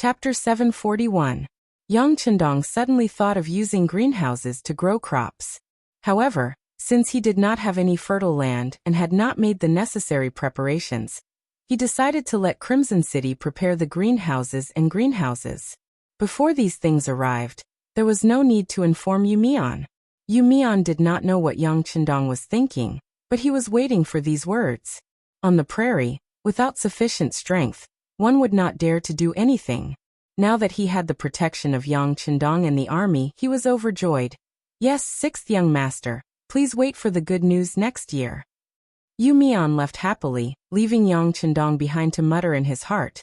Chapter 741. Yang Chendong suddenly thought of using greenhouses to grow crops. However, since he did not have any fertile land and had not made the necessary preparations, he decided to let Crimson City prepare the greenhouses. Before these things arrived, there was no need to inform Yumian. Yumian did not know what Yang Chendong was thinking, but he was waiting for these words. On the prairie, without sufficient strength, one would not dare to do anything. Now that he had the protection of Yang Chendong and the army, he was overjoyed. Yes, sixth young master, please wait for the good news next year. Yumian left happily, leaving Yang Chendong behind to mutter in his heart.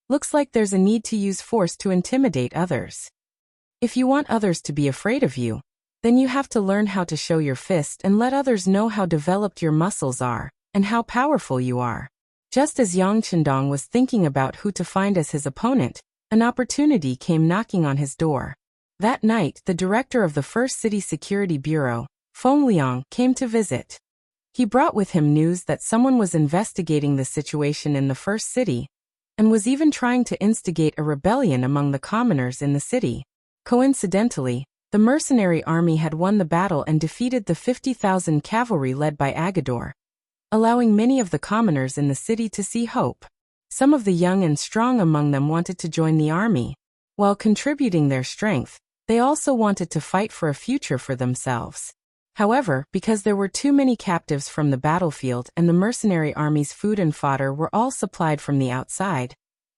Looks like there's a need to use force to intimidate others. If you want others to be afraid of you, then you have to learn how to show your fist and let others know how developed your muscles are, and how powerful you are. Just as Yang Chendong was thinking about who to find as his opponent, an opportunity came knocking on his door. That night, the director of the First City Security Bureau, Feng Liang, came to visit. He brought with him news that someone was investigating the situation in the First City, and was even trying to instigate a rebellion among the commoners in the city. Coincidentally, the mercenary army had won the battle and defeated the 50,000 cavalry led by Agador, allowing many of the commoners in the city to see hope. Some of the young and strong among them wanted to join the army. While contributing their strength, they also wanted to fight for a future for themselves. However, because there were too many captives from the battlefield and the mercenary army's food and fodder were all supplied from the outside,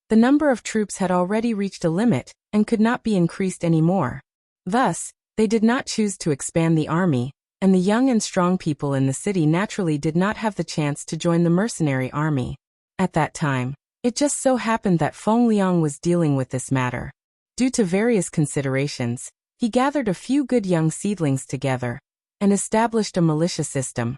the number of troops had already reached a limit and could not be increased anymore. Thus, they did not choose to expand the army, and the young and strong people in the city naturally did not have the chance to join the mercenary army. At that time, it just so happened that Feng Liang was dealing with this matter. Due to various considerations, he gathered a few good young seedlings together and established a militia system,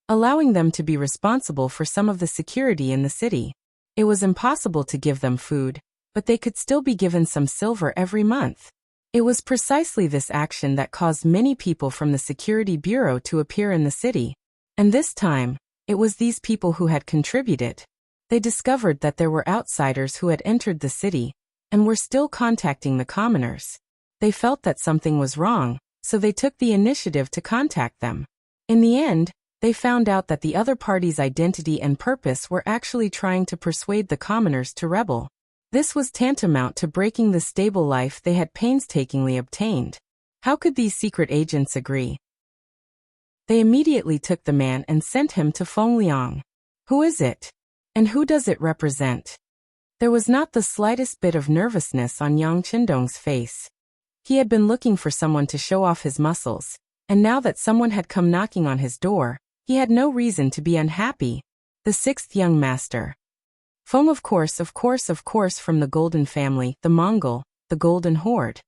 allowing them to be responsible for some of the security in the city. It was impossible to give them food, but they could still be given some silver every month. It was precisely this action that caused many people from the Security Bureau to appear in the city, and this time, it was these people who had contributed. They discovered that there were outsiders who had entered the city and were still contacting the commoners. They felt that something was wrong, so they took the initiative to contact them. In the end, they found out that the other party's identity and purpose were actually trying to persuade the commoners to rebel. This was tantamount to breaking the stable life they had painstakingly obtained. How could these secret agents agree? They immediately took the man and sent him to Feng Liang. Who is it? And who does it represent? There was not the slightest bit of nervousness on Yang Chendong's face. He had been looking for someone to show off his muscles, and now that someone had come knocking on his door, he had no reason to be unhappy. The sixth young master. Feng, of course, from the Golden Family, the Mongol, the Golden Horde.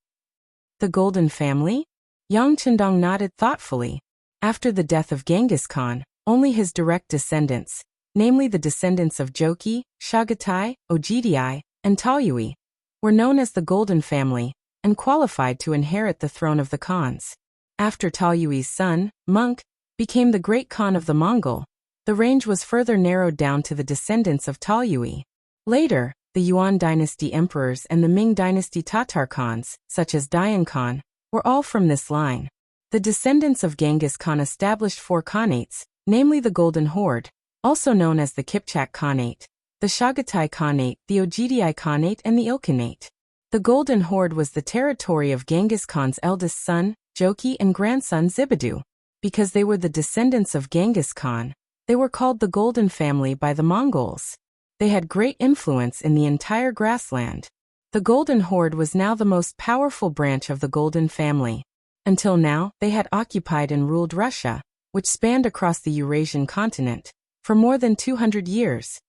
The Golden Family? Yang Chendong nodded thoughtfully. After the death of Genghis Khan, only his direct descendants, namely the descendants of Jochi, Chagatai, Ogidi, and Taoyui, were known as the Golden Family, and qualified to inherit the throne of the Khans. After Taoyui's son, Monk, became the great Khan of the Mongol, the range was further narrowed down to the descendants of Taoyui. Later, the Yuan dynasty emperors and the Ming dynasty Tatar Khans, such as Dayan Khan, were all from this line. The descendants of Genghis Khan established 4 khanates, namely the Golden Horde, also known as the Kipchak Khanate, the Chagatai Khanate, the Ogidi Khanate, and the Ilkhanate. The Golden Horde was the territory of Genghis Khan's eldest son, Jochi, and grandson Zibadu. Because they were the descendants of Genghis Khan, they were called the Golden Family by the Mongols. They had great influence in the entire grassland. The Golden Horde was now the most powerful branch of the Golden Family. Until now, they had occupied and ruled Russia, which spanned across the Eurasian continent, for more than 200 years.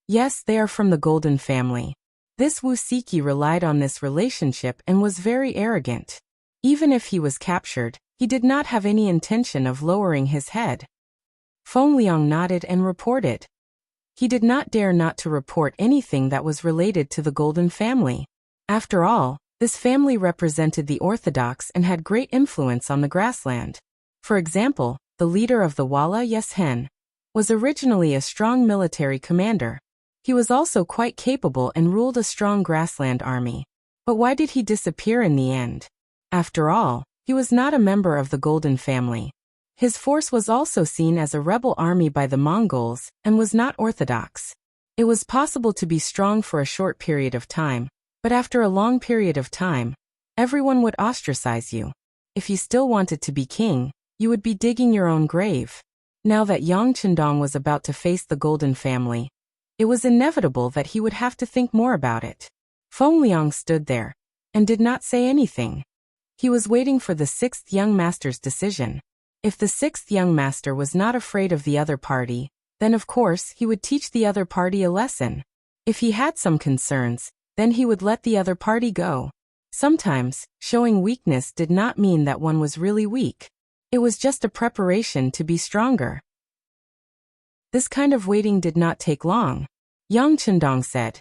Yes, they are from the Golden Family. This Wu Siki relied on this relationship and was very arrogant. Even if he was captured, he did not have any intention of lowering his head. Feng Liang nodded and reported. He did not dare not to report anything that was related to the Golden Family. After all, this family represented the orthodox and had great influence on the grassland. For example, the leader of the Walla Yeshen was originally a strong military commander. He was also quite capable and ruled a strong grassland army. But why did he disappear in the end? After all, he was not a member of the Golden family. His force was also seen as a rebel army by the Mongols and was not orthodox. It was possible to be strong for a short period of time, but after a long period of time, everyone would ostracize you. If you still wanted to be king, you would be digging your own grave. Now that Yang Chendong was about to face the Golden family, it was inevitable that he would have to think more about it. Feng Liang stood there and did not say anything. He was waiting for the sixth young master's decision. If the sixth young master was not afraid of the other party, then of course he would teach the other party a lesson. If he had some concerns, then he would let the other party go. Sometimes, showing weakness did not mean that one was really weak. It was just a preparation to be stronger. This kind of waiting did not take long. Yang Chendong said,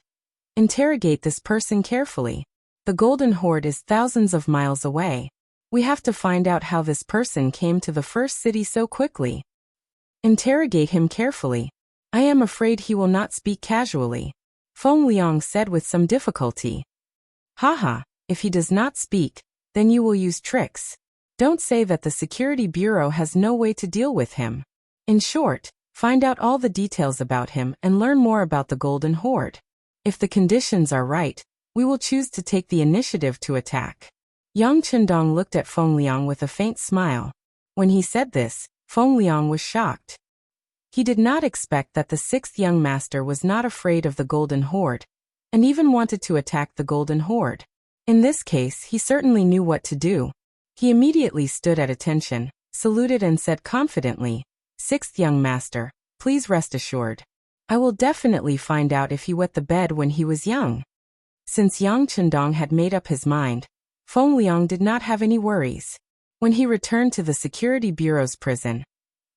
"Interrogate this person carefully. The Golden Horde is thousands of miles away. We have to find out how this person came to the first city so quickly. Interrogate him carefully. I am afraid he will not speak casually," Feng Liang said with some difficulty. "Haha, if he does not speak, then you will use tricks. Don't say that the Security Bureau has no way to deal with him. In short, find out all the details about him and learn more about the Golden Horde. If the conditions are right, we will choose to take the initiative to attack." Yang Chendong looked at Feng Liang with a faint smile. When he said this, Feng Liang was shocked. He did not expect that the sixth young master was not afraid of the Golden Horde, and even wanted to attack the Golden Horde. In this case, he certainly knew what to do. He immediately stood at attention, saluted and said confidently, "Sixth young master, please rest assured. I will definitely find out if he wet the bed when he was young." Since Yang Chendong had made up his mind, Feng Liang did not have any worries. When he returned to the Security Bureau's prison,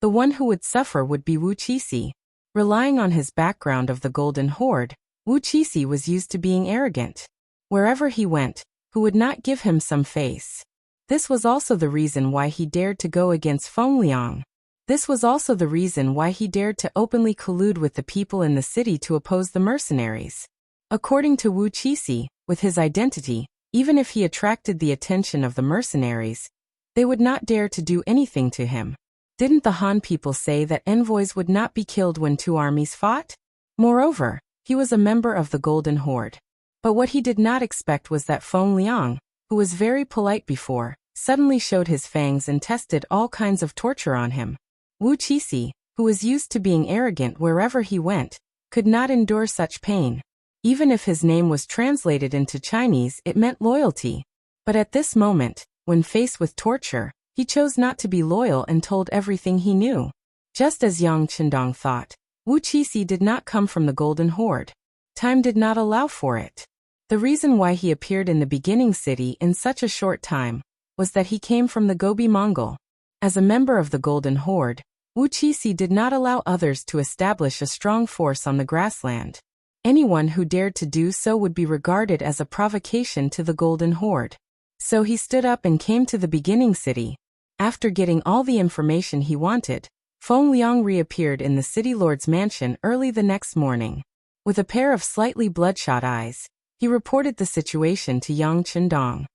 the one who would suffer would be Wu Qixi. Relying on his background of the Golden Horde, Wu Qixi was used to being arrogant. Wherever he went, who would not give him some face? This was also the reason why he dared to go against Feng Liang. This was also the reason why he dared to openly collude with the people in the city to oppose the mercenaries. According to Wu Qixi, with his identity, even if he attracted the attention of the mercenaries, they would not dare to do anything to him. Didn't the Han people say that envoys would not be killed when two armies fought? Moreover, he was a member of the Golden Horde. But what he did not expect was that Feng Liang, who was very polite before, suddenly showed his fangs and tested all kinds of torture on him. Wu Qixi, who was used to being arrogant wherever he went, could not endure such pain. Even if his name was translated into Chinese, it meant loyalty. But at this moment, when faced with torture, he chose not to be loyal and told everything he knew. Just as Yang Chendong thought, Wu Qixi did not come from the Golden Horde. Time did not allow for it. The reason why he appeared in the beginning city in such a short time was that he came from the Gobi Mongol. As a member of the Golden Horde, Wu Qixi did not allow others to establish a strong force on the grassland. Anyone who dared to do so would be regarded as a provocation to the Golden Horde. So he stood up and came to the beginning city. After getting all the information he wanted, Feng Liang reappeared in the city lord's mansion early the next morning. With a pair of slightly bloodshot eyes, he reported the situation to Yang Chendong.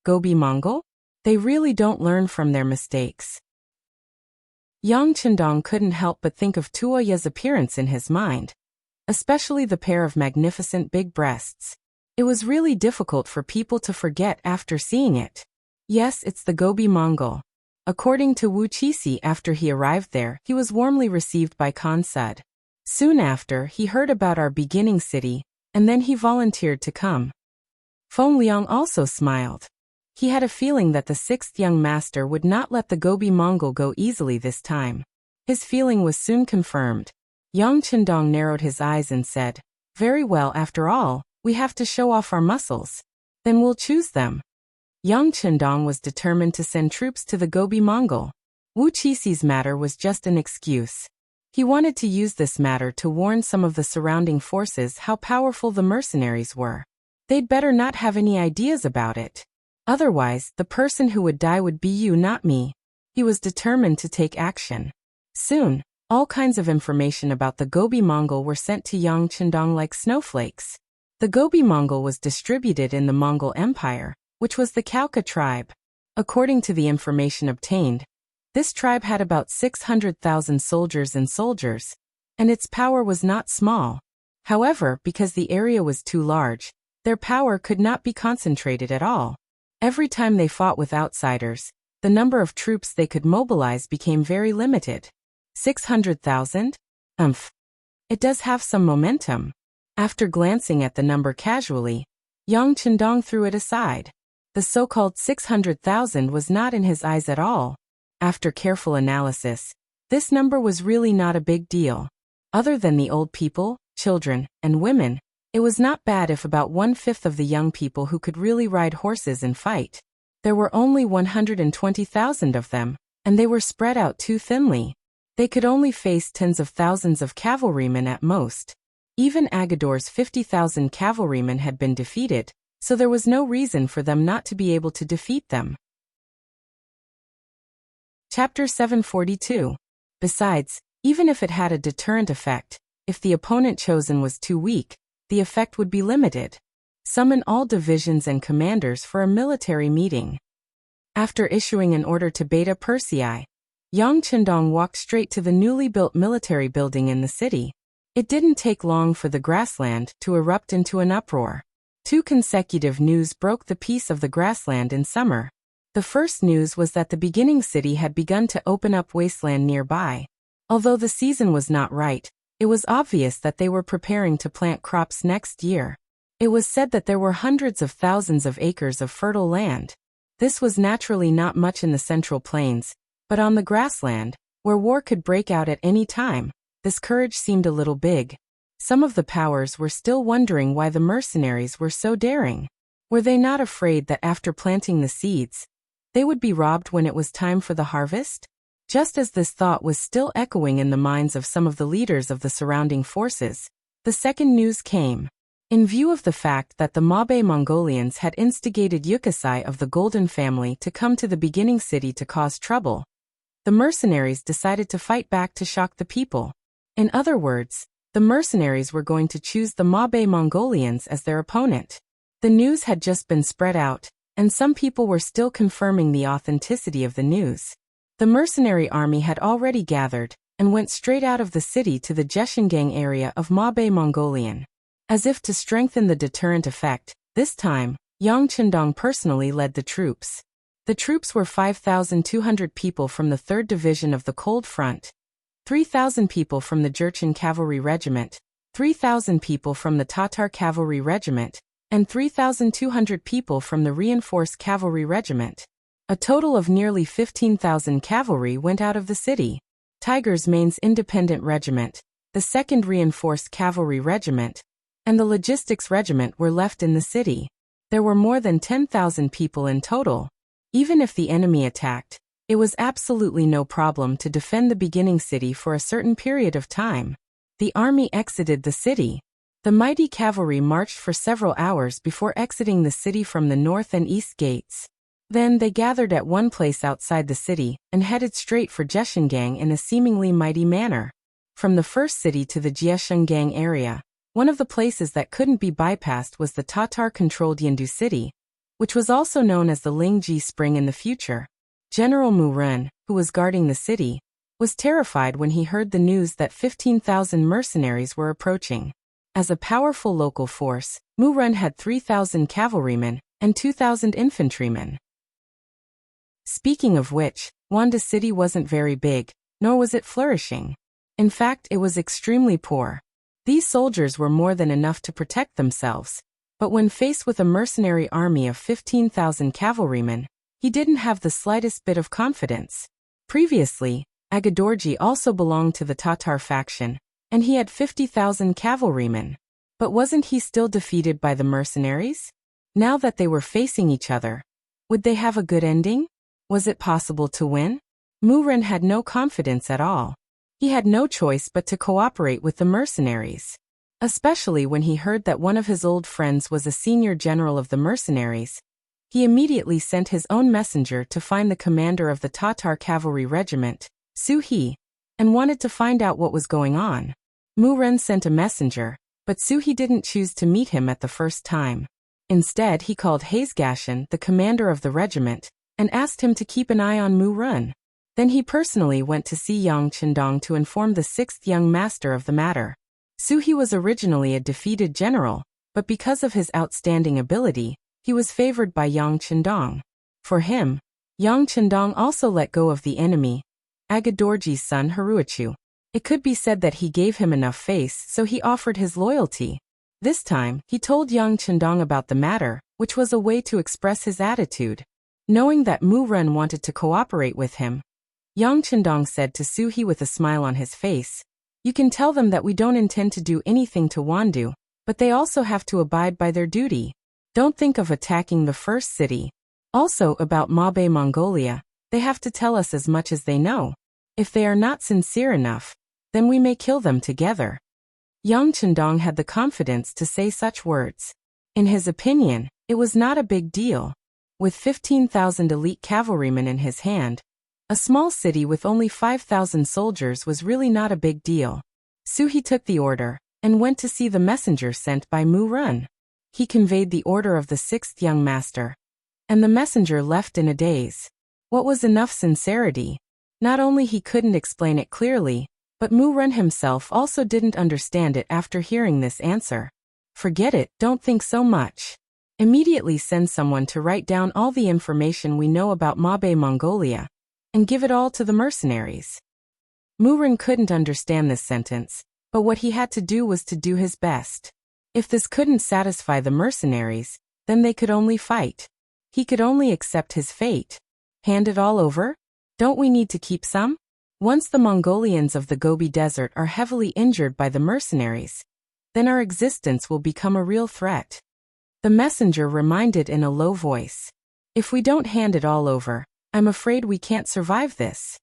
Gobi Mongol? They really don't learn from their mistakes. Yang Chendong couldn't help but think of Tuoya's appearance in his mind, especially the pair of magnificent big breasts. It was really difficult for people to forget after seeing it. Yes, it's the Gobi Mongol. According to Wu Qixi, after he arrived there, he was warmly received by Khan Sud. Soon after, he heard about our beginning city, and then he volunteered to come. Feng Liang also smiled. He had a feeling that the sixth young master would not let the Gobi Mongol go easily this time. His feeling was soon confirmed. Yang Chendong narrowed his eyes and said, "Very well, after all, we have to show off our muscles. Then we'll choose them." Yang Chendong was determined to send troops to the Gobi Mongol. Wu Qixi's matter was just an excuse. He wanted to use this matter to warn some of the surrounding forces how powerful the mercenaries were. They'd better not have any ideas about it. Otherwise, the person who would die would be you, not me. He was determined to take action. Soon, All kinds of information about the Gobi Mongol were sent to Yang Chendong like snowflakes. The Gobi Mongol was distributed in the Mongol Empire, which was the Khalkha tribe. According to the information obtained, this tribe had about 600,000 soldiers, and its power was not small. However, because the area was too large, their power could not be concentrated at all. Every time they fought with outsiders, the number of troops they could mobilize became very limited. 600,000? It does have some momentum. After glancing at the number casually, Yang Chendong threw it aside. The so-called 600,000 was not in his eyes at all. After careful analysis, this number was really not a big deal. Other than the old people, children, and women, it was not bad if about 1/5 of the young people who could really ride horses and fight. There were only 120,000 of them, and they were spread out too thinly. They could only face tens of thousands of cavalrymen at most. Even Agador's 50,000 cavalrymen had been defeated, so there was no reason for them not to be able to defeat them. Chapter 742. Besides, even if it had a deterrent effect, if the opponent chosen was too weak, the effect would be limited. Summon all divisions and commanders for a military meeting. After issuing an order to Beta Persei, Yang Chendong walked straight to the newly built military building in the city. It didn't take long for the grassland to erupt into an uproar. 2 consecutive news broke the peace of the grassland in summer. The first news was that the beginning city had begun to open up wasteland nearby. Although the season was not right, it was obvious that they were preparing to plant crops next year. It was said that there were hundreds of thousands of acres of fertile land. This was naturally not much in the Central Plains, but on the grassland, where war could break out at any time, this courage seemed a little big. Some of the powers were still wondering why the mercenaries were so daring. Were they not afraid that after planting the seeds, they would be robbed when it was time for the harvest? Just as this thought was still echoing in the minds of some of the leaders of the surrounding forces, the second news came. In view of the fact that the Mabe Mongolians had instigated Yukasai of the Golden family to come to the beginning city to cause trouble, the mercenaries decided to fight back to shock the people. In other words, the mercenaries were going to choose the Mabe Mongolians as their opponent. The news had just been spread out, and some people were still confirming the authenticity of the news. The mercenary army had already gathered, and went straight out of the city to the Jeshingang area of Mabe Mongolian. As if to strengthen the deterrent effect, this time, Yang Chendong personally led the troops. The troops were 5,200 people from the 3rd Division of the Cold Front, 3,000 people from the Jurchen Cavalry Regiment, 3,000 people from the Tatar Cavalry Regiment, and 3,200 people from the Reinforced Cavalry Regiment. A total of nearly 15,000 cavalry went out of the city. Tiger's Main's Independent Regiment, the 2nd Reinforced Cavalry Regiment, and the Logistics Regiment were left in the city. There were more than 10,000 people in total. Even if the enemy attacked, it was absolutely no problem to defend the beginning city for a certain period of time. The army exited the city. The mighty cavalry marched for several hours before exiting the city from the north and east gates. Then they gathered at one place outside the city and headed straight for Jeshingang in a seemingly mighty manner. From the first city to the Jeshingang area, one of the places that couldn't be bypassed was the Tatar-controlled Yandu city, which was also known as the Lingji Spring in the future. General Mu Ren, who was guarding the city, was terrified when he heard the news that 15,000 mercenaries were approaching. As a powerful local force, Mu Ren had 3,000 cavalrymen and 2,000 infantrymen. Speaking of which, Wanda City wasn't very big, nor was it flourishing. In fact, it was extremely poor. These soldiers were more than enough to protect themselves, but when faced with a mercenary army of 15,000 cavalrymen, he didn't have the slightest bit of confidence. Previously, Agadorji also belonged to the Tatar faction, and he had 50,000 cavalrymen. But wasn't he still defeated by the mercenaries? Now that they were facing each other, would they have a good ending? Was it possible to win? Mu Ren had no confidence at all. He had no choice but to cooperate with the mercenaries. Especially when he heard that one of his old friends was a senior general of the mercenaries. He immediately sent his own messenger to find the commander of the Tatar Cavalry Regiment, Su He. and wanted to find out what was going on. Mu Ren sent a messenger, but Suhi didn't choose to meet him at the first time. Instead, he called Hasegashan, the commander of the regiment, and asked him to keep an eye on Mu Ren. Then he personally went to see Yang Chendong to inform the sixth young master of the matter. Suhi was originally a defeated general, but because of his outstanding ability, he was favored by Yang Chendong. For him, Yang Chendong also let go of the enemy, Agadorji's son Haruichu. It could be said that he gave him enough face, so he offered his loyalty. This time, he told Yang Chendong about the matter, which was a way to express his attitude. Knowing that Mu Ren wanted to cooperate with him, Yang Chendong said to Suhi with a smile on his face, "You can tell them that we don't intend to do anything to Wandu, but they also have to abide by their duty. Don't think of attacking the first city. Also, about Mabe Mongolia, they have to tell us as much as they know. If they are not sincere enough, then we may kill them together." Yang Chendong had the confidence to say such words. In his opinion, it was not a big deal. With 15,000 elite cavalrymen in his hand, a small city with only 5,000 soldiers was really not a big deal. Suhi took the order and went to see the messenger sent by Mu Ren. He conveyed the order of the sixth young master, and the messenger left in a daze. What was enough sincerity? Not only he couldn't explain it clearly, but Mu Ren himself also didn't understand it after hearing this answer. Forget it, don't think so much. Immediately send someone to write down all the information we know about Mabe Mongolia, and give it all to the mercenaries. Mu Ren couldn't understand this sentence, but what he had to do was to do his best. If this couldn't satisfy the mercenaries, then they could only fight. He could only accept his fate. Hand it all over? Don't we need to keep some? Once the Mongolians of the Gobi Desert are heavily injured by the mercenaries, then our existence will become a real threat. The messenger reminded in a low voice. If we don't hand it all over, I'm afraid we can't survive this.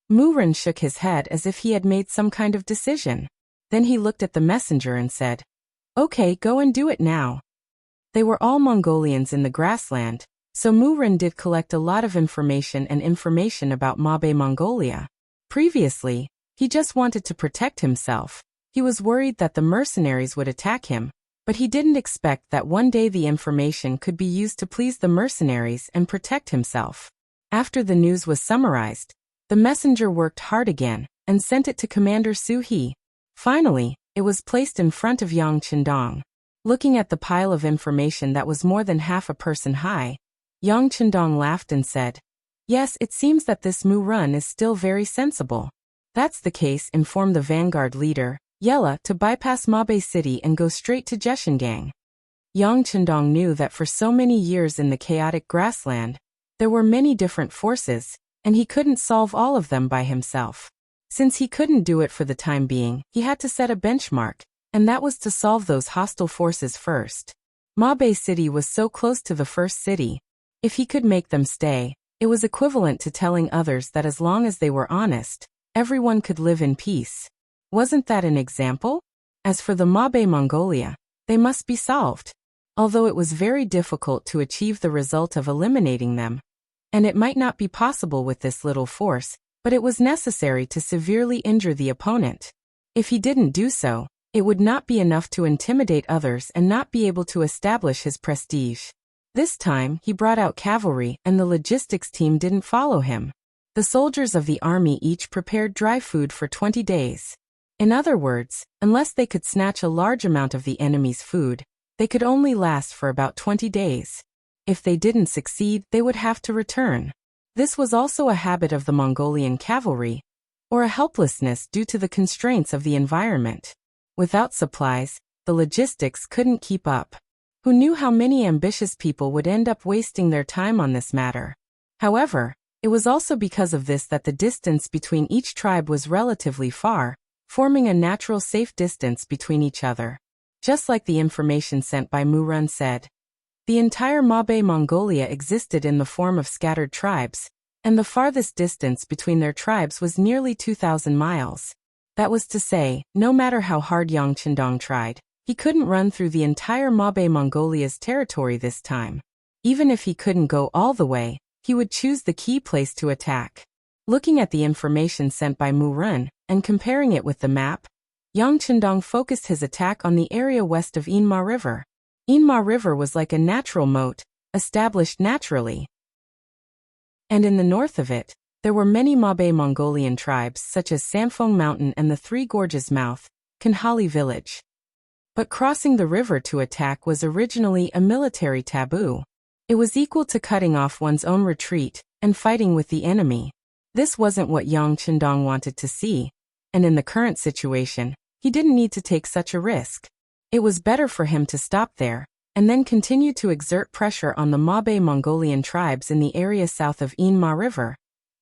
Mu Ren shook his head as if he had made some kind of decision. Then he looked at the messenger and said, "Okay, go and do it now." They were all Mongolians in the grassland, so Mu Ren did collect a lot of information about Mabe Mongolia. Previously, he just wanted to protect himself. He was worried that the mercenaries would attack him, but he didn't expect that one day the information could be used to please the mercenaries and protect himself. After the news was summarized, the messenger worked hard again and sent it to Commander Suhi. Finally, it was placed in front of Yang Chendong. Looking at the pile of information that was more than half a person high, Yang Chendong laughed and said, "Yes, it seems that this Mu Ren is still very sensible. That's the case, inform the vanguard leader, Yella, to bypass Mabe City and go straight to Jeshingang." Yang Chendong knew that for so many years in the chaotic grassland, there were many different forces, and he couldn't solve all of them by himself. Since he couldn't do it for the time being, he had to set a benchmark, and that was to solve those hostile forces first. Mabe City was so close to the first city. If he could make them stay, it was equivalent to telling others that as long as they were honest, everyone could live in peace. Wasn't that an example? As for the Mabe Mongolia, they must be solved. Although it was very difficult to achieve the result of eliminating them, and it might not be possible with this little force, but it was necessary to severely injure the opponent. If he didn't do so, it would not be enough to intimidate others and not be able to establish his prestige. This time, he brought out cavalry and the logistics team didn't follow him. The soldiers of the army each prepared dry food for 20 days. In other words, unless they could snatch a large amount of the enemy's food, they could only last for about 20 days. If they didn't succeed, they would have to return. This was also a habit of the Mongolian cavalry, or a helplessness due to the constraints of the environment. Without supplies, the logistics couldn't keep up. Who knew how many ambitious people would end up wasting their time on this matter? However, it was also because of this that the distance between each tribe was relatively far, forming a natural safe distance between each other. Just like the information sent by Mu Ren said, the entire Mabe Mongolia existed in the form of scattered tribes, and the farthest distance between their tribes was nearly 2,000 miles. That was to say, no matter how hard Yang Chendong tried, he couldn't run through the entire Mabe Mongolia's territory this time. Even if he couldn't go all the way, he would choose the key place to attack. Looking at the information sent by Mu Run and comparing it with the map, Yang Chendong focused his attack on the area west of Inma River. Inma River was like a natural moat, established naturally. And in the north of it, there were many Mabe Mongolian tribes such as Sanfeng Mountain and the Three Gorges Mouth, Kanhali village. But crossing the river to attack was originally a military taboo. It was equal to cutting off one's own retreat and fighting with the enemy. This wasn't what Yang Chendong wanted to see, and in the current situation, he didn't need to take such a risk. It was better for him to stop there, and then continue to exert pressure on the Mabe Mongolian tribes in the area south of Inma River,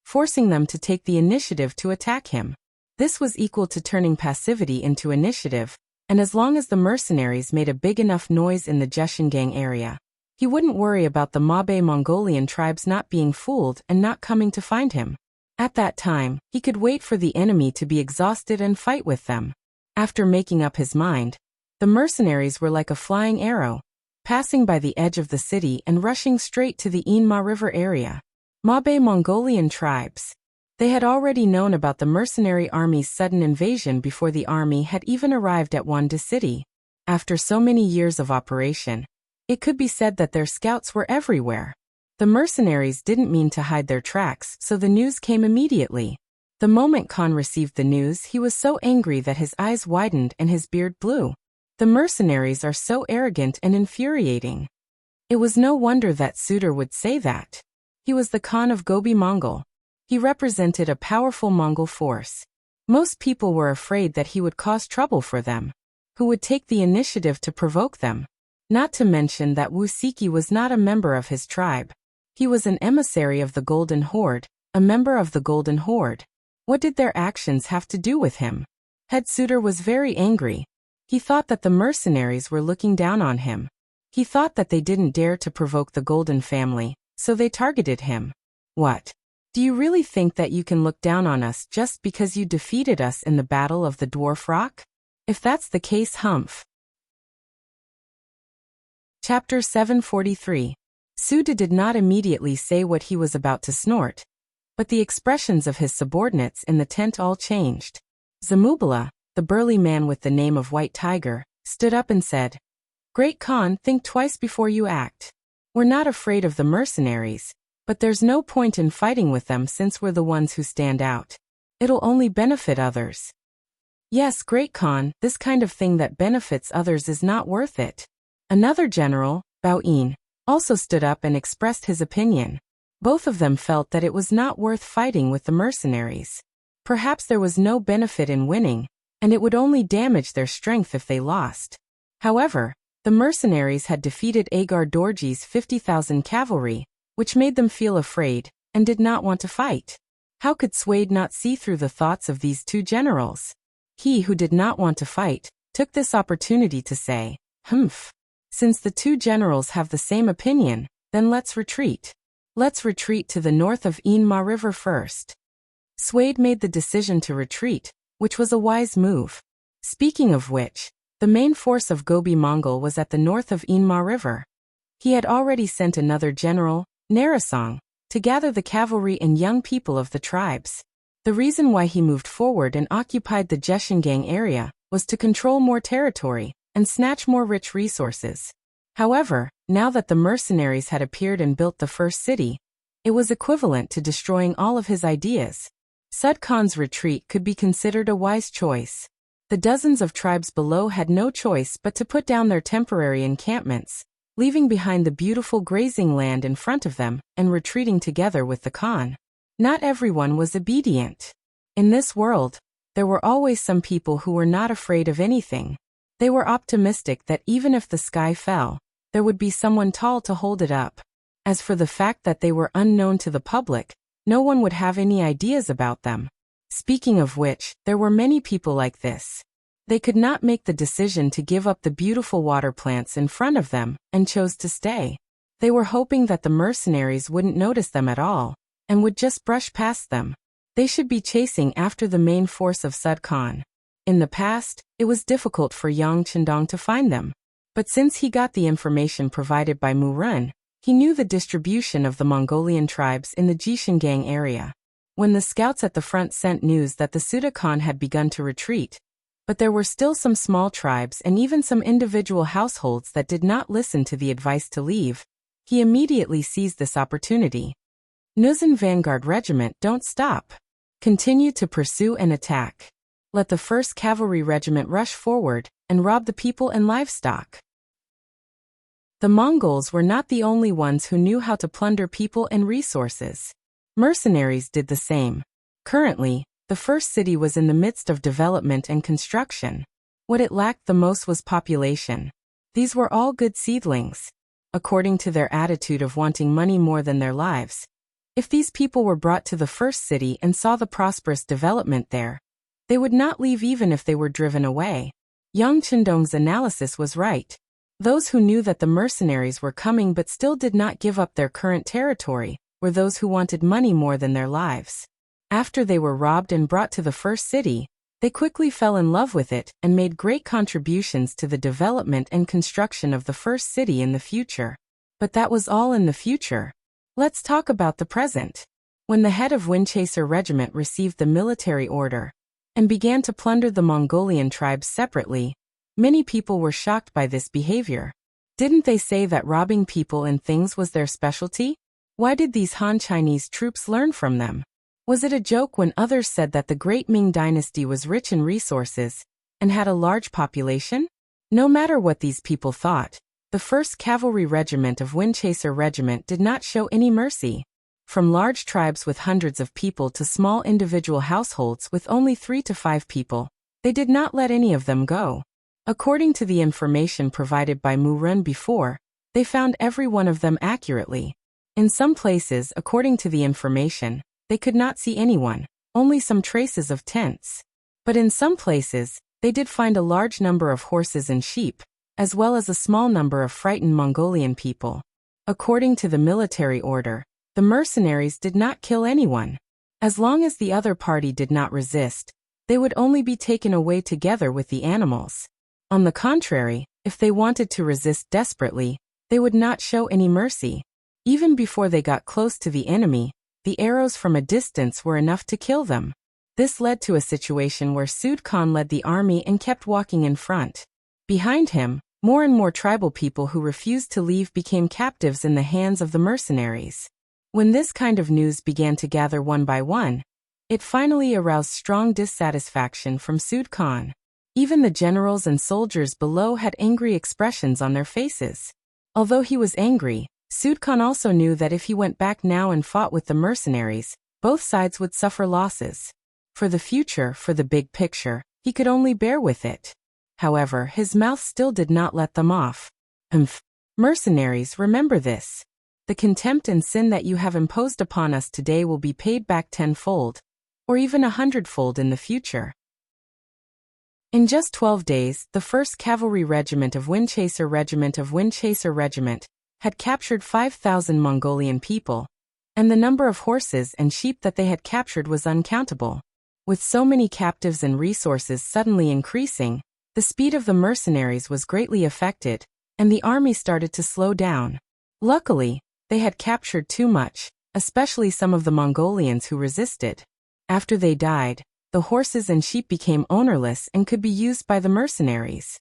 forcing them to take the initiative to attack him. This was equal to turning passivity into initiative, and as long as the mercenaries made a big enough noise in the Jeshingang area, he wouldn't worry about the Mabe Mongolian tribes not being fooled and not coming to find him. At that time, he could wait for the enemy to be exhausted and fight with them. After making up his mind, the mercenaries were like a flying arrow, passing by the edge of the city and rushing straight to the Inma River area. Mabe Mongolian tribes. They had already known about the mercenary army's sudden invasion before the army had even arrived at Wanda City. After so many years of operation, it could be said that their scouts were everywhere. The mercenaries didn't mean to hide their tracks, so the news came immediately. The moment Khan received the news, he was so angry that his eyes widened and his beard blew. The mercenaries are so arrogant and infuriating. It was no wonder that Suitor would say that. He was the Khan of Gobi Mongol. He represented a powerful Mongol force. Most people were afraid that he would cause trouble for them. Who would take the initiative to provoke them? Not to mention that Wu Siki was not a member of his tribe. He was an emissary of the Golden Horde, a member of the Golden Horde. What did their actions have to do with him? Head Suitor was very angry. He thought that the mercenaries were looking down on him. He thought that they didn't dare to provoke the Golden family, so they targeted him. What? Do you really think that you can look down on us just because you defeated us in the Battle of the Dwarf Rock? If that's the case, humph. Chapter 743. Suda did not immediately say what he was about to snort, but the expressions of his subordinates in the tent all changed. Zamubala, the burly man with the name of White Tiger, stood up and said, "Great Khan, think twice before you act. We're not afraid of the mercenaries, but there's no point in fighting with them since we're the ones who stand out. It'll only benefit others." "Yes, Great Khan, this kind of thing that benefits others is not worth it." Another general, Bao-in, also stood up and expressed his opinion. Both of them felt that it was not worth fighting with the mercenaries. Perhaps there was no benefit in winning, and it would only damage their strength if they lost. However, the mercenaries had defeated Agar Dorji's 50,000 cavalry, which made them feel afraid, and did not want to fight. How could Suede not see through the thoughts of these two generals? He who did not want to fight, took this opportunity to say, "Humph. Since the two generals have the same opinion, then let's retreat. Let's retreat to the north of Inma River first." Suede made the decision to retreat, which was a wise move. Speaking of which, the main force of Gobi Mongol was at the north of Inma River. He had already sent another general, Narasong, to gather the cavalry and young people of the tribes. The reason why he moved forward and occupied the Jeshingang area was to control more territory and snatch more rich resources. However, now that the mercenaries had appeared and built the first city, it was equivalent to destroying all of his ideas. Sud Khan's retreat could be considered a wise choice. The dozens of tribes below had no choice but to put down their temporary encampments, leaving behind the beautiful grazing land in front of them and retreating together with the Khan. Not everyone was obedient. In this world, there were always some people who were not afraid of anything. They were optimistic that even if the sky fell, there would be someone tall to hold it up. As for the fact that they were unknown to the public, no one would have any ideas about them. Speaking of which, there were many people like this. They could not make the decision to give up the beautiful water plants in front of them, and chose to stay. They were hoping that the mercenaries wouldn't notice them at all, and would just brush past them. They should be chasing after the main force of Sud Khan. In the past, it was difficult for Yang Chendong to find them. But since he got the information provided by Mu Run, he knew the distribution of the Mongolian tribes in the Jishingang area. when the scouts at the front sent news that the Suda Khan had begun to retreat, but there were still some small tribes and even some individual households that did not listen to the advice to leave, he immediately seized this opportunity. Nuzhan Vanguard Regiment, don't stop. Continue to pursue and attack. Let the 1st Cavalry Regiment rush forward and rob the people and livestock. The Mongols were not the only ones who knew how to plunder people and resources. Mercenaries did the same. Currently, the first city was in the midst of development and construction. What it lacked the most was population. These were all good seedlings. According to their attitude of wanting money more than their lives, if these people were brought to the first city and saw the prosperous development there, they would not leave even if they were driven away. Yang Chendong's analysis was right. Those who knew that the mercenaries were coming but still did not give up their current territory were those who wanted money more than their lives. After they were robbed and brought to the first city, they quickly fell in love with it and made great contributions to the development and construction of the first city in the future. But that was all in the future. Let's talk about the present. When the head of Windchaser Regiment received the military order and began to plunder the Mongolian tribes separately, many people were shocked by this behavior. Didn't they say that robbing people and things was their specialty? Why did these Han Chinese troops learn from them? Was it a joke when others said that the great Ming Dynasty was rich in resources and had a large population? No matter what these people thought, the 1st Cavalry Regiment of Windchaser Regiment did not show any mercy. From large tribes with hundreds of people to small individual households with only 3 to 5 people, they did not let any of them go. According to the information provided by Mu Run before, they found every one of them accurately. In some places, according to the information, they could not see anyone, only some traces of tents. But in some places, they did find a large number of horses and sheep, as well as a small number of frightened Mongolian people. According to the military order, the mercenaries did not kill anyone. As long as the other party did not resist, they would only be taken away together with the animals. On the contrary, if they wanted to resist desperately, they would not show any mercy. Even before they got close to the enemy, the arrows from a distance were enough to kill them. This led to a situation where Sud Khan led the army and kept walking in front. Behind him, more and more tribal people who refused to leave became captives in the hands of the mercenaries. When this kind of news began to gather one by one, it finally aroused strong dissatisfaction from Sud Khan. Even the generals and soldiers below had angry expressions on their faces. Although he was angry, Sud Khan also knew that if he went back now and fought with the mercenaries, both sides would suffer losses. For the future, for the big picture, he could only bear with it. However, his mouth still did not let them off. Mercenaries, remember this. The contempt and sin that you have imposed upon us today will be paid back tenfold, or even 100-fold in the future. In just 12 days, the 1st Cavalry Regiment of Windchaser Regiment had captured 5,000 Mongolian people, and the number of horses and sheep that they had captured was uncountable. With so many captives and resources suddenly increasing, the speed of the mercenaries was greatly affected, and the army started to slow down. Luckily, they had captured too much, especially some of the Mongolians who resisted. After they died, the horses and sheep became ownerless and could be used by the mercenaries.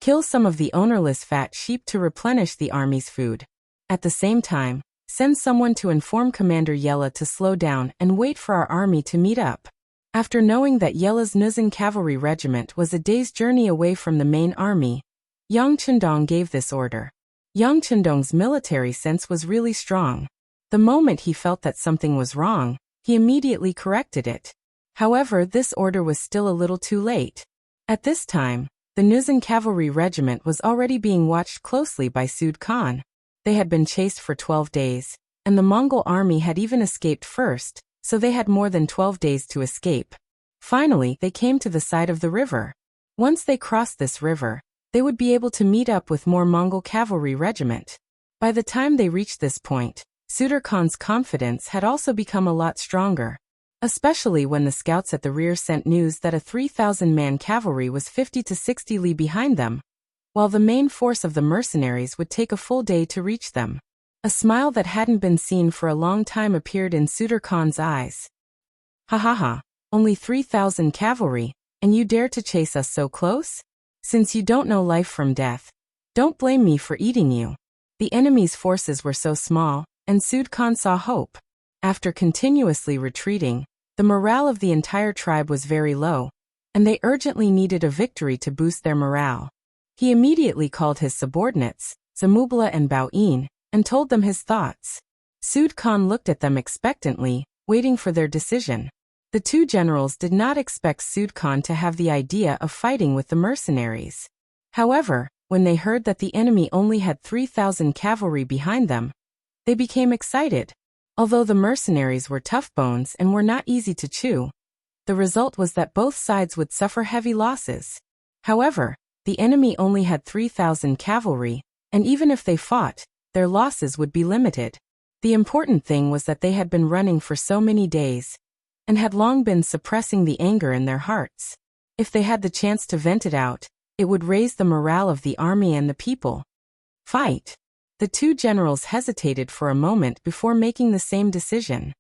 Kill some of the ownerless fat sheep to replenish the army's food. At the same time, send someone to inform Commander Yella to slow down and wait for our army to meet up. After knowing that Yella's Nuzhan Cavalry Regiment was a day's journey away from the main army, Yang Chendong gave this order. Yang Chendong's military sense was really strong. The moment he felt that something was wrong, he immediately corrected it. However, this order was still a little too late. At this time, the Nuzhan Cavalry Regiment was already being watched closely by Sud Khan. They had been chased for 12 days, and the Mongol army had even escaped first, so they had more than 12 days to escape. Finally, they came to the side of the river. Once they crossed this river, they would be able to meet up with more Mongol cavalry regiment. By the time they reached this point, Sud Khan's confidence had also become a lot stronger, especially when the scouts at the rear sent news that a 3,000-man cavalry was 50 to 60 li behind them, while the main force of the mercenaries would take a full day to reach them. A smile that hadn't been seen for a long time appeared in Sud Khan's eyes. Ha ha ha, only 3,000 cavalry, and you dare to chase us so close? Since you don't know life from death, don't blame me for eating you. The enemy's forces were so small, and Sud Khan saw hope. After continuously retreating, the morale of the entire tribe was very low, and they urgently needed a victory to boost their morale. He immediately called his subordinates, Zamubla and Bau'in, and told them his thoughts. Sud Khan looked at them expectantly, waiting for their decision. The two generals did not expect Sud Khan to have the idea of fighting with the mercenaries. However, when they heard that the enemy only had 3,000 cavalry behind them, they became excited. Although the mercenaries were tough bones and were not easy to chew, the result was that both sides would suffer heavy losses. However, the enemy only had 3,000 cavalry, and even if they fought, their losses would be limited. The important thing was that they had been running for so many days, and had long been suppressing the anger in their hearts. If they had the chance to vent it out, it would raise the morale of the army and the people. Fight! The two generals hesitated for a moment before making the same decision.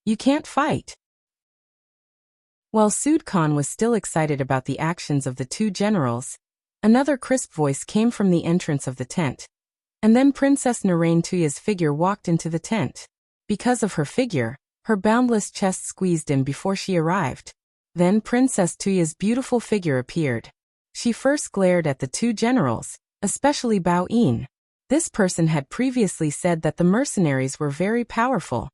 You can't fight. While Sud Khan was still excited about the actions of the two generals, another crisp voice came from the entrance of the tent. And then Princess Narain Tuya's figure walked into the tent. Because of her figure, her boundless chest squeezed in before she arrived. Then Princess Tuya's beautiful figure appeared. She first glared at the two generals, especially Bau'in. This person had previously said that the mercenaries were very powerful,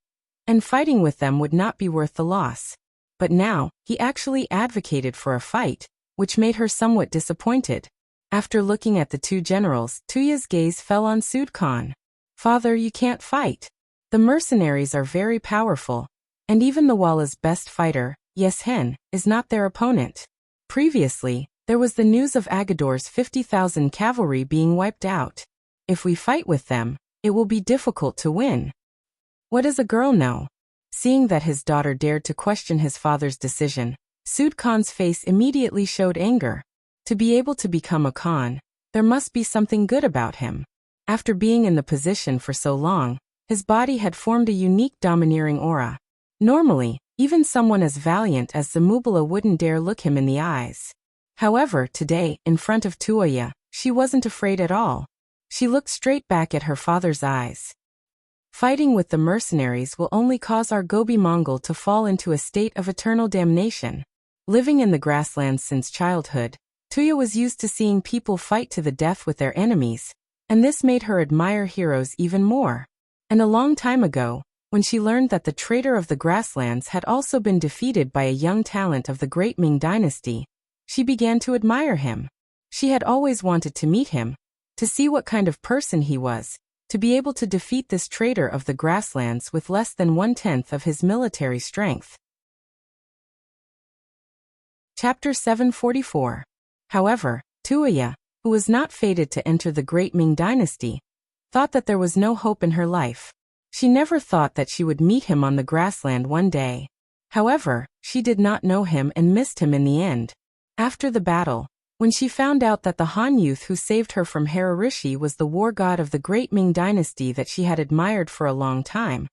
and fighting with them would not be worth the loss. But now, he actually advocated for a fight, which made her somewhat disappointed. After looking at the two generals, Tuya's gaze fell on Sud Khan. Father, you can't fight. The mercenaries are very powerful, and even the Walla's best fighter, Yeshen, is not their opponent. Previously, there was the news of Agador's 50,000 cavalry being wiped out. If we fight with them, it will be difficult to win. What does a girl know? Seeing that his daughter dared to question his father's decision, Sud Khan's face immediately showed anger. To be able to become a Khan, there must be something good about him. After being in the position for so long, his body had formed a unique domineering aura. Normally, even someone as valiant as Zamubala wouldn't dare look him in the eyes. However, today, in front of Tuoya, she wasn't afraid at all. She looked straight back at her father's eyes. Fighting with the mercenaries will only cause our Gobi Mongol to fall into a state of eternal damnation. Living in the grasslands since childhood, Tuya was used to seeing people fight to the death with their enemies, and this made her admire heroes even more. And a long time ago, when she learned that the traitor of the grasslands had also been defeated by a young talent of the great Ming Dynasty, she began to admire him. She had always wanted to meet him, to see what kind of person he was, to be able to defeat this traitor of the grasslands with less than 1/10 of his military strength. Chapter 744. However, Tuoya, who was not fated to enter the great Ming Dynasty, thought that there was no hope in her life. She never thought that she would meet him on the grassland one day. However, she did not know him and missed him in the end. After the battle, when she found out that the Han youth who saved her from Hera Rishi was the war god of the great Ming Dynasty that she had admired for a long time,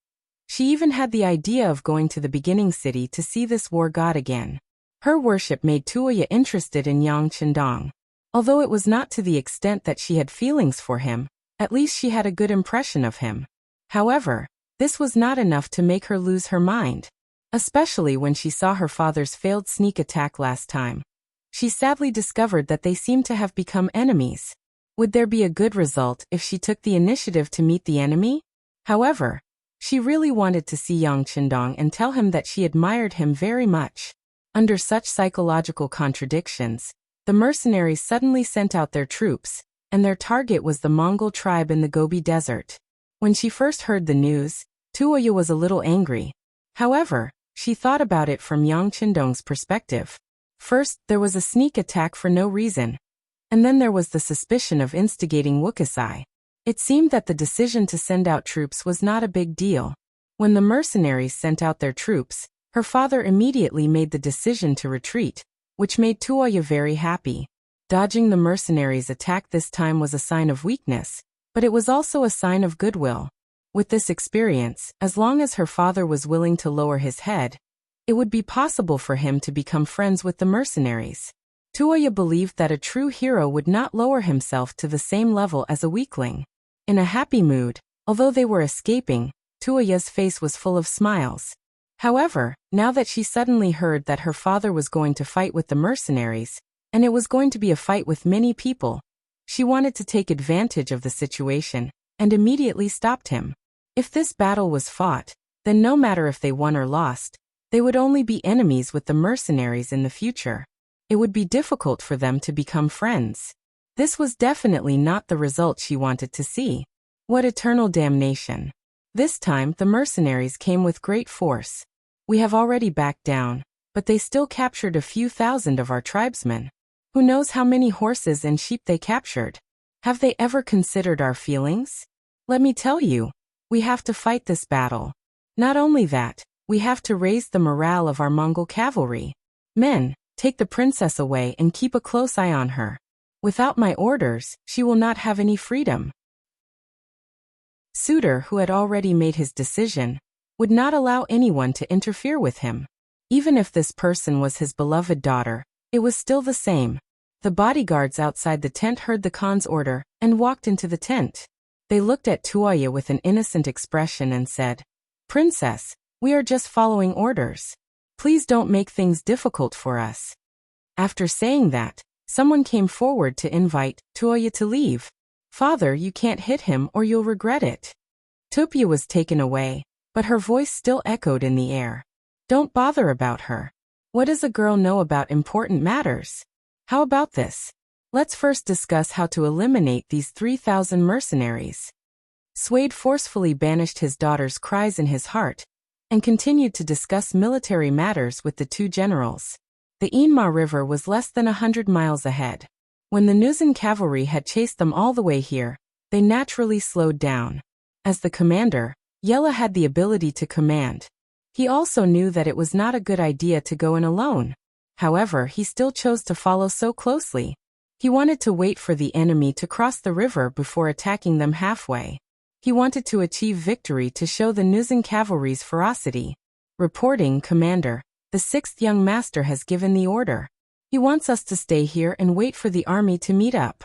she even had the idea of going to the beginning city to see this war god again. Her worship made Tuoya interested in Yang Chendong. Although it was not to the extent that she had feelings for him, at least she had a good impression of him. However, this was not enough to make her lose her mind, especially when she saw her father's failed sneak attack last time. She sadly discovered that they seemed to have become enemies. Would there be a good result if she took the initiative to meet the enemy? However, she really wanted to see Yang Chendong and tell him that she admired him very much. Under such psychological contradictions, the mercenaries suddenly sent out their troops, and their target was the Mongol tribe in the Gobi Desert. When she first heard the news, Tuoya was a little angry. However, she thought about it from Yang Chendong's perspective. First, there was a sneak attack for no reason, and then there was the suspicion of instigating Wukasai. It seemed that the decision to send out troops was not a big deal. When the mercenaries sent out their troops, her father immediately made the decision to retreat, which made Tuoya very happy. Dodging the mercenaries' attack this time was a sign of weakness, but it was also a sign of goodwill. With this experience, as long as her father was willing to lower his head, it would be possible for him to become friends with the mercenaries. Tuoya believed that a true hero would not lower himself to the same level as a weakling. In a happy mood, although they were escaping, Tuoya's face was full of smiles. However, now that she suddenly heard that her father was going to fight with the mercenaries, and it was going to be a fight with many people, she wanted to take advantage of the situation, and immediately stopped him. If this battle was fought, then no matter if they won or lost, they would only be enemies with the mercenaries in the future. It would be difficult for them to become friends. This was definitely not the result she wanted to see. What eternal damnation! This time the mercenaries came with great force. We have already backed down, but they still captured a few thousand of our tribesmen. Who knows how many horses and sheep they captured? Have they ever considered our feelings? Let me tell you, we have to fight this battle. Not only that, we have to raise the morale of our Mongol cavalry. Men, take the princess away and keep a close eye on her. Without my orders, she will not have any freedom. Suitor, who had already made his decision, would not allow anyone to interfere with him. Even if this person was his beloved daughter, it was still the same. The bodyguards outside the tent heard the Khan's order and walked into the tent. They looked at Tuoya with an innocent expression and said, "Princess, we are just following orders. Please don't make things difficult for us." After saying that, someone came forward to invite Tuoya to leave. "Father, you can't hit him or you'll regret it." Tuoya was taken away, but her voice still echoed in the air. "Don't bother about her. What does a girl know about important matters? How about this? Let's first discuss how to eliminate these 3,000 mercenaries." Suede forcefully banished his daughter's cries in his heart, and continued to discuss military matters with the two generals. The Inma River was less than 100 miles ahead. When the Nuzan cavalry had chased them all the way here, they naturally slowed down. As the commander, Yella had the ability to command. He also knew that it was not a good idea to go in alone. However, he still chose to follow so closely. He wanted to wait for the enemy to cross the river before attacking them halfway. He wanted to achieve victory to show the Nuzan cavalry's ferocity. Reporting, Commander, the 6th young master has given the order. He wants us to stay here and wait for the army to meet up.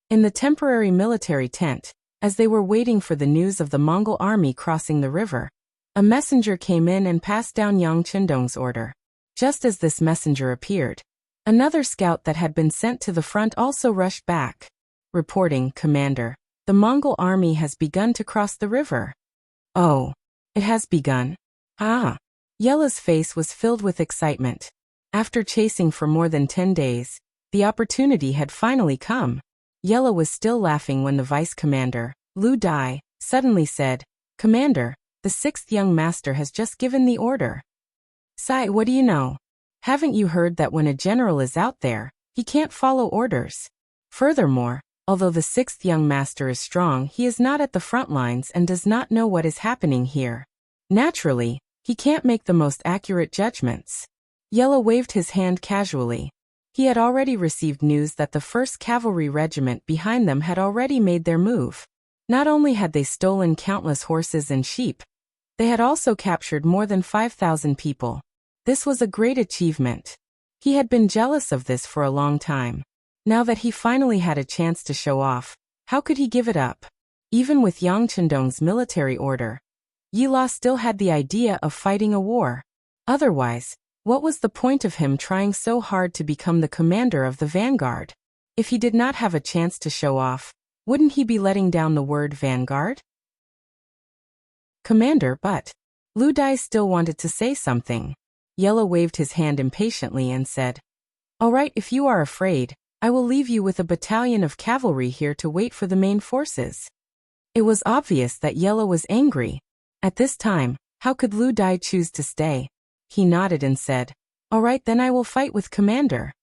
In the temporary military tent, as they were waiting for the news of the Mongol army crossing the river, a messenger came in and passed down Yang Qindong's order. Just as this messenger appeared, another scout that had been sent to the front also rushed back. Reporting, Commander, the Mongol army has begun to cross the river. Oh, it has begun? Ah. Yella's face was filled with excitement. After chasing for more than 10 days, the opportunity had finally come. Yella was still laughing when the vice commander, Lu Dai, suddenly said, "Commander, the 6th young master has just given the order." "Sai, what do you know? Haven't you heard that when a general is out there, he can't follow orders? Furthermore, although the 6th young master is strong, he is not at the front lines and does not know what is happening here. Naturally, he can't make the most accurate judgments." Yella waved his hand casually. He had already received news that the 1st Cavalry Regiment behind them had already made their move. Not only had they stolen countless horses and sheep, they had also captured more than 5,000 people. This was a great achievement. He had been jealous of this for a long time. Now that he finally had a chance to show off, how could he give it up? Even with Yang Qindong's military order, Yila still had the idea of fighting a war. Otherwise, what was the point of him trying so hard to become the commander of the vanguard? If he did not have a chance to show off, wouldn't he be letting down the word vanguard? "Commander, but..." Lu Dai still wanted to say something. Yella waved his hand impatiently and said, "All right, if you are afraid, I will leave you with a battalion of cavalry here to wait for the main forces." It was obvious that Yella was angry. At this time, how could Lu Dai choose to stay? He nodded and said, "All right, then I will fight with Commander."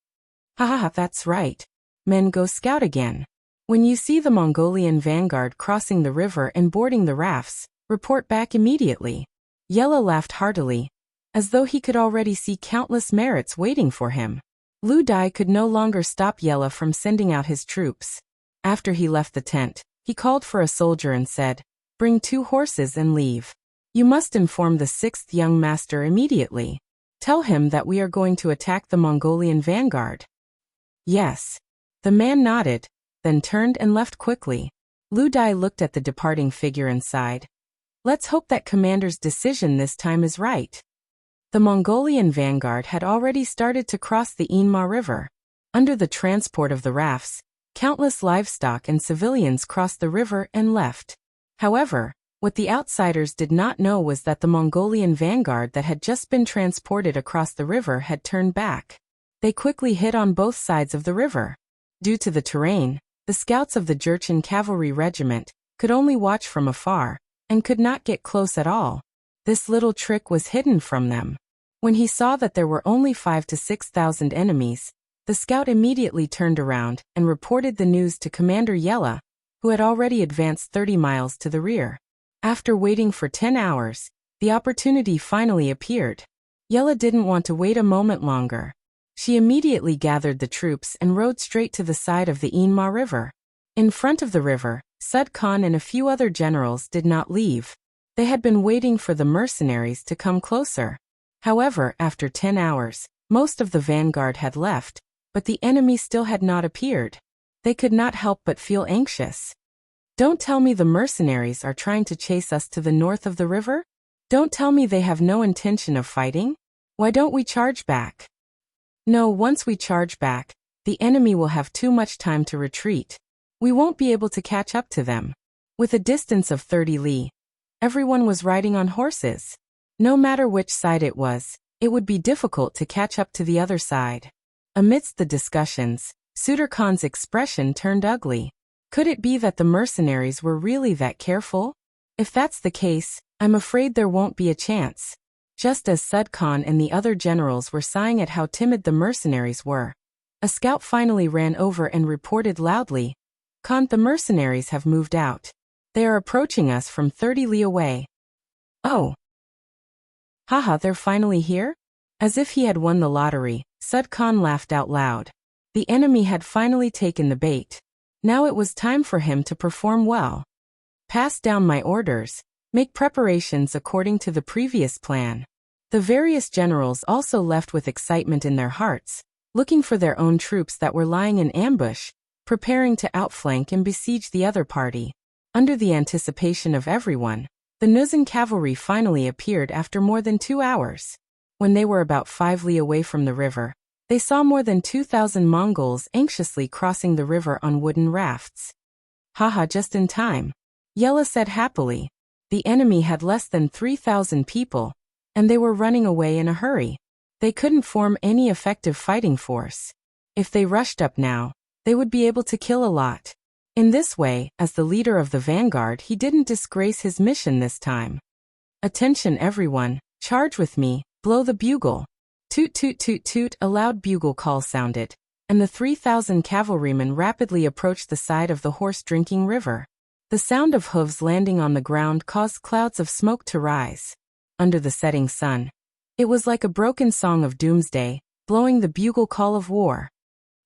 "Haha, that's right. Men, go scout again. When you see the Mongolian vanguard crossing the river and boarding the rafts, report back immediately." Yella laughed heartily, as though he could already see countless merits waiting for him. Lu Dai could no longer stop Yella from sending out his troops. After he left the tent, he called for a soldier and said, "Bring 2 horses and leave. You must inform the 6th young master immediately." Tell him that we are going to attack the Mongolian vanguard." "Yes." The man nodded, then turned and left quickly. Lu Dai looked at the departing figure and sighed. "Let's hope that Commander's decision this time is right." The Mongolian vanguard had already started to cross the Inma River. Under the transport of the rafts, countless livestock and civilians crossed the river and left. However, what the outsiders did not know was that the Mongolian vanguard that had just been transported across the river had turned back. They quickly hid on both sides of the river. Due to the terrain, the scouts of the Jurchen cavalry regiment could only watch from afar and could not get close at all. This little trick was hidden from them. When he saw that there were only 5,000 to 6,000 enemies, the scout immediately turned around and reported the news to Commander Yella, who had already advanced 30 miles to the rear. After waiting for 10 hours, the opportunity finally appeared. Yella didn't want to wait a moment longer. She immediately gathered the troops and rode straight to the side of the Inma River. In front of the river, Sud Khan and a few other generals did not leave. They had been waiting for the mercenaries to come closer. However, after 10 hours, most of the vanguard had left, but the enemy still had not appeared. They could not help but feel anxious. "Don't tell me the mercenaries are trying to chase us to the north of the river? Don't tell me they have no intention of fighting? Why don't we charge back?" "No, once we charge back, the enemy will have too much time to retreat. We won't be able to catch up to them." With a distance of 30 li, everyone was riding on horses. No matter which side it would be difficult to catch up to the other side. Amidst the discussions, Suder Khan's expression turned ugly. Could it be that the mercenaries were really that careful? If that's the case, I'm afraid there won't be a chance. Just as Sud Khan and the other generals were sighing at how timid the mercenaries were, a scout finally ran over and reported loudly, "Khan, the mercenaries have moved out. They are approaching us from 30 li away." "Oh. Haha, they're finally here?" As if he had won the lottery, Sud Khan laughed out loud. The enemy had finally taken the bait. Now it was time for him to perform well. "Pass down my orders. Make preparations according to the previous plan." The various generals also left with excitement in their hearts, looking for their own troops that were lying in ambush, preparing to outflank and besiege the other party. Under the anticipation of everyone, the Nuzan cavalry finally appeared after more than 2 hours. When they were about 5 li away from the river, they saw more than 2,000 Mongols anxiously crossing the river on wooden rafts. "Haha, just in time," Yella said happily. The enemy had less than 3,000 people, and they were running away in a hurry. They couldn't form any effective fighting force. If they rushed up now, they would be able to kill a lot. In this way, as the leader of the vanguard, he didn't disgrace his mission this time. "Attention everyone, charge with me, blow the bugle." Toot toot toot toot, a loud bugle call sounded, and the 3,000 cavalrymen rapidly approached the side of the horse-drinking river. The sound of hooves landing on the ground caused clouds of smoke to rise. Under the setting sun, it was like a broken song of doomsday, blowing the bugle call of war.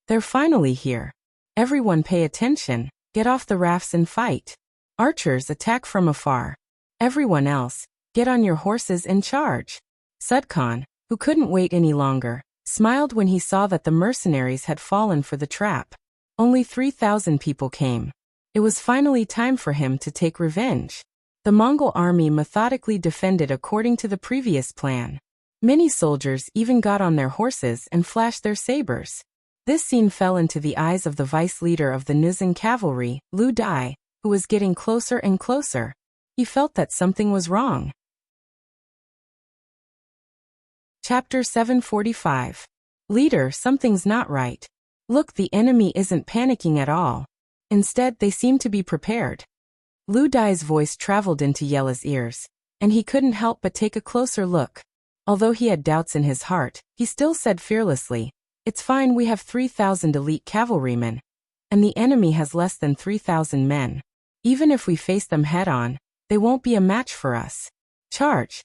"They're finally here. Everyone pay attention, get off the rafts and fight. Archers, attack from afar. Everyone else, get on your horses and charge." Sud Khan, who couldn't wait any longer, smiled when he saw that the mercenaries had fallen for the trap. Only 3,000 people came. It was finally time for him to take revenge. The Mongol army methodically defended according to the previous plan. Many soldiers even got on their horses and flashed their sabers. This scene fell into the eyes of the vice-leader of the Nuzan cavalry, Lu Dai, who was getting closer and closer. He felt that something was wrong. Chapter 745. "Leader, something's not right. Look, the enemy isn't panicking at all. Instead, they seem to be prepared." Lu Dai's voice traveled into Yella's ears, and he couldn't help but take a closer look. Although he had doubts in his heart, he still said fearlessly, "It's fine, we have 3,000 elite cavalrymen, and the enemy has less than 3,000 men. Even if we face them head-on, they won't be a match for us. Charge."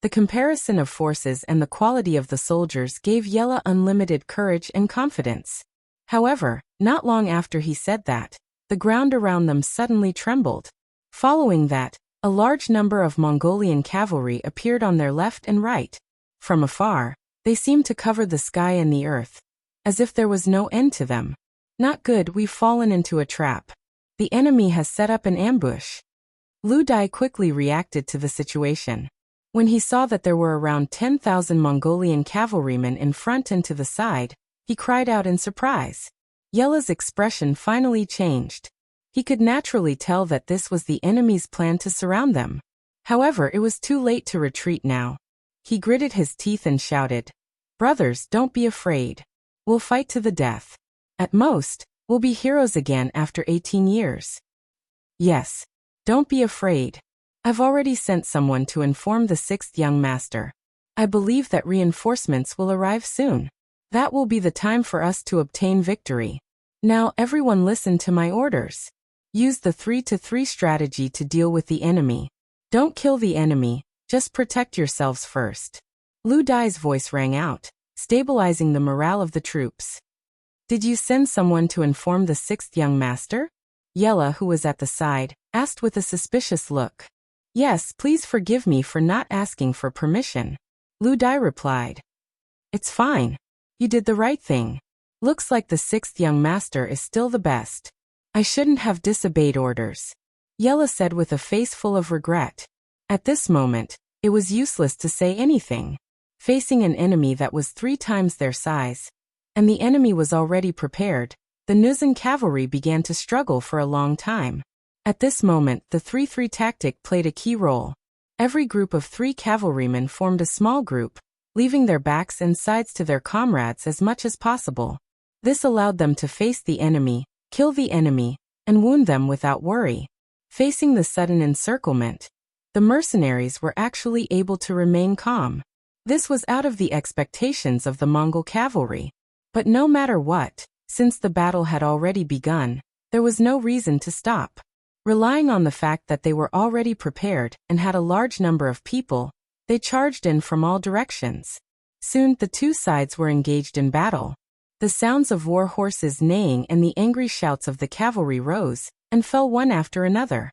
The comparison of forces and the quality of the soldiers gave Yella unlimited courage and confidence. However, not long after he said that, the ground around them suddenly trembled. Following that, a large number of Mongolian cavalry appeared on their left and right. From afar, They seemed to cover the sky and the earth, as if there was no end to them. Not good, we've fallen into a trap. The enemy has set up an ambush. Lu Dai quickly reacted to the situation. When he saw that there were around 10,000 Mongolian cavalrymen in front and to the side, he cried out in surprise. Yela's expression finally changed. He could naturally tell that this was the enemy's plan to surround them. However, it was too late to retreat now. He gritted his teeth and shouted, "Brothers, don't be afraid. We'll fight to the death. At most, we'll be heroes again after 18 years. Yes. Don't be afraid. I've already sent someone to inform the 6th young master. I believe that reinforcements will arrive soon. That will be the time for us to obtain victory. Now everyone listen to my orders. Use the 3-to-3 strategy to deal with the enemy. Don't kill the enemy, just protect yourselves first." Lu Dai's voice rang out, stabilizing the morale of the troops. "Did you send someone to inform the 6th young master?" Yela, who was at the side, asked with a suspicious look. "Yes, please forgive me for not asking for permission," Lu Dai replied. "It's fine. You did the right thing. Looks like the 6th young master is still the best. I shouldn't have disobeyed orders," Yela said with a face full of regret. At this moment, it was useless to say anything. Facing an enemy that was 3 times their size, and the enemy was already prepared, the Nuzan cavalry began to struggle for a long time. At this moment, the 3-3 tactic played a key role. Every group of 3 cavalrymen formed a small group, leaving their backs and sides to their comrades as much as possible. This allowed them to face the enemy, kill the enemy, and wound them without worry. Facing the sudden encirclement, the mercenaries were actually able to remain calm. This was out of the expectations of the Mongol cavalry. But no matter what, since the battle had already begun, there was no reason to stop. Relying on the fact that they were already prepared and had a large number of people, they charged in from all directions. Soon the 2 sides were engaged in battle. The sounds of war horses neighing and the angry shouts of the cavalry rose and fell one after another.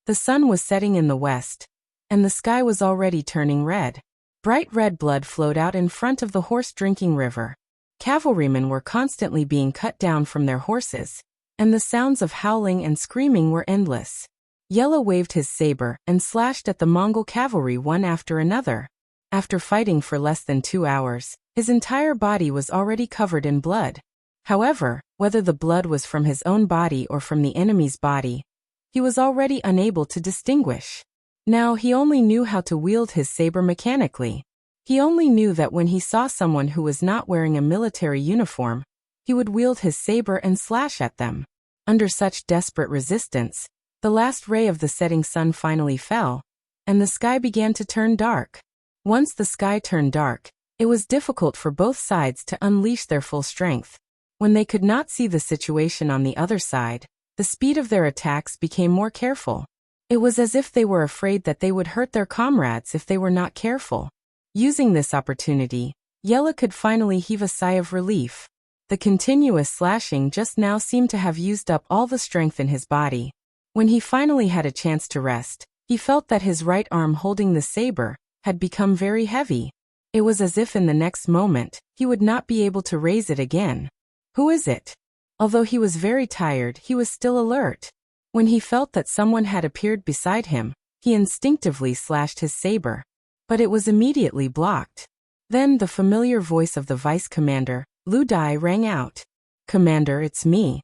The sun was setting in the west, and the sky was already turning red. Bright red blood flowed out in front of the horse-drinking river. Cavalrymen were constantly being cut down from their horses, and the sounds of howling and screaming were endless. Yela waved his saber and slashed at the Mongol cavalry one after another. After fighting for less than 2 hours, his entire body was already covered in blood. However, whether the blood was from his own body or from the enemy's body, he was already unable to distinguish. Now he only knew how to wield his saber mechanically. He only knew that when he saw someone who was not wearing a military uniform, he would wield his saber and slash at them. Under such desperate resistance, the last ray of the setting sun finally fell, and the sky began to turn dark. Once the sky turned dark, it was difficult for both sides to unleash their full strength. When they could not see the situation on the other side, the speed of their attacks became more careful. It was as if they were afraid that they would hurt their comrades if they were not careful. Using this opportunity, Yela could finally heave a sigh of relief. The continuous slashing just now seemed to have used up all the strength in his body. When he finally had a chance to rest, he felt that his right arm holding the saber had become very heavy. It was as if in the next moment, he would not be able to raise it again. "Who is it?" Although he was very tired, he was still alert. When he felt that someone had appeared beside him, he instinctively slashed his saber. But it was immediately blocked. Then the familiar voice of the vice commander, Lu Dai, rang out. "Commander, it's me."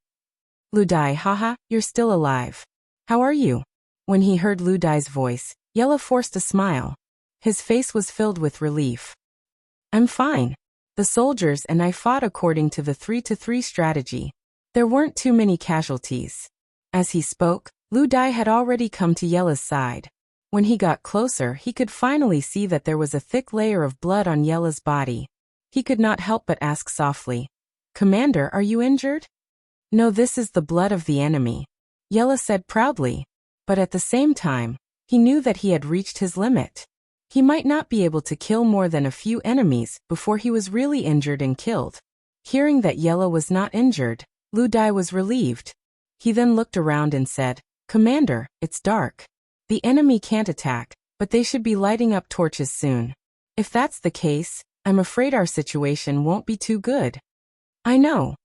"Lu Dai, haha, you're still alive. How are you?" When he heard Lu Dai's voice, Yela forced a smile. His face was filled with relief. "I'm fine. The soldiers and I fought according to the 3-to-3 strategy. There weren't too many casualties." As he spoke, Lu Dai had already come to Yela's side. When he got closer, he could finally see that there was a thick layer of blood on Yela's body. He could not help but ask softly, "Commander, are you injured?" "No, this is the blood of the enemy," Yela said proudly. But at the same time, he knew that he had reached his limit. He might not be able to kill more than a few enemies before he was really injured and killed. Hearing that Yela was not injured, Lu Dai was relieved. He then looked around and said, "Commander, it's dark. The enemy can't attack, but they should be lighting up torches soon. If that's the case, I'm afraid our situation won't be too good. I know.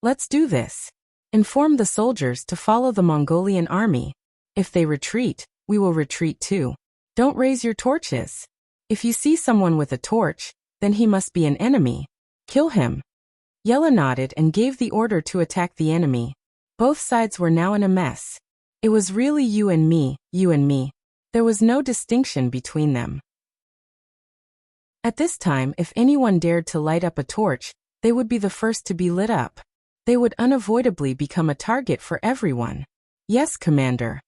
Let's do this. Inform the soldiers to follow the Mongolian army. If they retreat, we will retreat too. Don't raise your torches. If you see someone with a torch, then he must be an enemy. Kill him. Yella nodded and gave the order to attack the enemy. Both sides were now in a mess. It was really you and me. There was no distinction between them. At this time, if anyone dared to light up a torch, they would be the first to be lit up. They would unavoidably become a target for everyone. Yes, Commander.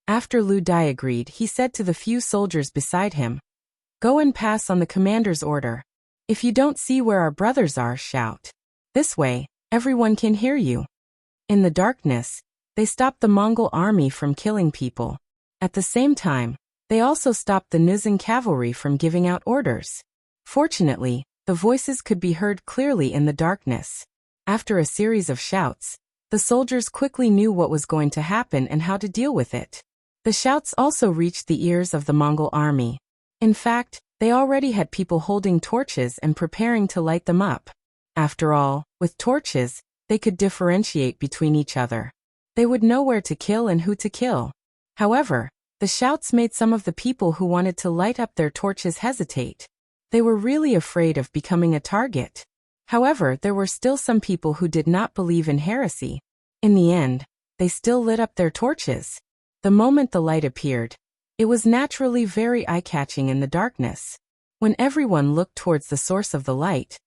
After Lu Dai agreed, he said to the few soldiers beside him, "Go and pass on the commander's order. If you don't see where our brothers are, shout. This way, everyone can hear you." In the darkness, they stopped the Mongol army from killing people. At the same time, they also stopped the Nuzan cavalry from giving out orders. Fortunately, the voices could be heard clearly in the darkness. After a series of shouts, the soldiers quickly knew what was going to happen and how to deal with it. The shouts also reached the ears of the Mongol army. In fact, they already had people holding torches and preparing to light them up. After all, with torches, they could differentiate between each other. They would know where to kill and who to kill. However, the shouts made some of the people who wanted to light up their torches hesitate. They were really afraid of becoming a target. However, there were still some people who did not believe in heresy. In the end, they still lit up their torches. The moment the light appeared, it was naturally very eye-catching in the darkness. When everyone looked towards the source of the light,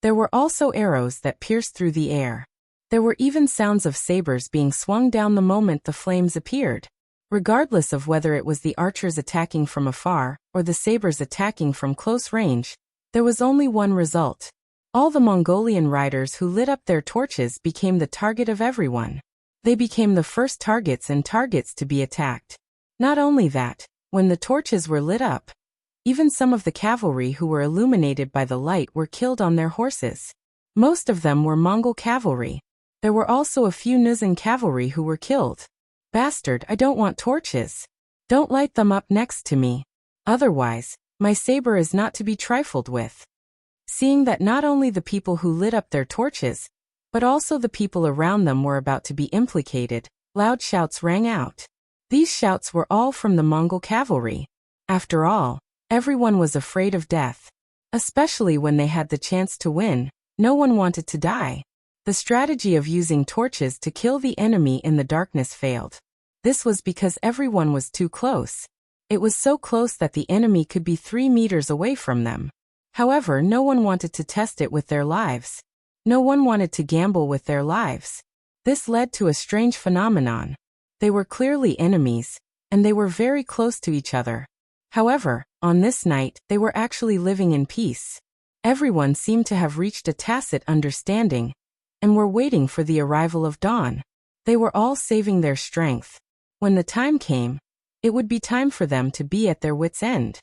there were also arrows that pierced through the air. There were even sounds of sabers being swung down the moment the flames appeared. Regardless of whether it was the archers attacking from afar or the sabers attacking from close range, there was only one result. All the Mongolian riders who lit up their torches became the target of everyone. They became the first targets and targets to be attacked. Not only that, when the torches were lit up, even some of the cavalry who were illuminated by the light were killed on their horses. Most of them were Mongol cavalry. There were also a few Nuzan cavalry who were killed. Bastard, I don't want torches. Don't light them up next to me. Otherwise, my saber is not to be trifled with. Seeing that not only the people who lit up their torches, but also the people around them were about to be implicated, loud shouts rang out. These shouts were all from the Mongol cavalry. After all, everyone was afraid of death. Especially when they had the chance to win, no one wanted to die. The strategy of using torches to kill the enemy in the darkness failed. This was because everyone was too close. It was so close that the enemy could be 3 meters away from them. However, no one wanted to test it with their lives. No one wanted to gamble with their lives. This led to a strange phenomenon. They were clearly enemies, and they were very close to each other. However, on this night, they were actually living in peace. Everyone seemed to have reached a tacit understanding, and were waiting for the arrival of dawn. They were all saving their strength. When the time came, it would be time for them to be at their wits' end.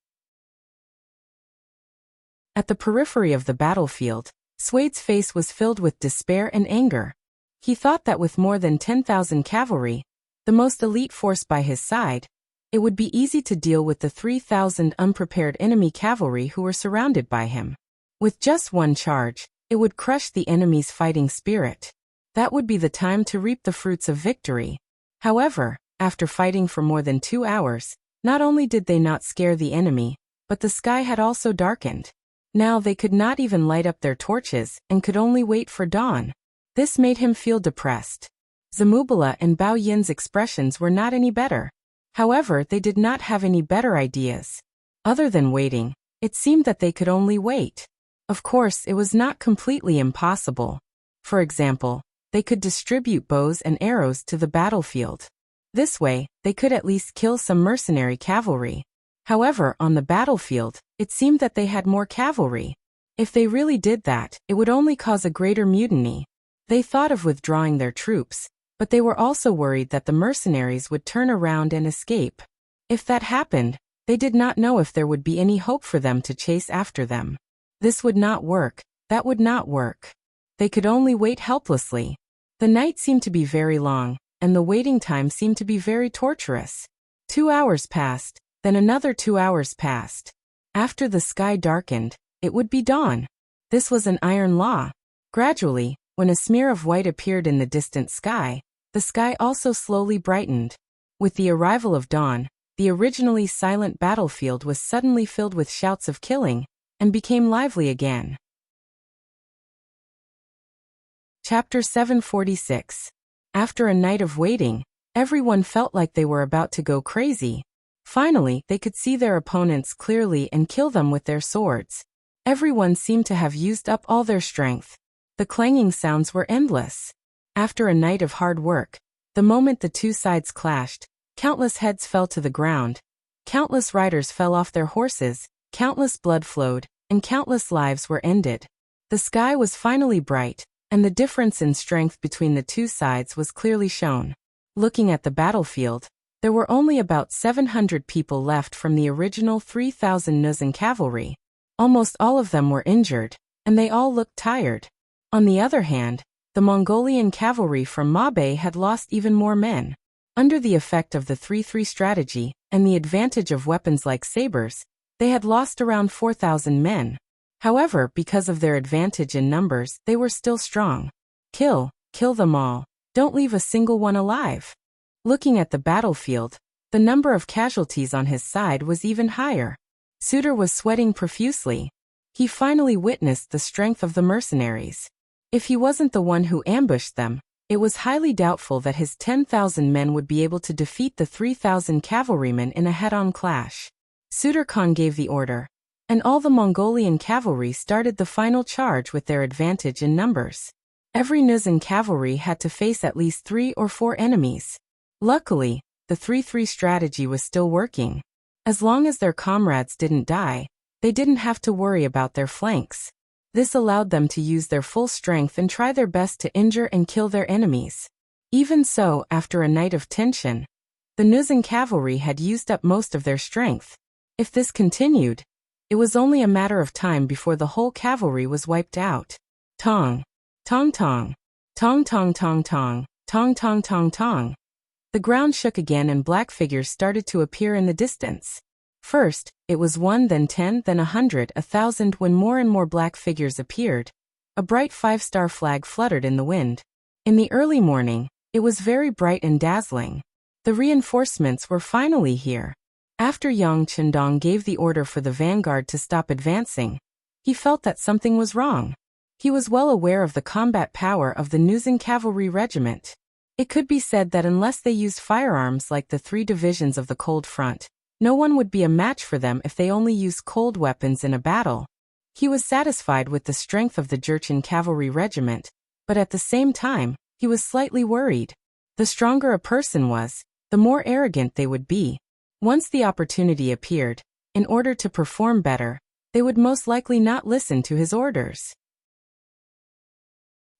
At the periphery of the battlefield, Suede's face was filled with despair and anger. He thought that with more than 10,000 cavalry, the most elite force by his side, it would be easy to deal with the 3,000 unprepared enemy cavalry who were surrounded by him. With just one charge, it would crush the enemy's fighting spirit. That would be the time to reap the fruits of victory. However, after fighting for more than 2 hours, not only did they not scare the enemy, but the sky had also darkened. Now they could not even light up their torches and could only wait for dawn. This made him feel depressed. Zamubala and Bao Yin's expressions were not any better. However, they did not have any better ideas. Other than waiting, it seemed that they could only wait. Of course, it was not completely impossible. For example, they could distribute bows and arrows to the battlefield. This way, they could at least kill some mercenary cavalry. However, on the battlefield, it seemed that they had more cavalry. If they really did that, it would only cause a greater mutiny. They thought of withdrawing their troops, but they were also worried that the mercenaries would turn around and escape. If that happened, they did not know if there would be any hope for them to chase after them. This would not work, that would not work. They could only wait helplessly. The night seemed to be very long, and the waiting time seemed to be very torturous. 2 hours passed, then another 2 hours passed. After the sky darkened, it would be dawn. This was an iron law. Gradually, when a smear of white appeared in the distant sky, the sky also slowly brightened. With the arrival of dawn, the originally silent battlefield was suddenly filled with shouts of killing, and became lively again. Chapter 746. After a night of waiting, everyone felt like they were about to go crazy. Finally, they could see their opponents clearly and kill them with their swords. Everyone seemed to have used up all their strength. The clanging sounds were endless. After a night of hard work, the moment the two sides clashed, countless heads fell to the ground, countless riders fell off their horses, countless blood flowed, and countless lives were ended. The sky was finally bright, and the difference in strength between the two sides was clearly shown. Looking at the battlefield, there were only about 700 people left from the original 3,000 Nuzan cavalry. Almost all of them were injured, and they all looked tired. On the other hand, the Mongolian cavalry from Mabe had lost even more men. Under the effect of the 3-3 strategy, and the advantage of weapons like sabers, they had lost around 4,000 men. However, because of their advantage in numbers, they were still strong. Kill them all. Don't leave a single one alive. Looking at the battlefield, the number of casualties on his side was even higher. Suitor was sweating profusely. He finally witnessed the strength of the mercenaries. If he wasn't the one who ambushed them, it was highly doubtful that his 10,000 men would be able to defeat the 3,000 cavalrymen in a head-on clash. Suitor Khan gave the order, and all the Mongolian cavalry started the final charge with their advantage in numbers. Every Nuzan cavalry had to face at least 3 or 4 enemies. Luckily, the 3-3 strategy was still working. As long as their comrades didn't die, they didn't have to worry about their flanks. This allowed them to use their full strength and try their best to injure and kill their enemies. Even so, after a night of tension, the Nuzan cavalry had used up most of their strength. If this continued, it was only a matter of time before the whole cavalry was wiped out. Tong. Tong tong. Tong tong tong tong. Tong tong tong tong. The ground shook again and black figures started to appear in the distance. First, it was 1, then 10, then 100, 1,000. When more and more black figures appeared, a bright 5-star flag fluttered in the wind. In the early morning, it was very bright and dazzling. The reinforcements were finally here. After Yang Chendong gave the order for the vanguard to stop advancing, he felt that something was wrong. He was well aware of the combat power of the Nuzan cavalry regiment. It could be said that unless they used firearms like the 3 divisions of the Cold Front, no one would be a match for them if they only used cold weapons in a battle. He was satisfied with the strength of the Jurchen cavalry regiment, but at the same time, he was slightly worried. The stronger a person was, the more arrogant they would be. Once the opportunity appeared, in order to perform better, they would most likely not listen to his orders.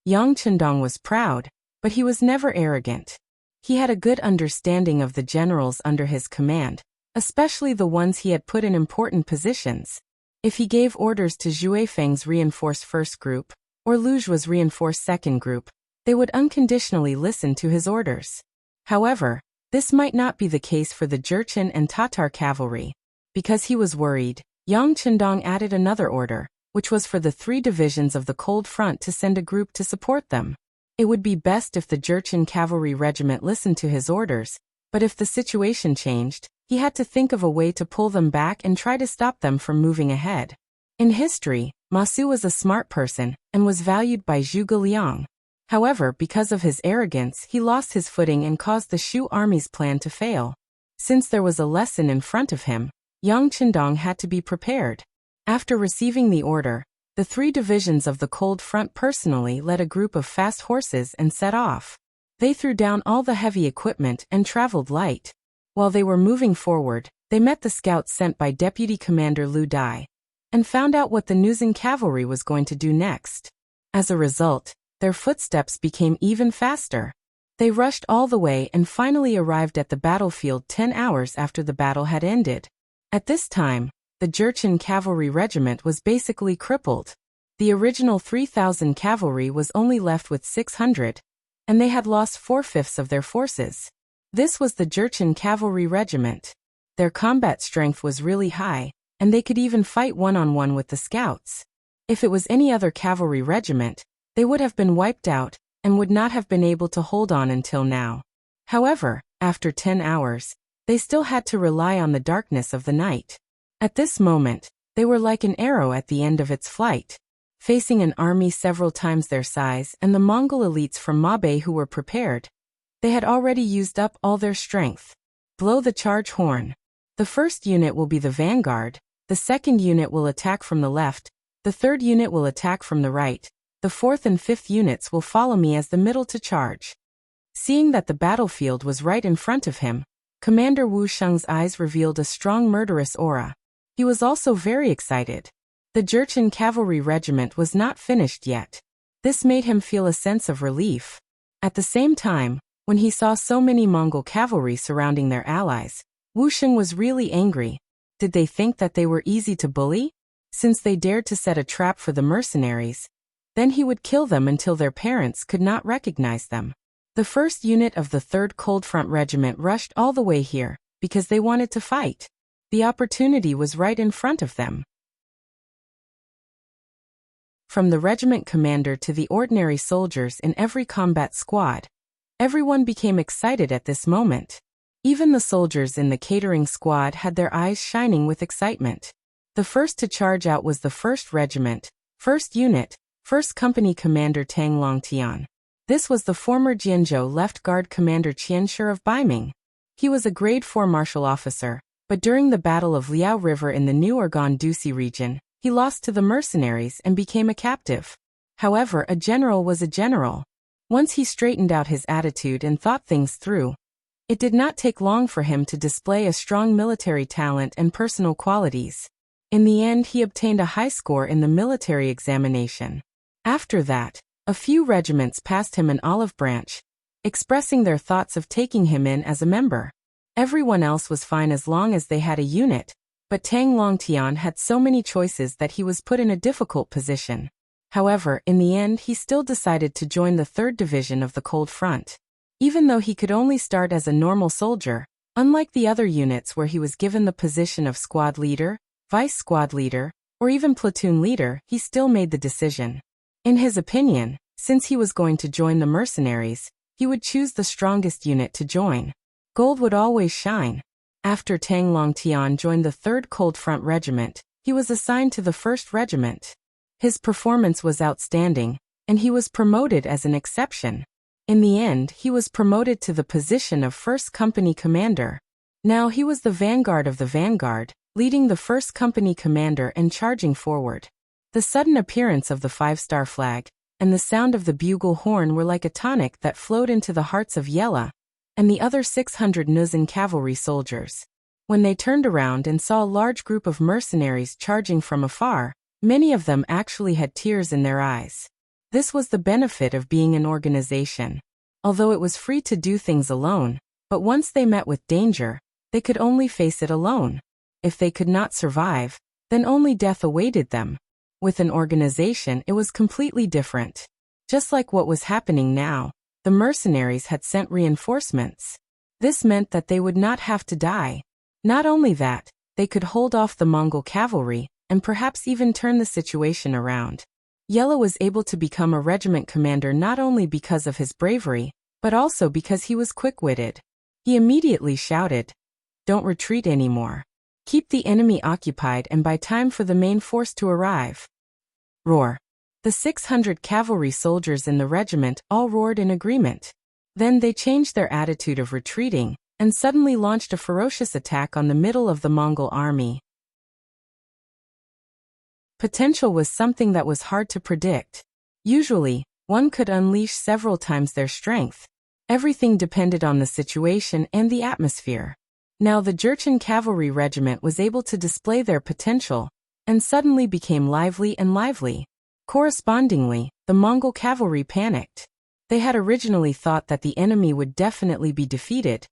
Yang Chendong was proud, but he was never arrogant. He had a good understanding of the generals under his command, especially the ones he had put in important positions. If he gave orders to Zhue Feng's reinforced first group, or Lu Zhua's reinforced second group, they would unconditionally listen to his orders. However, this might not be the case for the Jurchen and Tatar cavalry. Because he was worried, Yang Chendong added another order, which was for the 3 divisions of the Cold Front to send a group to support them. It would be best if the Jurchen cavalry regiment listened to his orders, but if the situation changed, he had to think of a way to pull them back and try to stop them from moving ahead. In history, Ma Su was a smart person and was valued by Zhuge Liang. However, because of his arrogance, he lost his footing and caused the Shu army's plan to fail. Since there was a lesson in front of him, Yang Chendong had to be prepared. After receiving the order, the 3 divisions of the Cold Front personally led a group of fast horses and set off. They threw down all the heavy equipment and traveled light. While they were moving forward, they met the scouts sent by Deputy Commander Lu Dai, and found out what the Nuzan cavalry was going to do next. As a result, their footsteps became even faster. They rushed all the way and finally arrived at the battlefield 10 hours after the battle had ended. At this time, the Jurchen cavalry regiment was basically crippled. The original 3,000 cavalry was only left with 600, and they had lost 4/5 of their forces. This was the Jurchen cavalry regiment. Their combat strength was really high, and they could even fight one-on-one with the scouts. If it was any other cavalry regiment, they would have been wiped out and would not have been able to hold on until now. However, after 10 hours, they still had to rely on the darkness of the night. At this moment, they were like an arrow at the end of its flight, facing an army several times their size and the Mongol elites from Mabe who were prepared. They had already used up all their strength. Blow the charge horn. The first unit will be the vanguard, the second unit will attack from the left, the third unit will attack from the right, the fourth and fifth units will follow me as the middle to charge. Seeing that the battlefield was right in front of him, Commander Wu Sheng's eyes revealed a strong murderous aura. He was also very excited. The Jurchen cavalry regiment was not finished yet. This made him feel a sense of relief. At the same time, when he saw so many Mongol cavalry surrounding their allies, Wu Sheng was really angry. Did they think that they were easy to bully? Since they dared to set a trap for the mercenaries, then he would kill them until their parents could not recognize them. The first unit of the 3rd Cold Front Regiment rushed all the way here, because they wanted to fight. The opportunity was right in front of them. From the regiment commander to the ordinary soldiers in every combat squad, everyone became excited at this moment. Even the soldiers in the catering squad had their eyes shining with excitement. The first to charge out was the 1st Regiment, 1st Unit, 1st Company Commander Tang Longtian. This was the former Jianzhou Left Guard Commander Qianshi of Baiming. He was a Grade 4 martial officer, but during the Battle of Liao River in the New Urgan-Dusi region, he lost to the mercenaries and became a captive. However, a general was a general. Once he straightened out his attitude and thought things through, it did not take long for him to display a strong military talent and personal qualities. In the end, he obtained a high score in the military examination. After that, a few regiments passed him an olive branch, expressing their thoughts of taking him in as a member. Everyone else was fine as long as they had a unit, but Tang Longtian had so many choices that he was put in a difficult position. However, in the end he still decided to join the 3rd Division of the Cold Front. Even though he could only start as a normal soldier, unlike the other units where he was given the position of squad leader, vice squad leader, or even platoon leader, he still made the decision. In his opinion, since he was going to join the mercenaries, he would choose the strongest unit to join. Gold would always shine. After Tang Longtian joined the 3rd Cold Front Regiment, he was assigned to the 1st Regiment. His performance was outstanding, and he was promoted as an exception. In the end, he was promoted to the position of 1st Company Commander. Now he was the vanguard of the vanguard, leading the 1st Company Commander and charging forward. The sudden appearance of the 5-star flag and the sound of the bugle horn were like a tonic that flowed into the hearts of Yella and the other 600 Nuzan cavalry soldiers. When they turned around and saw a large group of mercenaries charging from afar, many of them actually had tears in their eyes. This was the benefit of being an organization. Although it was free to do things alone, but once they met with danger, they could only face it alone. If they could not survive, then only death awaited them. With an organization, it was completely different. Just like what was happening now, the mercenaries had sent reinforcements. This meant that they would not have to die. Not only that, they could hold off the Mongol cavalry, and perhaps even turn the situation around. Yella was able to become a regiment commander not only because of his bravery, but also because he was quick-witted. He immediately shouted, "Don't retreat anymore. Keep the enemy occupied and buy time for the main force to arrive." Roar. The 600 cavalry soldiers in the regiment all roared in agreement. Then they changed their attitude of retreating, and suddenly launched a ferocious attack on the middle of the Mongol army. Potential was something that was hard to predict. Usually, one could unleash several times their strength. Everything depended on the situation and the atmosphere. Now the Jurchen cavalry regiment was able to display their potential, and suddenly became lively and lively. Correspondingly, the Mongol cavalry panicked. They had originally thought that the enemy would definitely be defeated,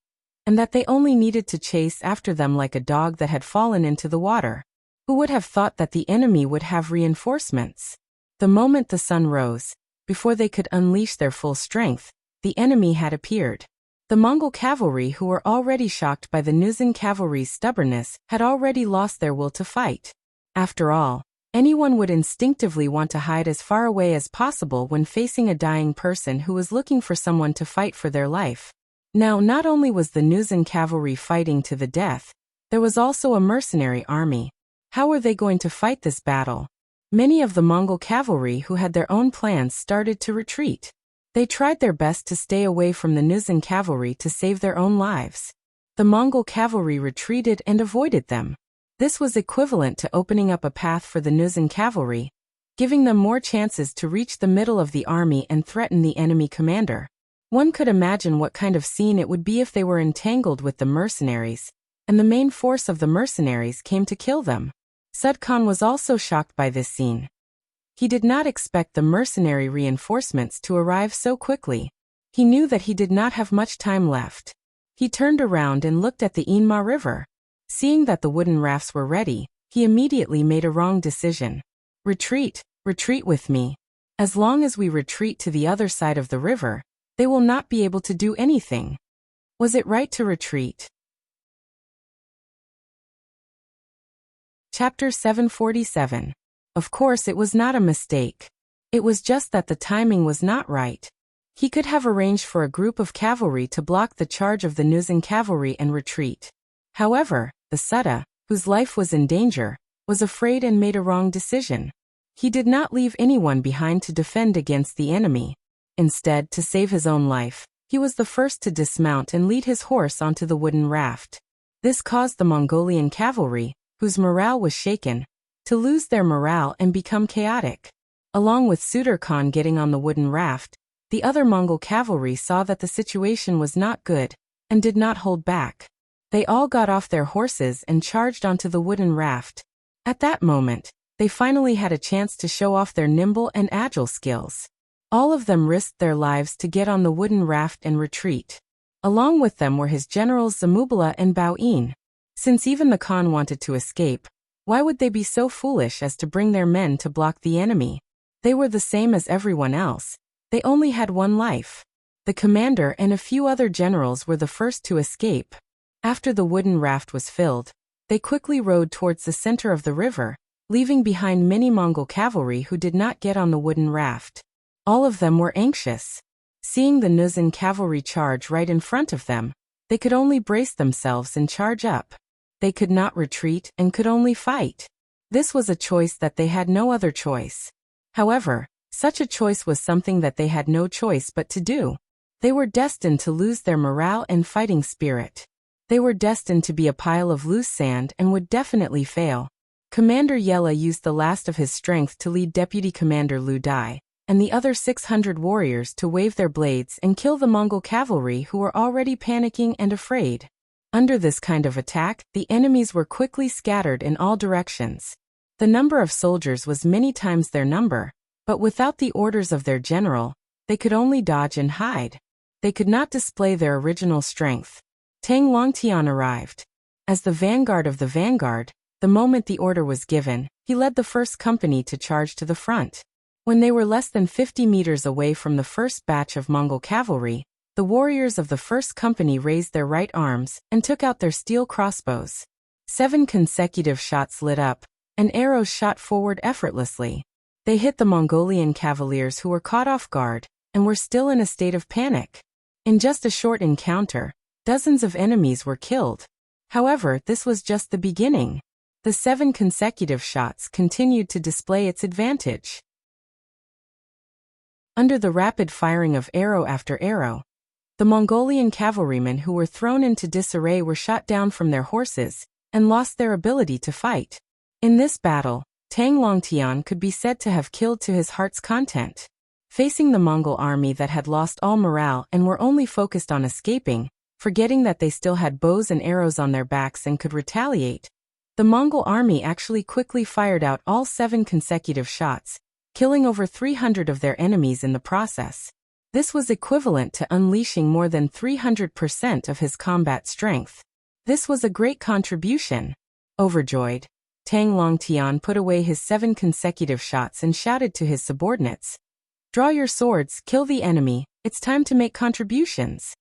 and that they only needed to chase after them like a dog that had fallen into the water. Who would have thought that the enemy would have reinforcements? The moment the sun rose, before they could unleash their full strength, the enemy had appeared. The Mongol cavalry, who were already shocked by the Nuzan cavalry's stubbornness, had already lost their will to fight. After all, anyone would instinctively want to hide as far away as possible when facing a dying person who was looking for someone to fight for their life. Now, not only was the Nuzan cavalry fighting to the death, there was also a mercenary army. How were they going to fight this battle? Many of the Mongol cavalry who had their own plans started to retreat. They tried their best to stay away from the Nuzan cavalry to save their own lives. The Mongol cavalry retreated and avoided them. This was equivalent to opening up a path for the Nuzan cavalry, giving them more chances to reach the middle of the army and threaten the enemy commander. One could imagine what kind of scene it would be if they were entangled with the mercenaries, and the main force of the mercenaries came to kill them. Sud Khan was also shocked by this scene. He did not expect the mercenary reinforcements to arrive so quickly. He knew that he did not have much time left. He turned around and looked at the Inma River. Seeing that the wooden rafts were ready, he immediately made a wrong decision. Retreat, retreat with me. As long as we retreat to the other side of the river, they will not be able to do anything. Was it right to retreat? Chapter 747. Of course it was not a mistake. It was just that the timing was not right. He could have arranged for a group of cavalry to block the charge of the Nuzan cavalry and retreat. However, the Sutta, whose life was in danger, was afraid and made a wrong decision. He did not leave anyone behind to defend against the enemy. Instead, to save his own life, he was the first to dismount and lead his horse onto the wooden raft. This caused the Mongolian cavalry, whose morale was shaken, to lose their morale and become chaotic. Along with Sudur Khan getting on the wooden raft, the other Mongol cavalry saw that the situation was not good, and did not hold back. They all got off their horses and charged onto the wooden raft. At that moment, they finally had a chance to show off their nimble and agile skills. All of them risked their lives to get on the wooden raft and retreat. Along with them were his generals Zamubala and Bau'in. Since even the Khan wanted to escape, why would they be so foolish as to bring their men to block the enemy? They were the same as everyone else. They only had one life. The commander and a few other generals were the first to escape. After the wooden raft was filled, they quickly rowed towards the center of the river, leaving behind many Mongol cavalry who did not get on the wooden raft. All of them were anxious. Seeing the Nuzan cavalry charge right in front of them, they could only brace themselves and charge up. They could not retreat and could only fight. This was a choice that they had no other choice. However, such a choice was something that they had no choice but to do. They were destined to lose their morale and fighting spirit. They were destined to be a pile of loose sand and would definitely fail. Commander Yella used the last of his strength to lead Deputy Commander Lu Dai, and the other 600 warriors to wave their blades and kill the Mongol cavalry who were already panicking and afraid. Under this kind of attack, the enemies were quickly scattered in all directions. The number of soldiers was many times their number, but without the orders of their general, they could only dodge and hide. They could not display their original strength. Tang Longtian arrived. As the vanguard of the vanguard, the moment the order was given, he led the first company to charge to the front. When they were less than 50 meters away from the first batch of Mongol cavalry, the warriors of the first company raised their right arms and took out their steel crossbows. 7 consecutive shots lit up, and arrows shot forward effortlessly. They hit the Mongolian cavaliers who were caught off guard and were still in a state of panic. In just a short encounter, dozens of enemies were killed. However, this was just the beginning. The 7 consecutive shots continued to display its advantage. Under the rapid firing of arrow after arrow, the Mongolian cavalrymen who were thrown into disarray were shot down from their horses and lost their ability to fight. In this battle, Tang Longtian could be said to have killed to his heart's content. Facing the Mongol army that had lost all morale and were only focused on escaping, forgetting that they still had bows and arrows on their backs and could retaliate, the Mongol army actually quickly fired out all 7 consecutive shots, killing over 300 of their enemies in the process. This was equivalent to unleashing more than 300% of his combat strength. This was a great contribution. Overjoyed, Tang Longtian put away his 7 consecutive shots and shouted to his subordinates, "Draw your swords, kill the enemy, it's time to make contributions."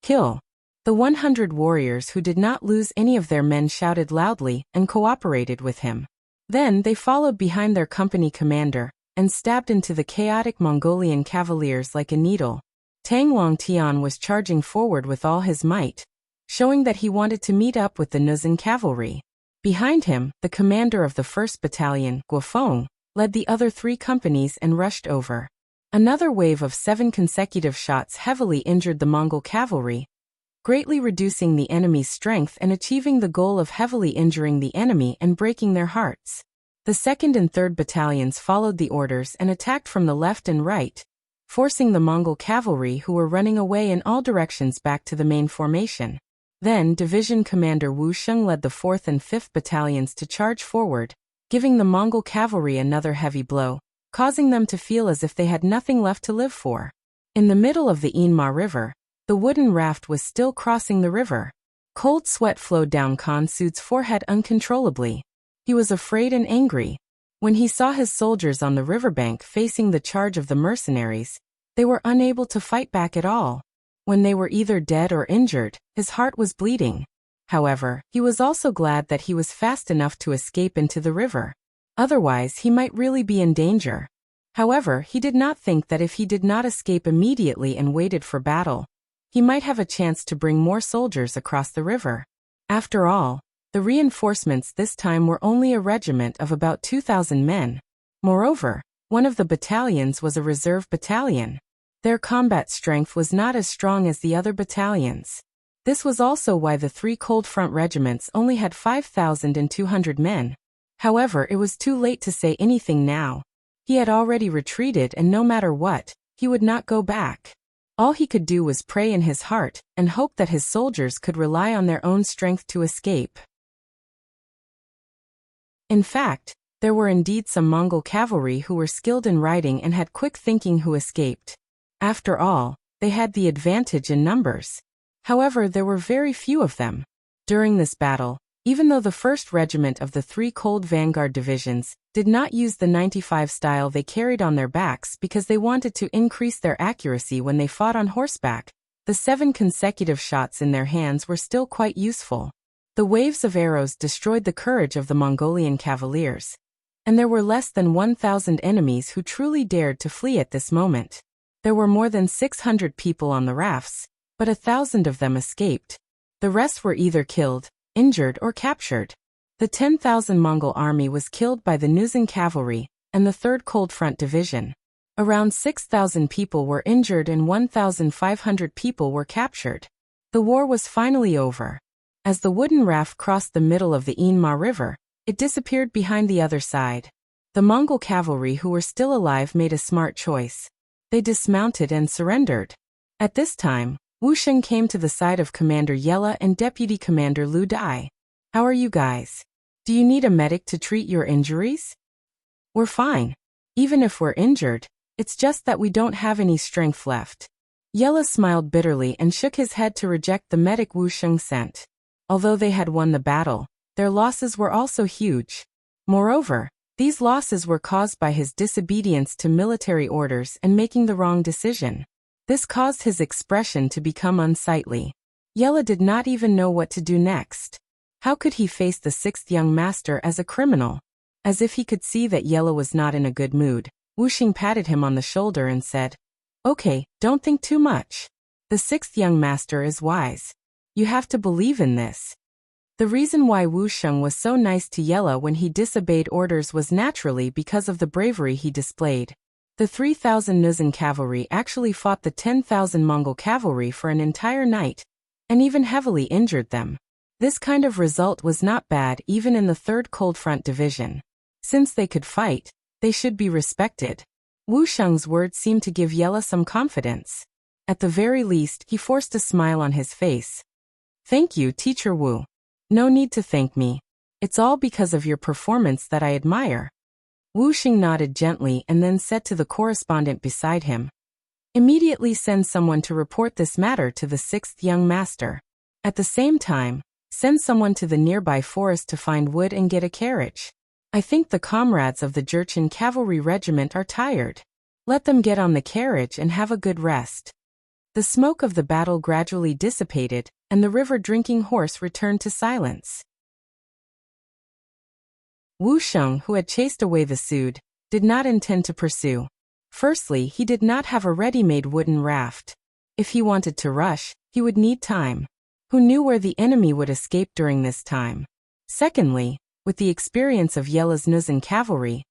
Kill. The 100 warriors who did not lose any of their men shouted loudly and cooperated with him. Then they followed behind their company commander and stabbed into the chaotic Mongolian cavaliers like a needle. Tang Longtian was charging forward with all his might, showing that he wanted to meet up with the Nuzan cavalry. Behind him, the commander of the 1st Battalion, Guofeng, led the other 3 companies and rushed over. Another wave of 7 consecutive shots heavily injured the Mongol cavalry, greatly reducing the enemy's strength and achieving the goal of heavily injuring the enemy and breaking their hearts. The 2nd and 3rd battalions followed the orders and attacked from the left and right, forcing the Mongol cavalry who were running away in all directions back to the main formation. Then Division Commander Wu Sheng led the 4th and 5th battalions to charge forward, giving the Mongol cavalry another heavy blow, causing them to feel as if they had nothing left to live for. In the middle of the Inma River, the wooden raft was still crossing the river. Cold sweat flowed down Khan Sud's forehead uncontrollably. He was afraid and angry. When he saw his soldiers on the riverbank facing the charge of the mercenaries, they were unable to fight back at all. When they were either dead or injured, his heart was bleeding. However, he was also glad that he was fast enough to escape into the river. Otherwise, he might really be in danger. However, he did not think that if he did not escape immediately and waited for battle, he might have a chance to bring more soldiers across the river. After all, the reinforcements this time were only a regiment of about 2,000 men. Moreover, one of the battalions was a reserve battalion. Their combat strength was not as strong as the other battalions. This was also why the 3 cold front regiments only had 5,200 men. However, it was too late to say anything now. He had already retreated, and no matter what, he would not go back. All he could do was pray in his heart and hope that his soldiers could rely on their own strength to escape. In fact, there were indeed some Mongol cavalry who were skilled in riding and had quick thinking who escaped. After all, they had the advantage in numbers. However, there were very few of them. During this battle, even though the 1st Regiment of the 3 Cold Vanguard Divisions did not use the 95 style they carried on their backs because they wanted to increase their accuracy when they fought on horseback, the 7 consecutive shots in their hands were still quite useful. The waves of arrows destroyed the courage of the Mongolian cavaliers, and there were less than 1,000 enemies who truly dared to flee at this moment. There were more than 600 people on the rafts, but 1,000 of them escaped. The rest were either killed, injured, or captured. The 10,000 Mongol army was killed by the Nuzan cavalry and the 3rd Cold Front Division. Around 6,000 people were injured and 1,500 people were captured. The war was finally over. As the wooden raft crossed the middle of the Inma River, it disappeared behind the other side. The Mongol cavalry who were still alive made a smart choice. They dismounted and surrendered. At this time, Wu Sheng came to the side of Commander Yella and Deputy Commander Lu Dai. How are you guys? Do you need a medic to treat your injuries? We're fine. Even if we're injured, it's just that we don't have any strength left. Yella smiled bitterly and shook his head to reject the medic Wu Sheng sent. Although they had won the battle, their losses were also huge. Moreover, these losses were caused by his disobedience to military orders and making the wrong decision. This caused his expression to become unsightly. Yella did not even know what to do next. How could he face the 6th young master as a criminal? As if he could see that Yella was not in a good mood, Wu Sheng patted him on the shoulder and said, "Okay, don't think too much. The 6th young master is wise. You have to believe in this." The reason why Wu Sheng was so nice to Yella when he disobeyed orders was naturally because of the bravery he displayed. The 3,000 Nuzan cavalry actually fought the 10,000 Mongol cavalry for an entire night, and even heavily injured them. This kind of result was not bad even in the 3rd Cold Front Division. Since they could fight, they should be respected. Wu Sheng's words seemed to give Yella some confidence. At the very least, he forced a smile on his face. "Thank you, Teacher Wu. No need to thank me. It's all because of your performance that I admire." Wu Sheng nodded gently and then said to the correspondent beside him, "Immediately send someone to report this matter to the 6th young master. At the same time, send someone to the nearby forest to find wood and get a carriage. I think the comrades of the Jurchen cavalry regiment are tired. Let them get on the carriage and have a good rest." The smoke of the battle gradually dissipated, and the river-drinking horse returned to silence. Wu Sheng, who had chased away the Sud, did not intend to pursue. Firstly, he did not have a ready-made wooden raft. If he wanted to rush, he would need time. Who knew where the enemy would escape during this time? Secondly, with the experience of Yela's Nuzan cavalry,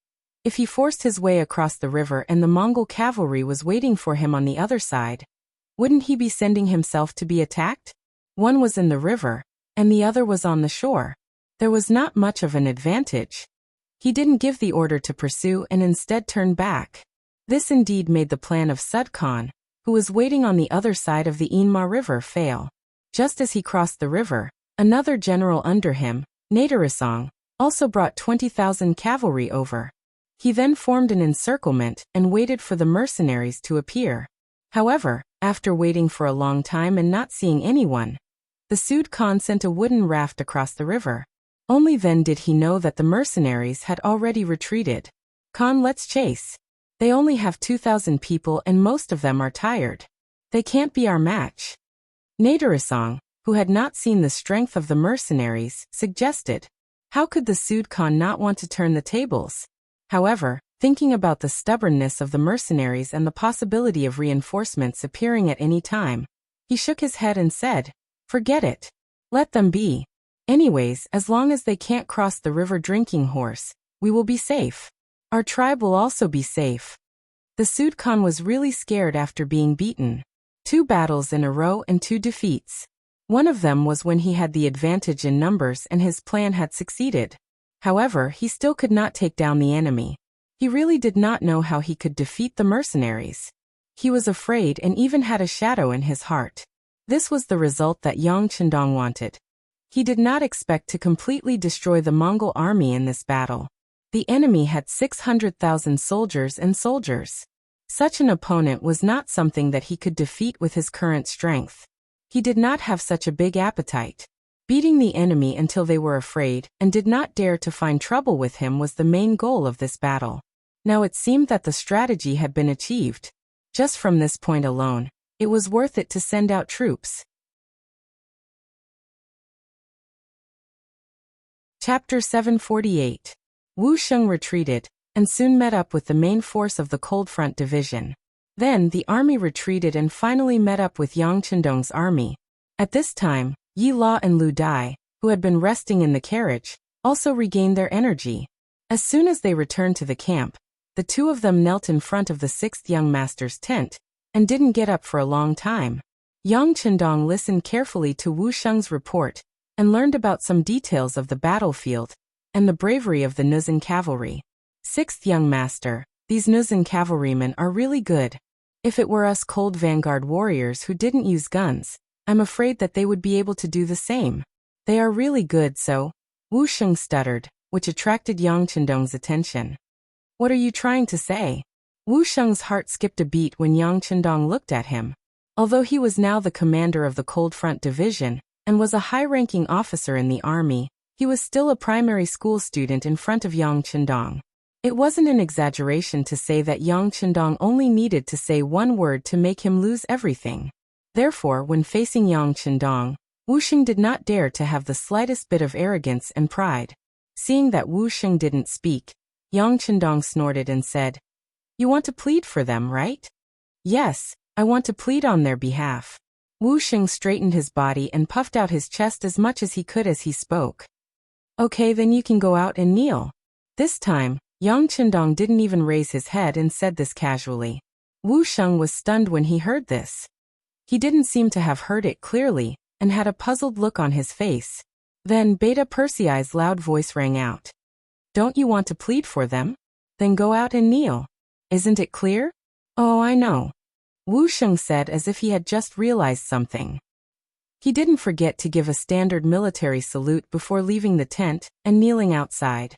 if he forced his way across the river and the Mongol cavalry was waiting for him on the other side, wouldn't he be sending himself to be attacked? One was in the river, and the other was on the shore. There was not much of an advantage. He didn't give the order to pursue and instead turned back. This indeed made the plan of Sud Khan, who was waiting on the other side of the Inma River, fail. Just as he crossed the river, another general under him, Naderisong, also brought 20,000 cavalry over. He then formed an encirclement and waited for the mercenaries to appear. However, after waiting for a long time and not seeing anyone, the Sud Khan sent a wooden raft across the river. Only then did he know that the mercenaries had already retreated. Khan, let's chase. They only have 2,000 people and most of them are tired. They can't be our match. Naderisong, who had not seen the strength of the mercenaries, suggested. How could the Sud Khan not want to turn the tables? However, thinking about the stubbornness of the mercenaries and the possibility of reinforcements appearing at any time, he shook his head and said, "Forget it. Let them be. Anyways, as long as they can't cross the river drinking horse, we will be safe. Our tribe will also be safe." The Sud Khan was really scared after being beaten. 2 battles in a row and 2 defeats. One of them was when he had the advantage in numbers and his plan had succeeded. However, he still could not take down the enemy. He really did not know how he could defeat the mercenaries. He was afraid and even had a shadow in his heart. This was the result that Yang Chendong wanted. He did not expect to completely destroy the Mongol army in this battle. The enemy had 600,000 soldiers and soldiers. Such an opponent was not something that he could defeat with his current strength. He did not have such a big appetite. Beating the enemy until they were afraid and did not dare to find trouble with him was the main goal of this battle. Now it seemed that the strategy had been achieved. Just from this point alone, it was worth it to send out troops. Chapter 748. Wu Sheng retreated, and soon met up with the main force of the Cold Front Division. Then the army retreated and finally met up with Yang Chendong's army. At this time, Yi La and Lu Dai, who had been resting in the carriage, also regained their energy. As soon as they returned to the camp, the 2 of them knelt in front of the 6th young master's tent, and didn't get up for a long time. Yang Chendong listened carefully to Wu Sheng's report, and learned about some details of the battlefield, and the bravery of the Nuzan cavalry. 6th young master, these Nuzan cavalrymen are really good. If it were us cold vanguard warriors who didn't use guns, I'm afraid that they would be able to do the same. They are really good, so, Wu Sheng stuttered, which attracted Yang Chendong's attention. What are you trying to say? Wu Sheng's heart skipped a beat when Yang Chendong looked at him. Although he was now the commander of the Cold Front Division, and was a high-ranking officer in the army, he was still a primary school student in front of Yang Chendong. It wasn't an exaggeration to say that Yang Chendong only needed to say one word to make him lose everything. Therefore, when facing Yang Chendong, Wu Sheng did not dare to have the slightest bit of arrogance and pride. Seeing that Wu Sheng didn't speak, Yang Chendong snorted and said, "You want to plead for them, right?" "Yes, I want to plead on their behalf." Wu Sheng straightened his body and puffed out his chest as much as he could as he spoke. "Okay, then you can go out and kneel." This time, Yang Chendong didn't even raise his head and said this casually. Wu Sheng was stunned when he heard this. He didn't seem to have heard it clearly, and had a puzzled look on his face. Then Beta Persei's loud voice rang out. "Don't you want to plead for them? Then go out and kneel. Isn't it clear?" "Oh, I know," Wu Sheng said as if he had just realized something. He didn't forget to give a standard military salute before leaving the tent and kneeling outside.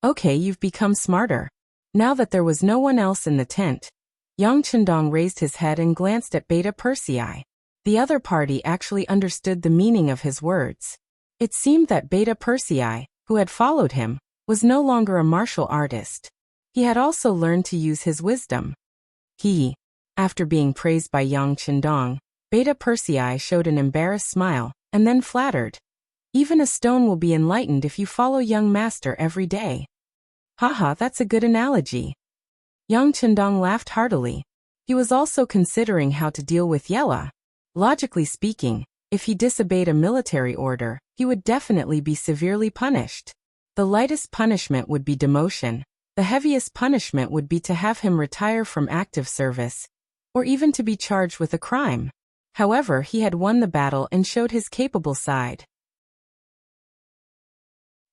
"Okay, you've become smarter." Now that there was no one else in the tent, Yang Chendong raised his head and glanced at Beta Persei. The other party actually understood the meaning of his words. It seemed that Beta Persei, who had followed him, was no longer a martial artist. He had also learned to use his wisdom. After being praised by Yang Qindong, Beta Persei showed an embarrassed smile, and then flattered. Even a stone will be enlightened if you follow young master every day. Haha, that's a good analogy. Yang Qindong laughed heartily. He was also considering how to deal with Yella. Logically speaking, if he disobeyed a military order, he would definitely be severely punished. The lightest punishment would be demotion. The heaviest punishment would be to have him retire from active service, or even to be charged with a crime. However, he had won the battle and showed his capable side.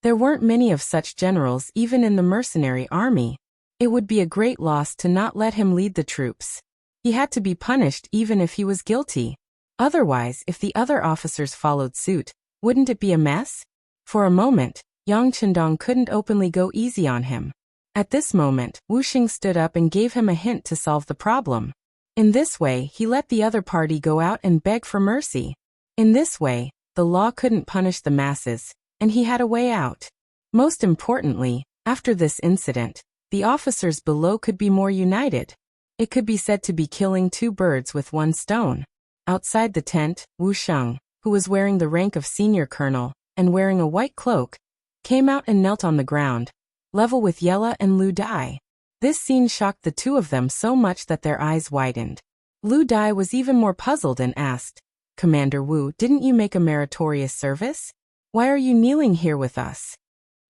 There weren't many of such generals even in the mercenary army. It would be a great loss to not let him lead the troops. He had to be punished even if he was guilty. Otherwise, if the other officers followed suit, wouldn't it be a mess? For a moment, Yang Qindong couldn't openly go easy on him. At this moment, Wu Xing stood up and gave him a hint to solve the problem. In this way, he let the other party go out and beg for mercy. In this way, the law couldn't punish the masses, and he had a way out. Most importantly, after this incident, the officers below could be more united. It could be said to be killing two birds with one stone. Outside the tent, Wu Sheng, who was wearing the rank of senior colonel, and wearing a white cloak, came out and knelt on the ground, level with Yella and Lu Dai. This scene shocked the two of them so much that their eyes widened. Lu Dai was even more puzzled and asked, "Commander Wu, didn't you make a meritorious service? Why are you kneeling here with us?"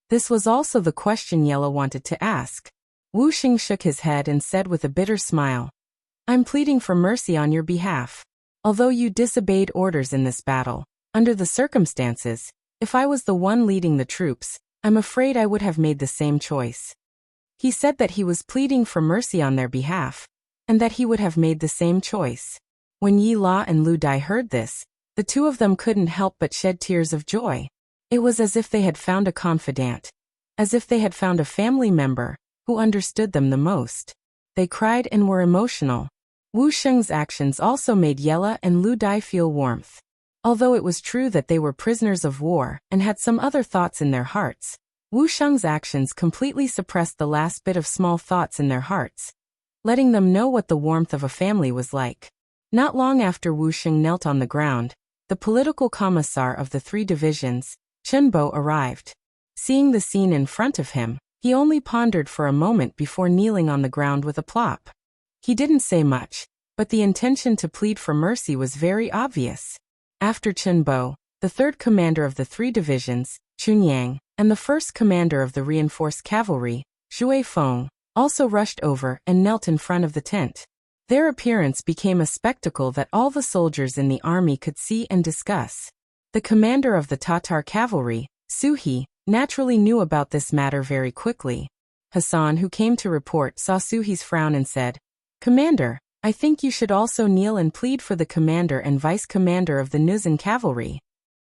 This was also the question Yella wanted to ask. Wu Xing shook his head and said with a bitter smile, "I'm pleading for mercy on your behalf. Although you disobeyed orders in this battle, under the circumstances, if I was the one leading the troops, I'm afraid I would have made the same choice." He said that he was pleading for mercy on their behalf, and that he would have made the same choice. When Yi La and Lu Dai heard this, the two of them couldn't help but shed tears of joy. It was as if they had found a confidant, as if they had found a family member who understood them the most. They cried and were emotional. Wu Sheng's actions also made Yella and Lu Dai feel warmth. Although it was true that they were prisoners of war and had some other thoughts in their hearts, Wu Sheng's actions completely suppressed the last bit of small thoughts in their hearts, letting them know what the warmth of a family was like. Not long after Wu Sheng knelt on the ground, the political commissar of the 3 divisions, Chen Bo, arrived. Seeing the scene in front of him, he only pondered for a moment before kneeling on the ground with a plop. He didn't say much, but the intention to plead for mercy was very obvious. After Chen Bo, the 3rd commander of the 3 divisions, Chunyang, and the 1st commander of the reinforced cavalry, Zhui Feng, also rushed over and knelt in front of the tent. Their appearance became a spectacle that all the soldiers in the army could see and discuss. The commander of the Tatar cavalry, Suhi, naturally knew about this matter very quickly. Hassan, who came to report, saw Suhi's frown and said, "Commander, I think you should also kneel and plead for the commander and vice-commander of the Nuzan cavalry."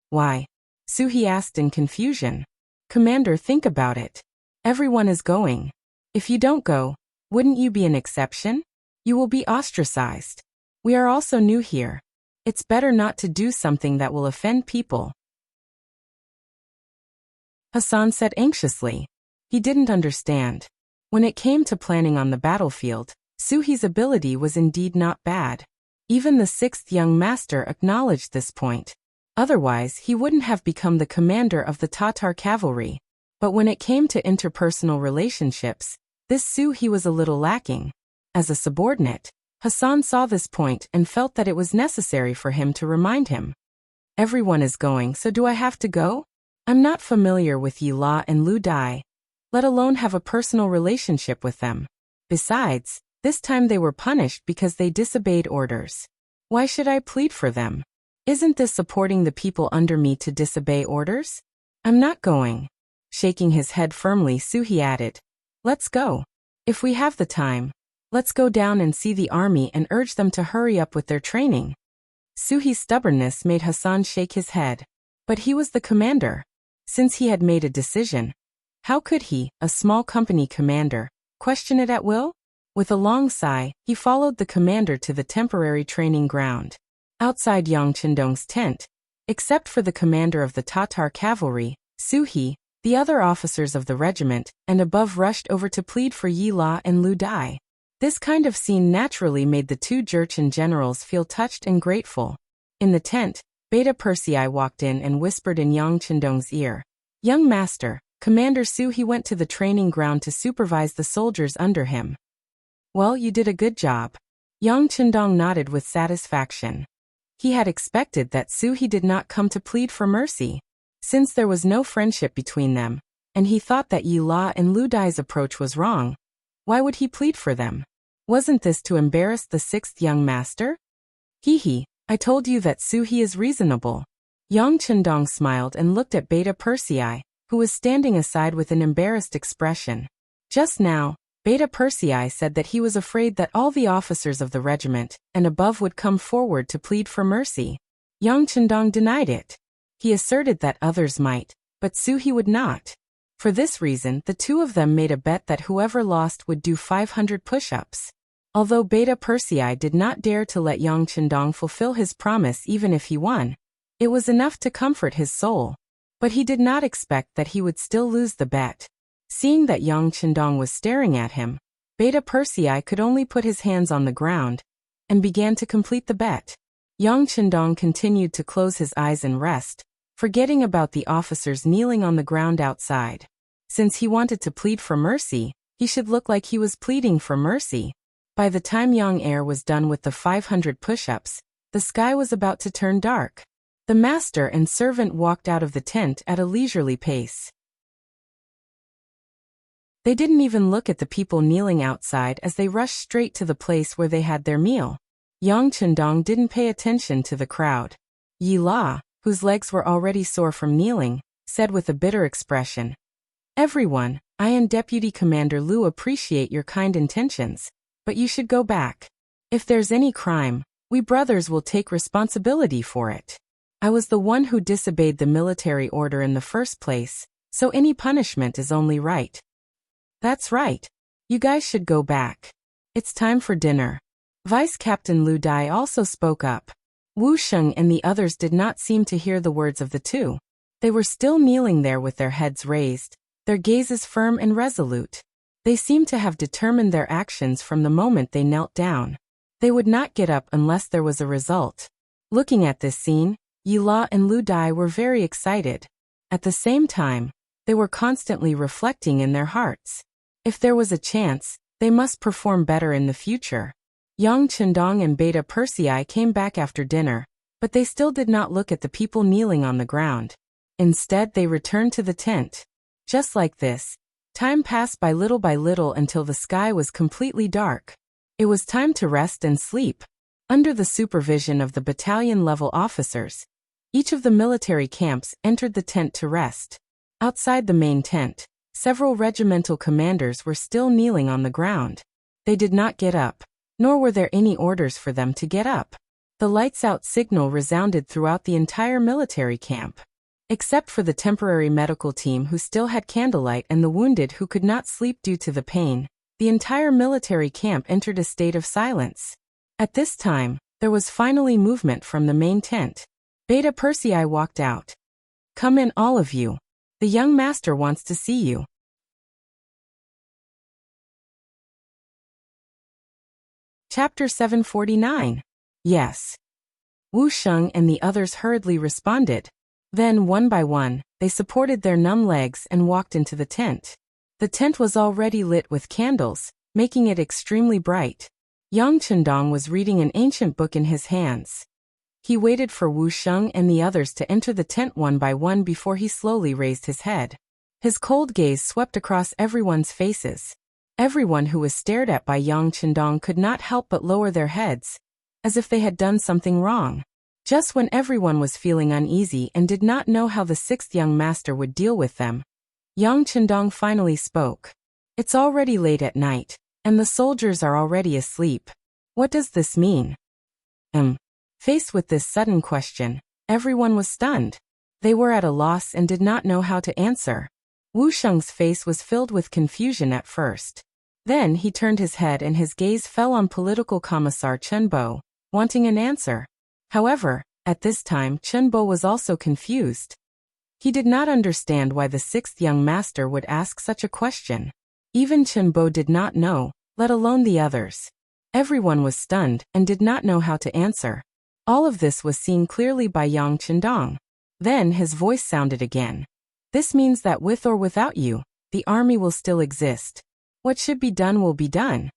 "Why?" Suhi asked in confusion. "Commander, think about it. Everyone is going. If you don't go, wouldn't you be an exception? You will be ostracized. We are also new here. It's better not to do something that will offend people." Hassan said anxiously. He didn't understand. When it came to planning on the battlefield, Suhi's ability was indeed not bad. Even the 6th young master acknowledged this point. Otherwise, he wouldn't have become the commander of the Tatar cavalry. But when it came to interpersonal relationships, this Suhi was a little lacking. As a subordinate, Hassan saw this point and felt that it was necessary for him to remind him. "Everyone is going, so do I have to go? I'm not familiar with Yi La and Lu Dai, let alone have a personal relationship with them. Besides, this time they were punished because they disobeyed orders. Why should I plead for them? Isn't this supporting the people under me to disobey orders? I'm not going." Shaking his head firmly, Suhi added, "Let's go. If we have the time, let's go down and see the army and urge them to hurry up with their training." Suhi's stubbornness made Hassan shake his head. But he was the commander. Since he had made a decision, how could he, a small company commander, question it at will? With a long sigh, he followed the commander to the temporary training ground. Outside Yang Qindong's tent, except for the commander of the Tatar cavalry, Suhi, the other officers of the regiment, and above rushed over to plead for Yi La and Lu Dai. This kind of scene naturally made the two Jurchen generals feel touched and grateful. In the tent, Beta Persei walked in and whispered in Yang Chendong's ear. "Young master, Commander Su he went to the training ground to supervise the soldiers under him." "Well, you did a good job." Yang Chendong nodded with satisfaction. He had expected that Su he did not come to plead for mercy, since there was no friendship between them, and he thought that Yi La and Lu Dai's approach was wrong. Why would he plead for them? Wasn't this to embarrass the sixth young master? Hee, I told you that Su he is reasonable. Yang Chendong smiled and looked at Beta Persei, who was standing aside with an embarrassed expression. Just now, Beta Persei said that he was afraid that all the officers of the regiment and above would come forward to plead for mercy. Yang Chendong denied it. He asserted that others might, but Su he would not. For this reason, the two of them made a bet that whoever lost would do 500 push-ups. Although Beta Persei did not dare to let Yang Chendong fulfill his promise even if he won, it was enough to comfort his soul. But he did not expect that he would still lose the bet. Seeing that Yang Chendong was staring at him, Beta Persei could only put his hands on the ground and began to complete the bet. Yang Chendong continued to close his eyes and rest, forgetting about the officers kneeling on the ground outside. Since he wanted to plead for mercy, he should look like he was pleading for mercy. By the time Yang Air was done with the 500 push-ups, the sky was about to turn dark. The master and servant walked out of the tent at a leisurely pace. They didn't even look at the people kneeling outside as they rushed straight to the place where they had their meal. Yang Chendong didn't pay attention to the crowd. Yi La, whose legs were already sore from kneeling, said with a bitter expression, "Everyone, I and Deputy Commander Lu appreciate your kind intentions, but you should go back. If there's any crime, we brothers will take responsibility for it. I was the one who disobeyed the military order in the first place, so any punishment is only right." "That's right. You guys should go back. It's time for dinner." Vice Captain Lu Dai also spoke up. Wu Sheng and the others did not seem to hear the words of the two. They were still kneeling there with their heads raised, their gazes firm and resolute. They seemed to have determined their actions from the moment they knelt down. They would not get up unless there was a result. Looking at this scene, Yi La and Lu Dai were very excited. At the same time, they were constantly reflecting in their hearts. If there was a chance, they must perform better in the future. Yang Chendong and Beta Persei came back after dinner, but they still did not look at the people kneeling on the ground. Instead, they returned to the tent. Just like this, time passed by little until the sky was completely dark. It was time to rest and sleep. Under the supervision of the battalion-level officers, each of the military camps entered the tent to rest. Outside the main tent, several regimental commanders were still kneeling on the ground. They did not get up, nor were there any orders for them to get up. The lights-out signal resounded throughout the entire military camp. Except for the temporary medical team who still had candlelight and the wounded who could not sleep due to the pain, the entire military camp entered a state of silence. At this time, there was finally movement from the main tent. Beta Persei walked out. "Come in, all of you. The young master wants to see you." Chapter 749. Yes. Wu Sheng and the others hurriedly responded. Then, one by one, they supported their numb legs and walked into the tent. The tent was already lit with candles, making it extremely bright. Yang Chendong was reading an ancient book in his hands. He waited for Wu Sheng and the others to enter the tent one by one before he slowly raised his head. His cold gaze swept across everyone's faces. Everyone who was stared at by Yang Chendong could not help but lower their heads, as if they had done something wrong. Just when everyone was feeling uneasy and did not know how the sixth young master would deal with them, Yang Chendong finally spoke. "It's already late at night, and the soldiers are already asleep. What does this mean?" Faced with this sudden question, everyone was stunned. They were at a loss and did not know how to answer. Wu Sheng's face was filled with confusion at first. Then he turned his head and his gaze fell on Political Commissar Chen Bo, wanting an answer. However, at this time Chen Bo was also confused. He did not understand why the sixth young master would ask such a question. Even Chen Bo did not know let alone the others. Everyone was stunned and did not know how to answer. All of this was seen clearly by Yang Chendong. Then his voice sounded again. This means that with or without you, the army will still exist. What should be done will be done.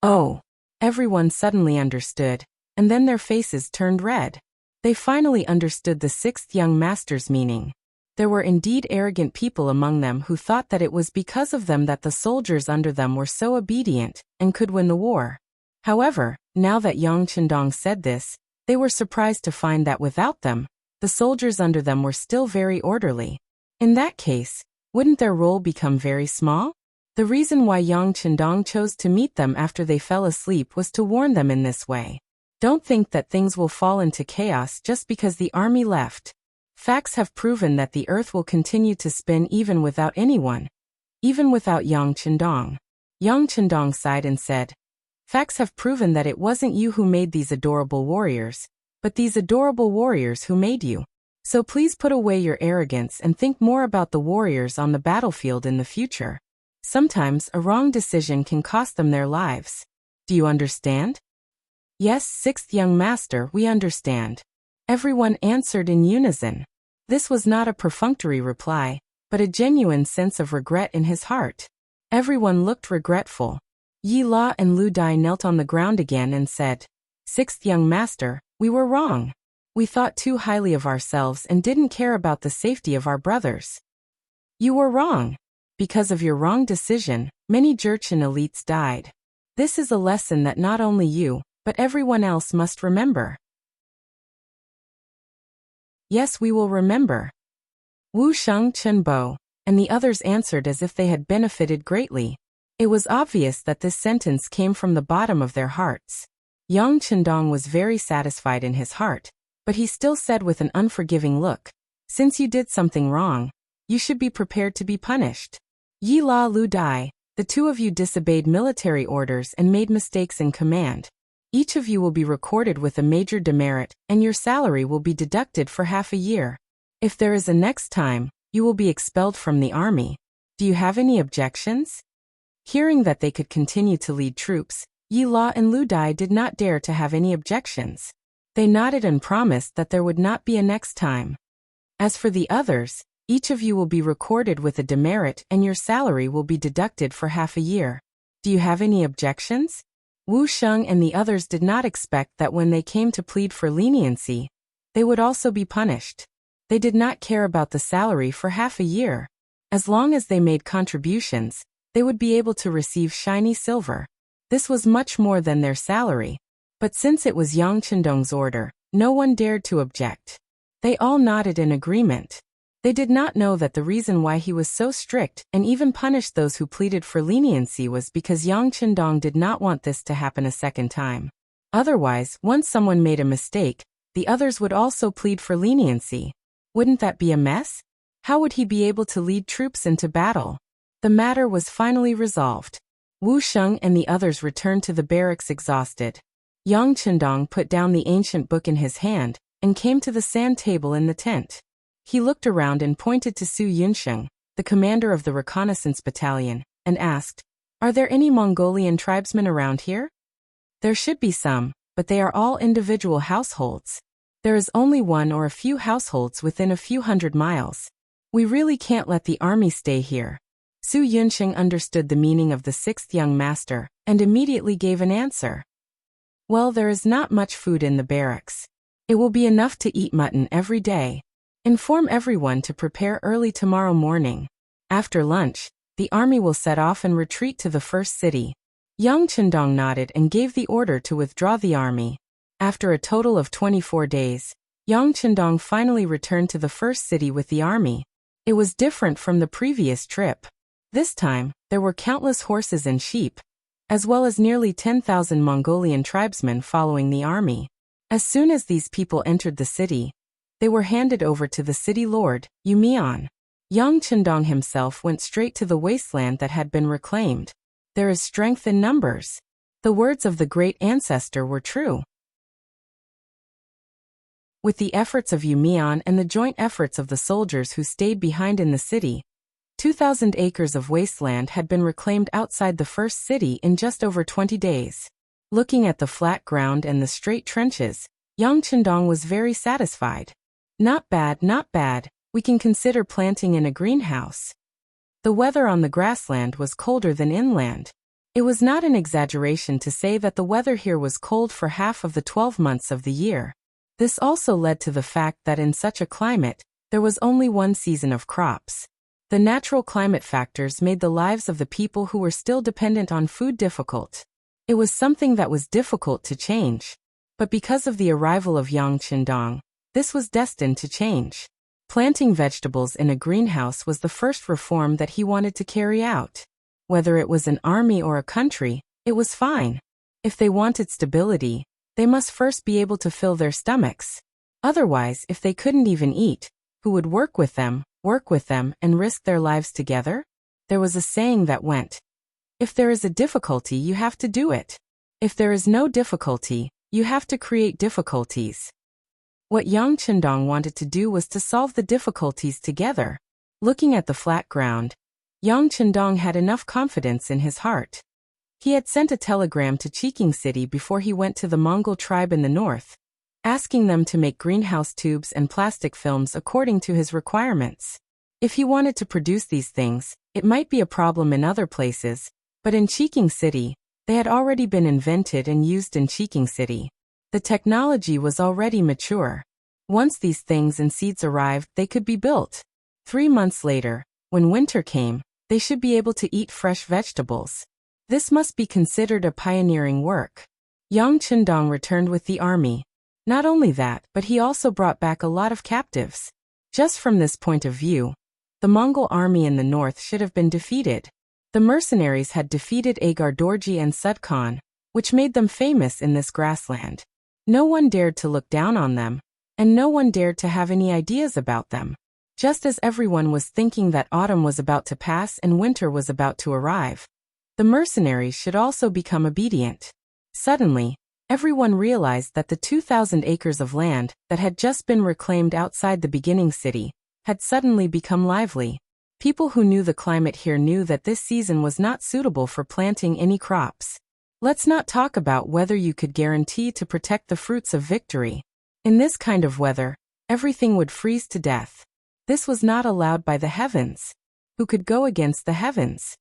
Oh! Everyone suddenly understood, and then their faces turned red. They finally understood the sixth young master's meaning. There were indeed arrogant people among them who thought that it was because of them that the soldiers under them were so obedient and could win the war. However, now that Yang Chendong said this, they were surprised to find that without them, the soldiers under them were still very orderly. In that case, wouldn't their role become very small? The reason why Yang Chendong chose to meet them after they fell asleep was to warn them in this way. Don't think that things will fall into chaos just because the army left. Facts have proven that the earth will continue to spin even without anyone. Even without Yang Chendong. Yang Chendong sighed and said, Facts have proven that it wasn't you who made these adorable warriors, but these adorable warriors who made you. So please put away your arrogance and think more about the warriors on the battlefield in the future. Sometimes a wrong decision can cost them their lives. Do you understand? Yes, sixth young master, we understand. Everyone answered in unison. This was not a perfunctory reply, but a genuine sense of regret in his heart. Everyone looked regretful. Yi La and Lu Dai knelt on the ground again and said, Sixth young master, we were wrong. We thought too highly of ourselves and didn't care about the safety of our brothers. You were wrong. Because of your wrong decision, many Jurchen elites died. This is a lesson that not only you, but everyone else must remember. Yes, we will remember. Wu Sheng Chenbo, and the others answered as if they had benefited greatly. It was obvious that this sentence came from the bottom of their hearts. Yang Chendong was very satisfied in his heart, but he still said with an unforgiving look, Since you did something wrong, you should be prepared to be punished. Yi La Lu Dai, the two of you disobeyed military orders and made mistakes in command. Each of you will be recorded with a major demerit, and your salary will be deducted for half a year. If there is a next time, you will be expelled from the army. Do you have any objections? Hearing that they could continue to lead troops, Yi La and Lu Dai did not dare to have any objections. They nodded and promised that there would not be a next time. As for the others, each of you will be recorded with a demerit and your salary will be deducted for half a year. Do you have any objections? Wu Sheng and the others did not expect that when they came to plead for leniency, they would also be punished. They did not care about the salary for half a year. As long as they made contributions, they would be able to receive shiny silver. This was much more than their salary. But since it was Yang Chendong's order, no one dared to object. They all nodded in agreement. They did not know that the reason why he was so strict and even punished those who pleaded for leniency was because Yang Chendong did not want this to happen a second time. Otherwise, once someone made a mistake, the others would also plead for leniency. Wouldn't that be a mess? How would he be able to lead troops into battle? The matter was finally resolved. Wu Sheng and the others returned to the barracks exhausted. Yang Chendong put down the ancient book in his hand and came to the sand table in the tent. He looked around and pointed to Su Yunsheng, the commander of the reconnaissance battalion, and asked, Are there any Mongolian tribesmen around here? There should be some, but they are all individual households. There is only one or a few households within a few hundred miles. We really can't let the army stay here. Su Yunsheng understood the meaning of the sixth young master, and immediately gave an answer. Well, there is not much food in the barracks. It will be enough to eat mutton every day. Inform everyone to prepare early tomorrow morning. After lunch, the army will set off and retreat to the first city. Yang Chendong nodded and gave the order to withdraw the army. After a total of 24 days, Yang Chendong finally returned to the first city with the army. It was different from the previous trip. This time, there were countless horses and sheep, as well as nearly 10,000 Mongolian tribesmen following the army. As soon as these people entered the city, they were handed over to the city lord, Yumian. Yang Chendong himself went straight to the wasteland that had been reclaimed. There is strength in numbers. The words of the great ancestor were true. With the efforts of Yumian and the joint efforts of the soldiers who stayed behind in the city, 2,000 acres of wasteland had been reclaimed outside the first city in just over 20 days. Looking at the flat ground and the straight trenches, Yang Chendong was very satisfied. Not bad, not bad. We can consider planting in a greenhouse. The weather on the grassland was colder than inland. It was not an exaggeration to say that the weather here was cold for half of the 12 months of the year. This also led to the fact that in such a climate, there was only one season of crops. The natural climate factors made the lives of the people who were still dependent on food difficult. It was something that was difficult to change. But because of the arrival of Yang Chendong, this was destined to change. Planting vegetables in a greenhouse was the first reform that he wanted to carry out. Whether it was an army or a country, it was fine. If they wanted stability, they must first be able to fill their stomachs. Otherwise, if they couldn't even eat, who would work with them, and risk their lives together? There was a saying that went, if there is a difficulty, you have to do it. If there is no difficulty, you have to create difficulties. What Yang Chendong wanted to do was to solve the difficulties together. Looking at the flat ground, Yang Chendong had enough confidence in his heart. He had sent a telegram to Cheking City before he went to the Mongol tribe in the north, asking them to make greenhouse tubes and plastic films according to his requirements. If he wanted to produce these things, it might be a problem in other places, but in Cheking City, they had already been invented and used in Cheking City. The technology was already mature. Once these things and seeds arrived, they could be built. 3 months later, when winter came, they should be able to eat fresh vegetables. This must be considered a pioneering work. Yang Chendong returned with the army. Not only that, but he also brought back a lot of captives. Just from this point of view, the Mongol army in the north should have been defeated. The mercenaries had defeated Agar Dorji and Sud Khan, which made them famous in this grassland. No one dared to look down on them, and no one dared to have any ideas about them. Just as everyone was thinking that autumn was about to pass and winter was about to arrive, the mercenaries should also become obedient. Suddenly, everyone realized that the 2,000 acres of land that had just been reclaimed outside the beginning city had suddenly become lively. People who knew the climate here knew that this season was not suitable for planting any crops. Let's not talk about whether you could guarantee to protect the fruits of victory. In this kind of weather, everything would freeze to death. This was not allowed by the heavens. Who could go against the heavens?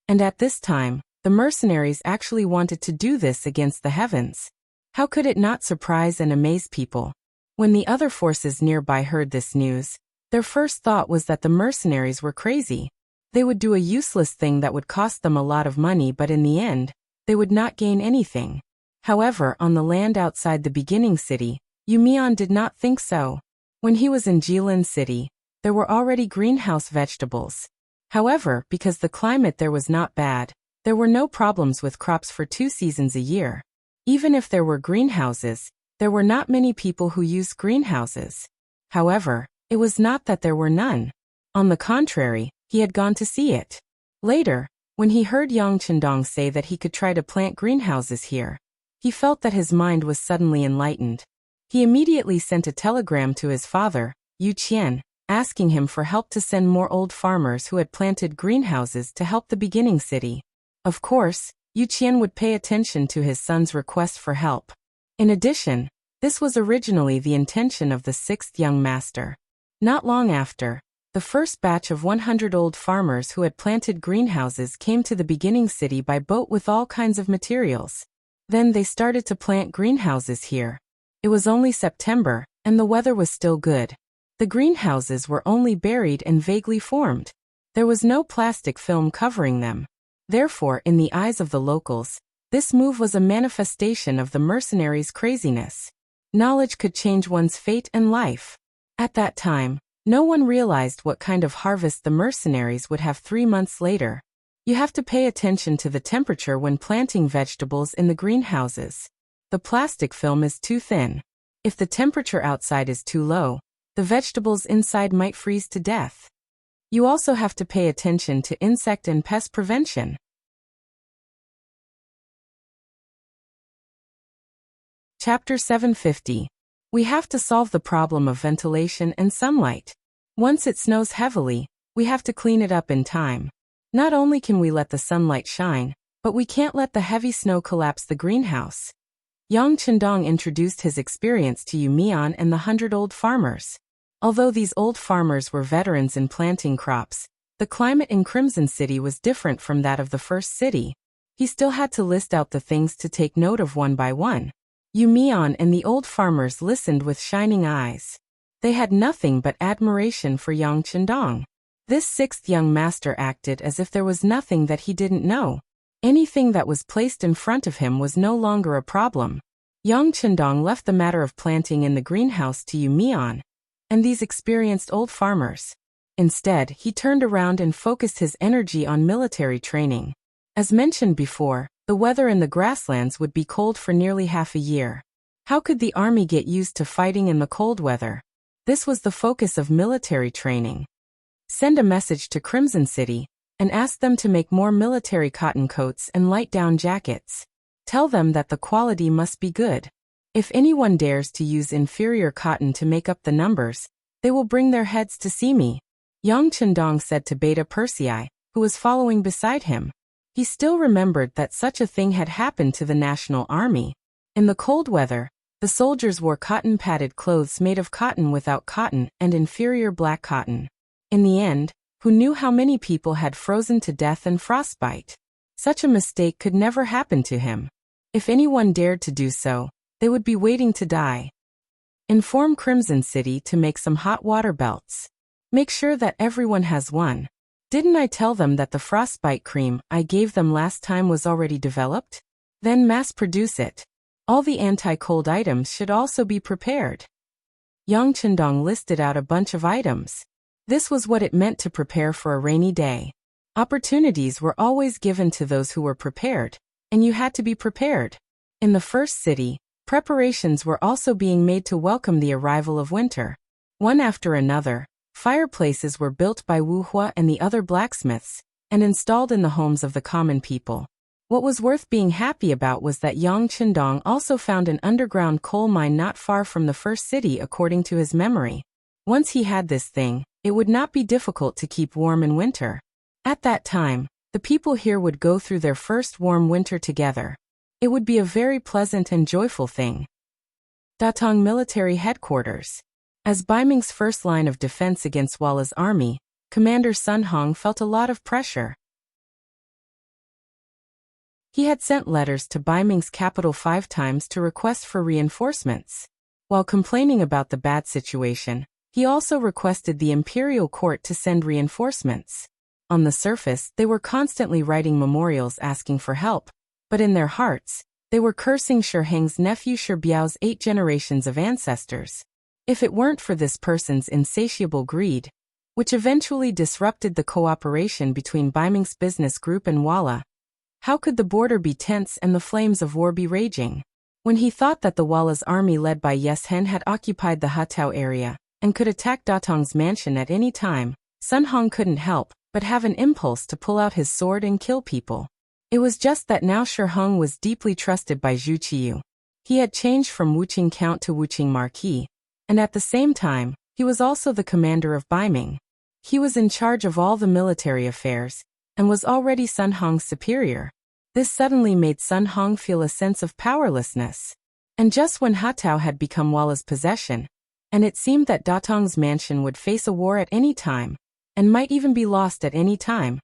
And at this time, the mercenaries actually wanted to do this against the heavens. How could it not surprise and amaze people? When the other forces nearby heard this news, their first thought was that the mercenaries were crazy. They would do a useless thing that would cost them a lot of money, but in the end, they would not gain anything. However, on the land outside the beginning city, Yu Mian did not think so. When he was in Jilin City, there were already greenhouse vegetables. However, because the climate there was not bad, there were no problems with crops for 2 seasons a year. Even if there were greenhouses, there were not many people who used greenhouses. However, it was not that there were none. On the contrary, he had gone to see it. Later, when he heard Yang Chendong say that he could try to plant greenhouses here, he felt that his mind was suddenly enlightened. He immediately sent a telegram to his father, Yu Qian, asking him for help to send more old farmers who had planted greenhouses to help the beginning city. Of course, Yu Qian would pay attention to his son's request for help. In addition, this was originally the intention of the 6th young master. Not long after, the first batch of 100 old farmers who had planted greenhouses came to the beginning city by boat with all kinds of materials. Then they started to plant greenhouses here. It was only September, and the weather was still good. The greenhouses were only buried and vaguely formed. There was no plastic film covering them. Therefore, in the eyes of the locals, this move was a manifestation of the mercenaries' craziness. Knowledge could change one's fate and life. At that time, no one realized what kind of harvest the mercenaries would have 3 months later. You have to pay attention to the temperature when planting vegetables in the greenhouses. The plastic film is too thin. If the temperature outside is too low, the vegetables inside might freeze to death. You also have to pay attention to insect and pest prevention. Chapter 750. We have to solve the problem of ventilation and sunlight. Once it snows heavily, we have to clean it up in time. Not only can we let the sunlight shine, but we can't let the heavy snow collapse the greenhouse. Yang Chendong introduced his experience to Yu Mian and the 100 old farmers. Although these old farmers were veterans in planting crops, the climate in Crimson City was different from that of the first city. He still had to list out the things to take note of one by one. Yu Mian and the old farmers listened with shining eyes. They had nothing but admiration for Yang Chendong. This sixth young master acted as if there was nothing that he didn't know. Anything that was placed in front of him was no longer a problem. Yang Chendong left the matter of planting in the greenhouse to Yu Mian and these experienced old farmers. Instead, he turned around and focused his energy on military training. As mentioned before, the weather in the grasslands would be cold for nearly half a year. How could the army get used to fighting in the cold weather? This was the focus of military training. Send a message to Crimson City and ask them to make more military cotton coats and light down jackets. Tell them that the quality must be good. If anyone dares to use inferior cotton to make up the numbers, they will bring their heads to see me. Yang Chendong said to Beta Persei, who was following beside him. He still remembered that such a thing had happened to the national army. In the cold weather, the soldiers wore cotton-padded clothes made of cotton without cotton and inferior black cotton. In the end, who knew how many people had frozen to death and frostbite? Such a mistake could never happen to him. If anyone dared to do so, they would be waiting to die. Inform Crimson City to make some hot water belts. Make sure that everyone has one. Didn't I tell them that the frostbite cream I gave them last time was already developed? Then mass produce it. All the anti-cold items should also be prepared. Yang Chendong listed out a bunch of items. This was what it meant to prepare for a rainy day. Opportunities were always given to those who were prepared, and you had to be prepared. In the first city, preparations were also being made to welcome the arrival of winter. One after another, fireplaces were built by Wu Hua and the other blacksmiths, and installed in the homes of the common people. What was worth being happy about was that Yang Chendong also found an underground coal mine not far from the first city according to his memory. Once he had this thing, it would not be difficult to keep warm in winter. At that time, the people here would go through their first warm winter together. It would be a very pleasant and joyful thing. Datong Military Headquarters. As Baiming's first line of defense against Walla's army, Commander Sun Hong felt a lot of pressure. He had sent letters to Baiming's capital 5 times to request for reinforcements. While complaining about the bad situation, he also requested the imperial court to send reinforcements. On the surface, they were constantly writing memorials asking for help, but in their hearts, they were cursing Shi Heng's nephew Shi Biao's 8 generations of ancestors. If it weren't for this person's insatiable greed, which eventually disrupted the cooperation between Baiming's business group and Walla, how could the border be tense and the flames of war be raging? When he thought that the Walla's army led by Yes Hen had occupied the Hatao area and could attack Datong's mansion at any time, Sun Hong couldn't help but have an impulse to pull out his sword and kill people. It was just that now Shi Heng was deeply trusted by Zhu Qiyu. He had changed from Wuqing Count to Wuqing Marquis, and at the same time, he was also the commander of Baiming. He was in charge of all the military affairs, and was already Sun Hong's superior. This suddenly made Sun Hong feel a sense of powerlessness. And just when Hatao had become Walla's possession, and it seemed that Datong's mansion would face a war at any time, and might even be lost at any time,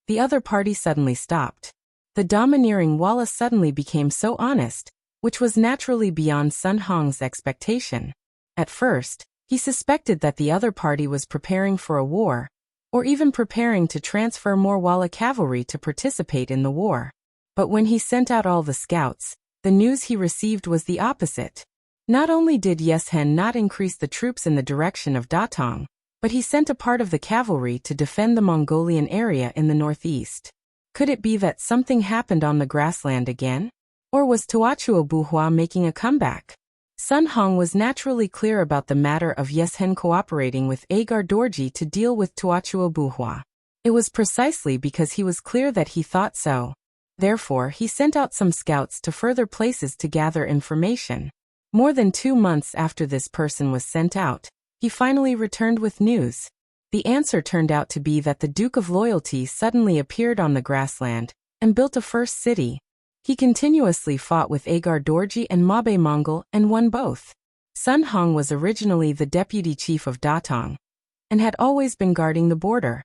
the other party suddenly stopped. The domineering Walla suddenly became so honest, which was naturally beyond Sun Hong's expectation. At first, he suspected that the other party was preparing for a war, or even preparing to transfer more Walla cavalry to participate in the war. But when he sent out all the scouts, the news he received was the opposite. Not only did Yes Hen not increase the troops in the direction of Datong, but he sent a part of the cavalry to defend the Mongolian area in the northeast. Could it be that something happened on the grassland again? Or was Tuachuo Buhua making a comeback? Sun Hong was naturally clear about the matter of Yes Hen cooperating with Agar Dorji to deal with Tuachuo Buhua. It was precisely because he was clear that he thought so. Therefore, he sent out some scouts to further places to gather information. More than 2 months after this person was sent out, he finally returned with news. The answer turned out to be that the Duke of Loyalty suddenly appeared on the grassland and built a first city. He continuously fought with Agar Dorji and Mabe Mongol and won both. Sun Hong was originally the deputy chief of Datong and had always been guarding the border.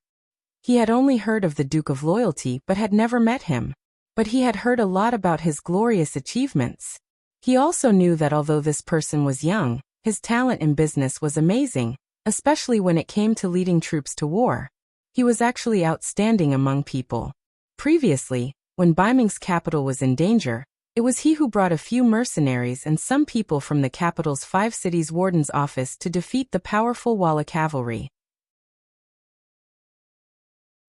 He had only heard of the Duke of Loyalty but had never met him. But he had heard a lot about his glorious achievements. He also knew that although this person was young, his talent in business was amazing, especially when it came to leading troops to war. He was actually outstanding among people. Previously, when Baiming's capital was in danger, it was he who brought a few mercenaries and some people from the capital's 5 cities warden's office to defeat the powerful Walla cavalry.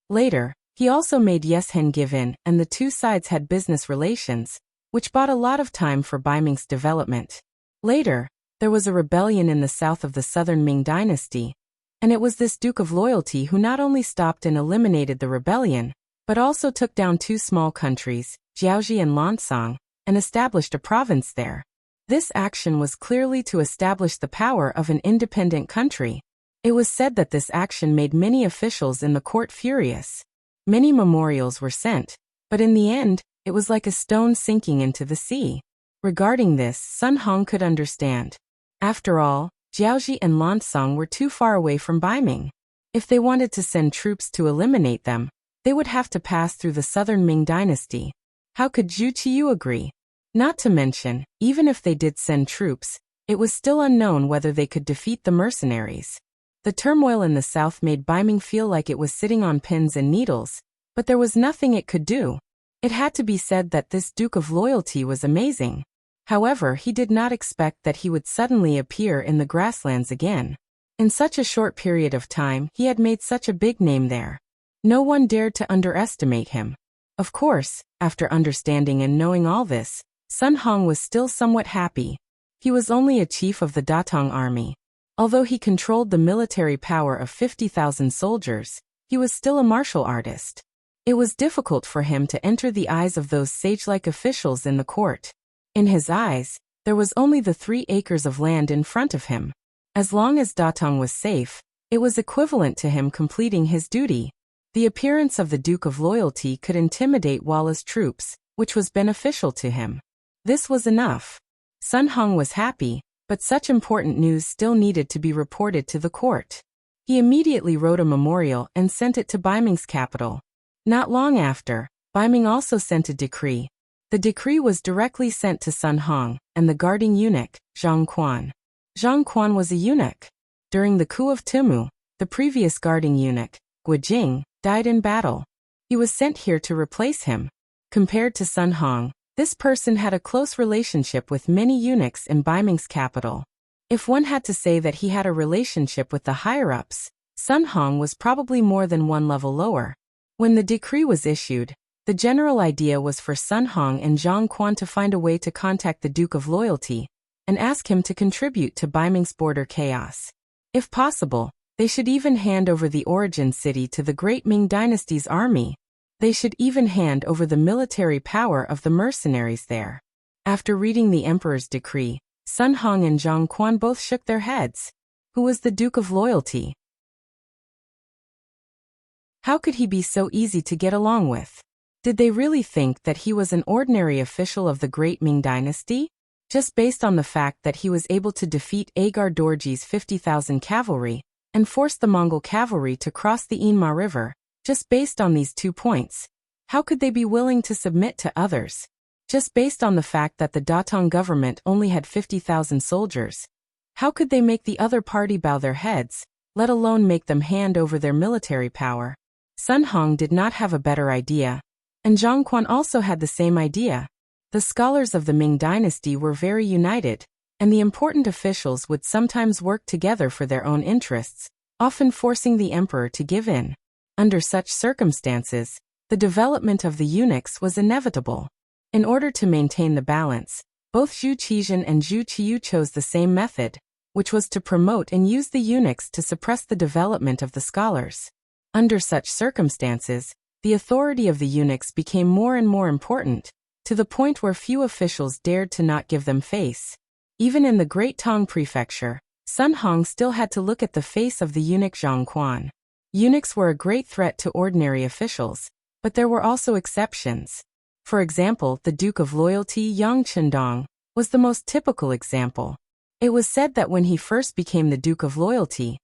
Later, he also made Yeshen give in, and the two sides had business relations, which bought a lot of time for Baiming's development. Later, there was a rebellion in the south of the southern Ming Dynasty, and it was this Duke of Loyalty who not only stopped and eliminated the rebellion, but also took down 2 small countries, Jiaoji and Lansong, and established a province there. This action was clearly to establish the power of an independent country. It was said that this action made many officials in the court furious. Many memorials were sent, but in the end, it was like a stone sinking into the sea. Regarding this, Sun Hong could understand. After all, Jiaoji and Lansong were too far away from Baiming. If they wanted to send troops to eliminate them, they would have to pass through the southern Ming Dynasty. How could Zhu Qiyu agree? Not to mention, even if they did send troops, it was still unknown whether they could defeat the mercenaries. The turmoil in the south made Baiming feel like it was sitting on pins and needles, but there was nothing it could do. It had to be said that this Duke of Loyalty was amazing. However, he did not expect that he would suddenly appear in the grasslands again. In such a short period of time, he had made such a big name there. No one dared to underestimate him. Of course, after understanding and knowing all this, Sun Hong was still somewhat happy. He was only a chief of the Datong army. Although he controlled the military power of 50,000 soldiers, he was still a martial artist. It was difficult for him to enter the eyes of those sage-like officials in the court. In his eyes, there was only the 3 acres of land in front of him. As long as Datong was safe, it was equivalent to him completing his duty. The appearance of the Duke of Loyalty could intimidate Walla's troops, which was beneficial to him. This was enough. Sun Hong was happy, but such important news still needed to be reported to the court. He immediately wrote a memorial and sent it to Baiming's capital. Not long after, Baiming also sent a decree. The decree was directly sent to Sun Hong and the guarding eunuch, Zhang Quan. Zhang Quan was a eunuch. During the coup of Timu, the previous guarding eunuch, Guijing, died in battle. He was sent here to replace him. Compared to Sun Hong, this person had a close relationship with many eunuchs in Baiming's capital. If one had to say that he had a relationship with the higher-ups, Sun Hong was probably more than one level lower. When the decree was issued, the general idea was for Sun Hong and Zhang Quan to find a way to contact the Duke of Loyalty and ask him to contribute to Baiming's border chaos. If possible, they should even hand over the origin city to the Great Ming Dynasty's army. They should even hand over the military power of the mercenaries there. After reading the emperor's decree, Sun Hong and Zhang Quan both shook their heads. Who was the Duke of Loyalty? How could he be so easy to get along with? Did they really think that he was an ordinary official of the Great Ming Dynasty? Just based on the fact that he was able to defeat Agar Dorji's 50,000 cavalry and force the Mongol cavalry to cross the Inma River, just based on these 2 points, how could they be willing to submit to others? Just based on the fact that the Datong government only had 50,000 soldiers, how could they make the other party bow their heads, let alone make them hand over their military power? Sun Hong did not have a better idea, and Zhang Quan also had the same idea. The scholars of the Ming Dynasty were very united, and the important officials would sometimes work together for their own interests, often forcing the emperor to give in. Under such circumstances, the development of the eunuchs was inevitable. In order to maintain the balance, both Zhu Qizhen and Zhu Qiyu chose the same method, which was to promote and use the eunuchs to suppress the development of the scholars. Under such circumstances, the authority of the eunuchs became more and more important, to the point where few officials dared to not give them face. Even in the Great Tong Prefecture, Sun Hong still had to look at the face of the eunuch Zhang Quan. Eunuchs were a great threat to ordinary officials, but there were also exceptions. For example, the Duke of Loyalty Yang Chendong was the most typical example. It was said that when he first became the Duke of Loyalty,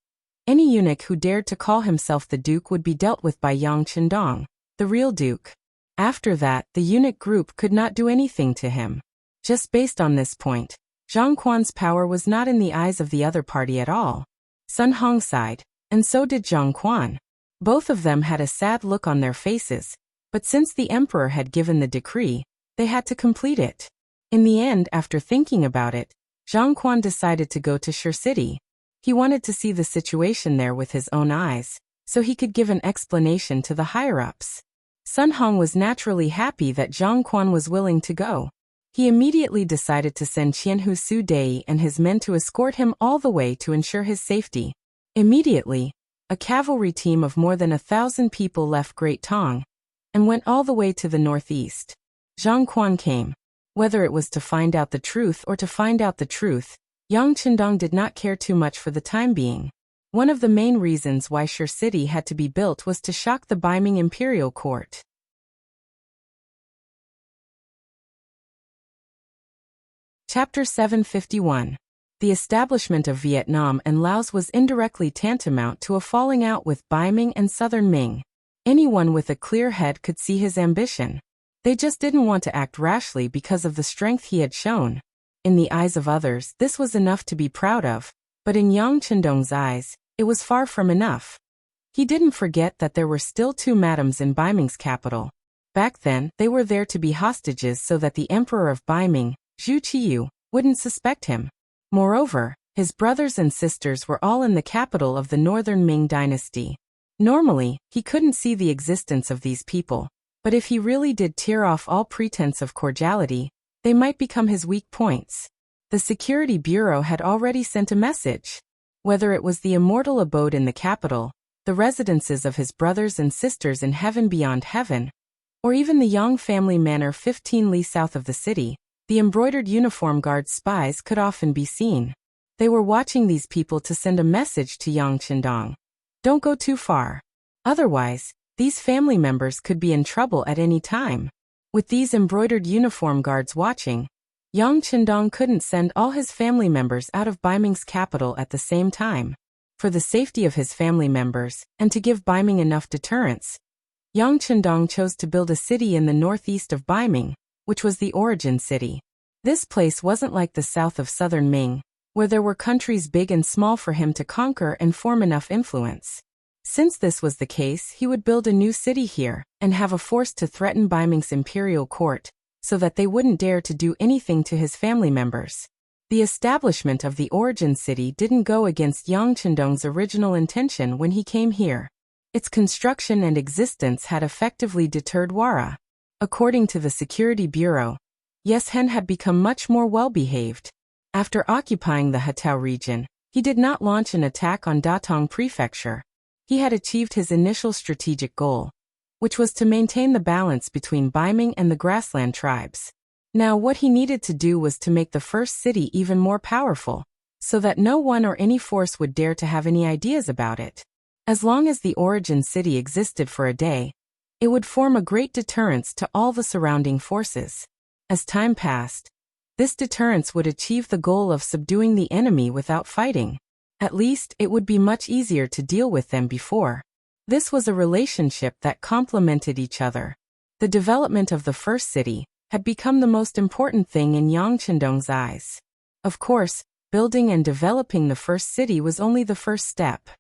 any eunuch who dared to call himself the Duke would be dealt with by Yang Chendong, the real Duke. After that, the eunuch group could not do anything to him. Just based on this point, Zhang Quan's power was not in the eyes of the other party at all. Sun Hong sighed, and so did Zhang Quan. Both of them had a sad look on their faces, but since the emperor had given the decree, they had to complete it. In the end, after thinking about it, Zhang Quan decided to go to Shi City. He wanted to see the situation there with his own eyes, so he could give an explanation to the higher-ups. Sun Hong was naturally happy that Zhang Quan was willing to go. He immediately decided to send Qianhu Su Dei and his men to escort him all the way to ensure his safety. Immediately, a cavalry team of more than 1,000 people left Great Tong and went all the way to the northeast. Zhang Quan came. Whether it was to find out the truth or to find out the truth, Yang Chendong did not care too much for the time being. One of the main reasons why Shi City had to be built was to shock the Baiming imperial court. Chapter 751. The establishment of Vietnam and Laos was indirectly tantamount to a falling out with Baiming and Southern Ming. Anyone with a clear head could see his ambition. They just didn't want to act rashly because of the strength he had shown. In the eyes of others, this was enough to be proud of, but in Yang Chendong's eyes, it was far from enough. He didn't forget that there were still 2 madams in Baiming's capital. Back then, they were there to be hostages so that the emperor of Baiming, Zhu Qiyu, wouldn't suspect him. Moreover, his brothers and sisters were all in the capital of the northern Ming dynasty. Normally, he couldn't see the existence of these people, but if he really did tear off all pretense of cordiality, they might become his weak points. The Security Bureau had already sent a message. Whether it was the immortal abode in the capital, the residences of his brothers and sisters in heaven beyond heaven, or even the Yang family manor 15 li south of the city, the embroidered uniform guard spies could often be seen. They were watching these people to send a message to Yang Chendong. Don't go too far. Otherwise, these family members could be in trouble at any time. With these embroidered uniform guards watching, Yang Chendong couldn't send all his family members out of Baiming's capital at the same time. For the safety of his family members, and to give Baiming enough deterrence, Yang Chendong chose to build a city in the northeast of Baiming, which was the origin city. This place wasn't like the south of southern Ming, where there were countries big and small for him to conquer and form enough influence. Since this was the case, he would build a new city here, and have a force to threaten Baiming's imperial court, so that they wouldn't dare to do anything to his family members. The establishment of the origin city didn't go against Yang Chendong's original intention when he came here. Its construction and existence had effectively deterred Wara. According to the Security Bureau, Yes Hen had become much more well-behaved. After occupying the Hatao region, he did not launch an attack on Datong Prefecture. He had achieved his initial strategic goal, which was to maintain the balance between Baiming and the grassland tribes. Now what he needed to do was to make the first city even more powerful, so that no one or any force would dare to have any ideas about it. As long as the origin city existed for a day, it would form a great deterrence to all the surrounding forces. As time passed, this deterrence would achieve the goal of subduing the enemy without fighting. At least, it would be much easier to deal with than before. This was a relationship that complemented each other. The development of the first city had become the most important thing in Yang Chendong's eyes. Of course, building and developing the first city was only the first step.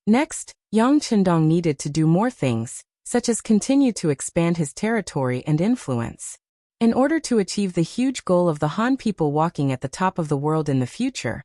Next, Yang Chendong needed to do more things, such as continue to expand his territory and influence. In order to achieve the huge goal of the Han people walking at the top of the world in the future,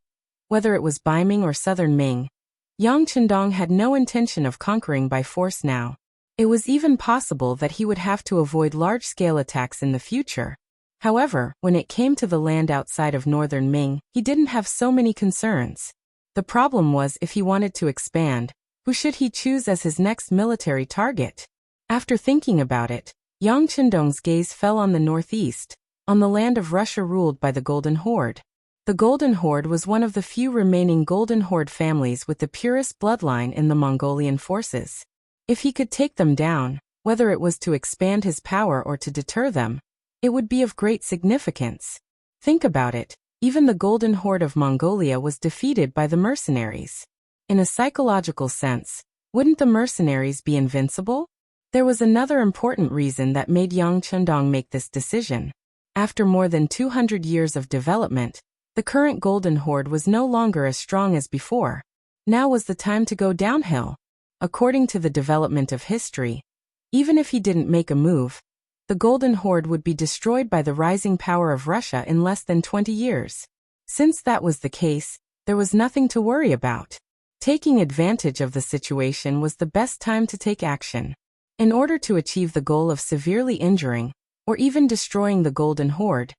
whether it was Baiming or southern Ming, Yang Chendong had no intention of conquering by force now. It was even possible that he would have to avoid large-scale attacks in the future. However, when it came to the land outside of northern Ming, he didn't have so many concerns. The problem was if he wanted to expand, who should he choose as his next military target? After thinking about it, Yang Chendong's gaze fell on the northeast, on the land of Russia ruled by the Golden Horde. The Golden Horde was one of the few remaining Golden Horde families with the purest bloodline in the Mongolian forces. If he could take them down, whether it was to expand his power or to deter them, it would be of great significance. Think about it, even the Golden Horde of Mongolia was defeated by the mercenaries. In a psychological sense, wouldn't the mercenaries be invincible? There was another important reason that made Yang Chundong make this decision. After more than 200 years of development, the current Golden Horde was no longer as strong as before. Now was the time to go downhill. According to the development of history, even if he didn't make a move, the Golden Horde would be destroyed by the rising power of Russia in less than 20 years. Since that was the case, there was nothing to worry about. Taking advantage of the situation was the best time to take action. In order to achieve the goal of severely injuring, or even destroying the Golden Horde,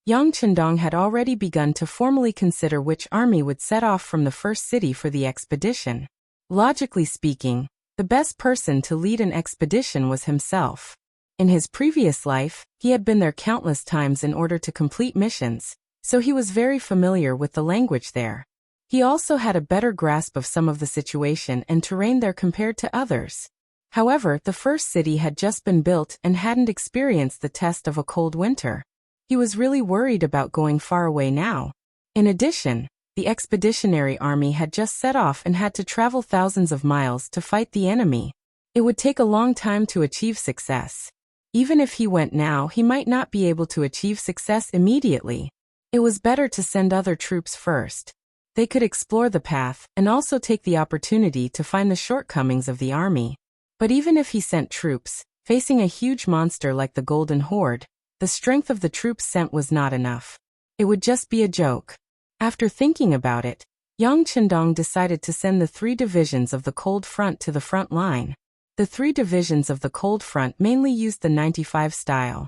Yang Chundong had already begun to formally consider which army would set off from the first city for the expedition. Logically speaking, the best person to lead an expedition was himself. In his previous life, he had been there countless times in order to complete missions, so he was very familiar with the language there. He also had a better grasp of some of the situation and terrain there compared to others. However, the first city had just been built and hadn't experienced the test of a cold winter. He was really worried about going far away now. In addition, the expeditionary army had just set off and had to travel thousands of miles to fight the enemy. It would take a long time to achieve success. Even if he went now, he might not be able to achieve success immediately. It was better to send other troops first. They could explore the path and also take the opportunity to find the shortcomings of the army. But even if he sent troops, facing a huge monster like the Golden Horde, the strength of the troops sent was not enough. It would just be a joke. After thinking about it, Yang Chundong decided to send the 3 divisions of the Cold Front to the front line. The 3 divisions of the Cold Front mainly used the 95 style.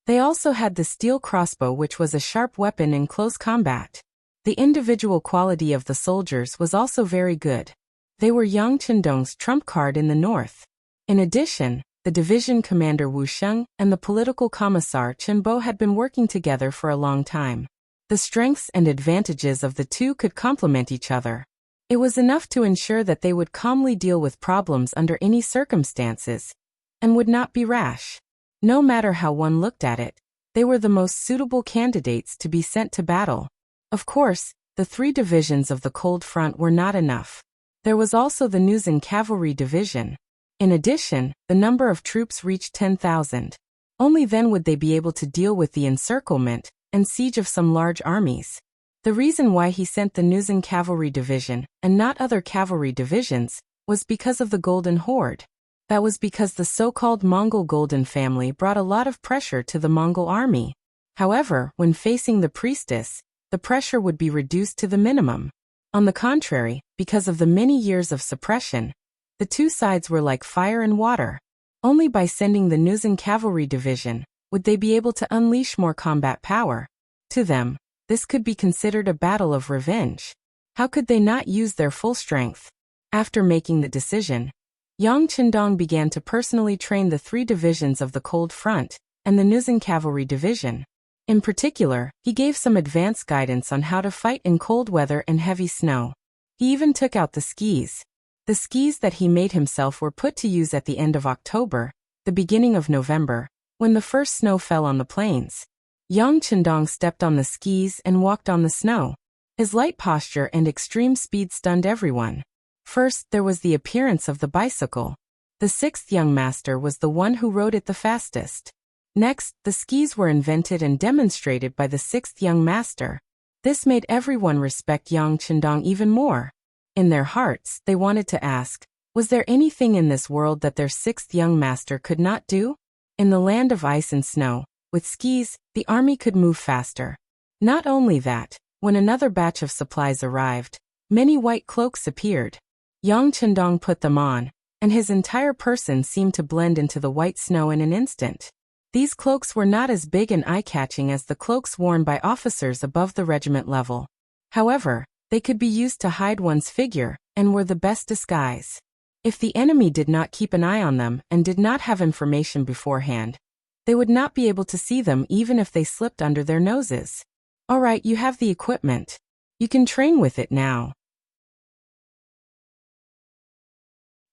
They also had the steel crossbow, which was a sharp weapon in close combat. The individual quality of the soldiers was also very good. They were Yang Chundong's trump card in the north. In addition, the division commander Wu Sheng and the political commissar Chen Bo had been working together for a long time. The strengths and advantages of the two could complement each other. It was enough to ensure that they would calmly deal with problems under any circumstances, and would not be rash. No matter how one looked at it, they were the most suitable candidates to be sent to battle. Of course, the 3 divisions of the Cold Front were not enough. There was also the Nuzan Cavalry Division. In addition, the number of troops reached 10,000. Only then would they be able to deal with the encirclement and siege of some large armies. The reason why he sent the Nuzan Cavalry Division and not other cavalry divisions was because of the Golden Horde. That was because the so-called Mongol Golden family brought a lot of pressure to the Mongol army. However, when facing the priestess, the pressure would be reduced to the minimum. On the contrary, because of the many years of suppression, the two sides were like fire and water. Only by sending the Nuzan Cavalry Division would they be able to unleash more combat power. To them, this could be considered a battle of revenge. How could they not use their full strength? After making the decision, Yang Chundong began to personally train the 3 divisions of the Cold Front and the Nuzan Cavalry Division. In particular, he gave some advanced guidance on how to fight in cold weather and heavy snow. He even took out the skis. The skis that he made himself were put to use at the end of October, the beginning of November, when the first snow fell on the plains. Yang Chundong stepped on the skis and walked on the snow. His light posture and extreme speed stunned everyone. First, there was the appearance of the bicycle. The 6th young master was the one who rode it the fastest. Next, the skis were invented and demonstrated by the 6th young master. This made everyone respect Yang Chundong even more. In their hearts, they wanted to ask, was there anything in this world that their 6th young master could not do? In the land of ice and snow, with skis, the army could move faster. Not only that, when another batch of supplies arrived, many white cloaks appeared. Yang Chundong put them on, and his entire person seemed to blend into the white snow in an instant. These cloaks were not as big and eye-catching as the cloaks worn by officers above the regiment level. However, they could be used to hide one's figure, and were the best disguise. If the enemy did not keep an eye on them and did not have information beforehand, They would not be able to see them even if they slipped under their noses. Alright, you have the equipment. You can train with it now.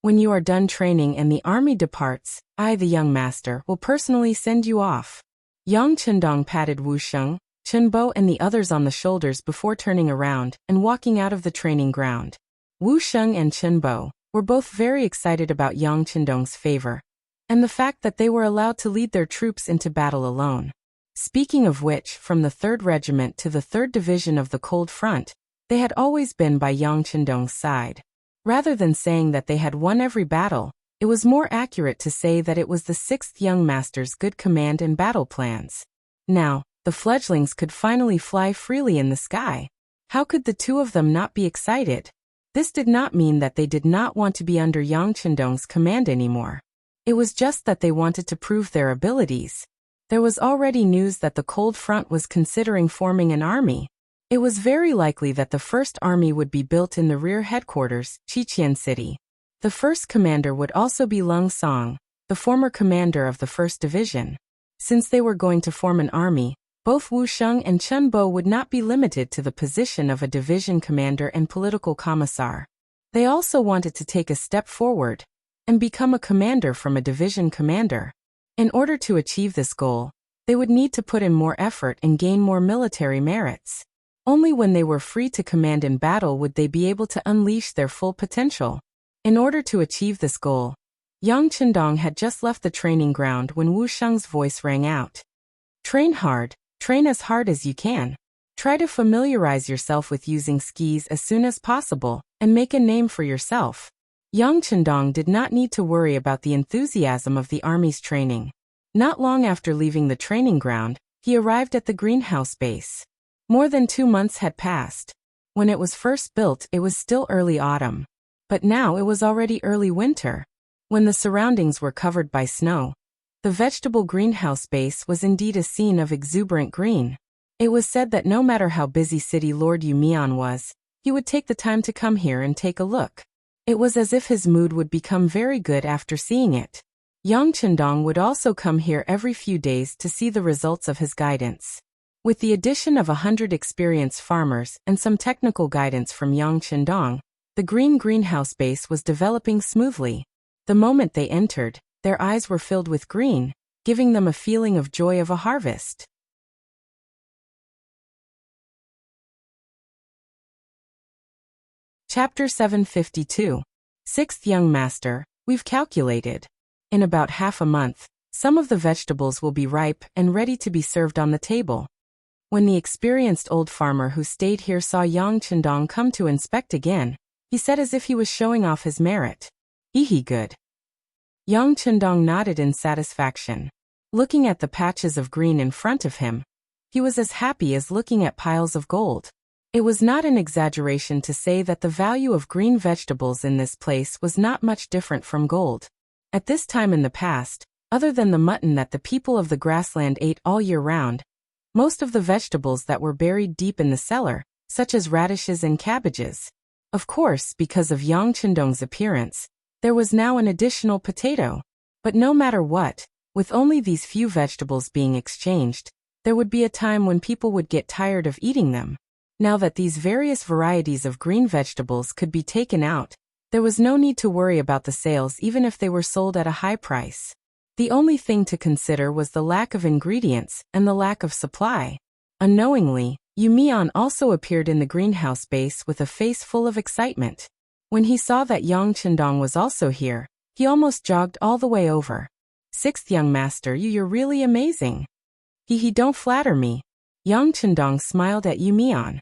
When you are done training and the army departs, I, the young master, will personally send you off. Yang Chendong patted Wu Sheng, Chen Bo and the others on the shoulders before turning around and walking out of the training ground. Wu Sheng and Chen Bo were both very excited about Yang Chendong's favor, and the fact that they were allowed to lead their troops into battle alone. Speaking of which, from the 3rd Regiment to the 3rd Division of the Cold Front, they had always been by Yang Chendong's side. Rather than saying that they had won every battle, it was more accurate to say that it was the 6th young master's good command and battle plans. Now, the fledglings could finally fly freely in the sky. How could the two of them not be excited? This did not mean that they did not want to be under Yang Chendong's command anymore. It was just that they wanted to prove their abilities. There was already news that the Cold Front was considering forming an army. It was very likely that the first army would be built in the rear headquarters, Qiqian City. The first commander would also be Lung Song, the former commander of the 1st Division. Since they were going to form an army, both Wu Sheng and Chen Bo would not be limited to the position of a division commander and political commissar. They also wanted to take a step forward and become a commander from a division commander. In order to achieve this goal, they would need to put in more effort and gain more military merits. Only when they were free to command in battle would they be able to unleash their full potential. In order to achieve this goal, Yang Chendong had just left the training ground when Wu Sheng's voice rang out. Train hard, train as hard as you can. Try to familiarize yourself with using skis as soon as possible, and make a name for yourself. Yang Chendong did not need to worry about the enthusiasm of the army's training. Not long after leaving the training ground, he arrived at the greenhouse base. More than 2 months had passed. When it was first built, it was still early autumn. But now it was already early winter. When the surroundings were covered by snow, the vegetable greenhouse base was indeed a scene of exuberant green. It was said that no matter how busy City Lord Yu Mian was, he would take the time to come here and take a look. It was as if his mood would become very good after seeing it. Yang Chendong would also come here every few days to see the results of his guidance. With the addition of 100 experienced farmers and some technical guidance from Yang Chendong, the greenhouse base was developing smoothly. The moment they entered, their eyes were filled with green, giving them a feeling of joy of a harvest. Chapter 752. 6th Young Master, we've calculated. In about half a month, some of the vegetables will be ripe and ready to be served on the table. When the experienced old farmer who stayed here saw Yang Chendong come to inspect again, he said as if he was showing off his merit. He good. Yang Chendong nodded in satisfaction. Looking at the patches of green in front of him, he was as happy as looking at piles of gold. It was not an exaggeration to say that the value of green vegetables in this place was not much different from gold. At this time in the past, other than the mutton that the people of the grassland ate all year round, most of the vegetables that were buried deep in the cellar, such as radishes and cabbages. Of course, because of Yang Chendong's appearance, there was now an additional potato. But no matter what, with only these few vegetables being exchanged, there would be a time when people would get tired of eating them. Now that these various varieties of green vegetables could be taken out, there was no need to worry about the sales even if they were sold at a high price. The only thing to consider was the lack of ingredients and the lack of supply. Unknowingly, Yu Mian also appeared in the greenhouse base with a face full of excitement. When he saw that Yang Chendong was also here, he almost jogged all the way over. 6th Young Master, you're really amazing. Don't flatter me. Yang Chendong smiled at Yu Mian.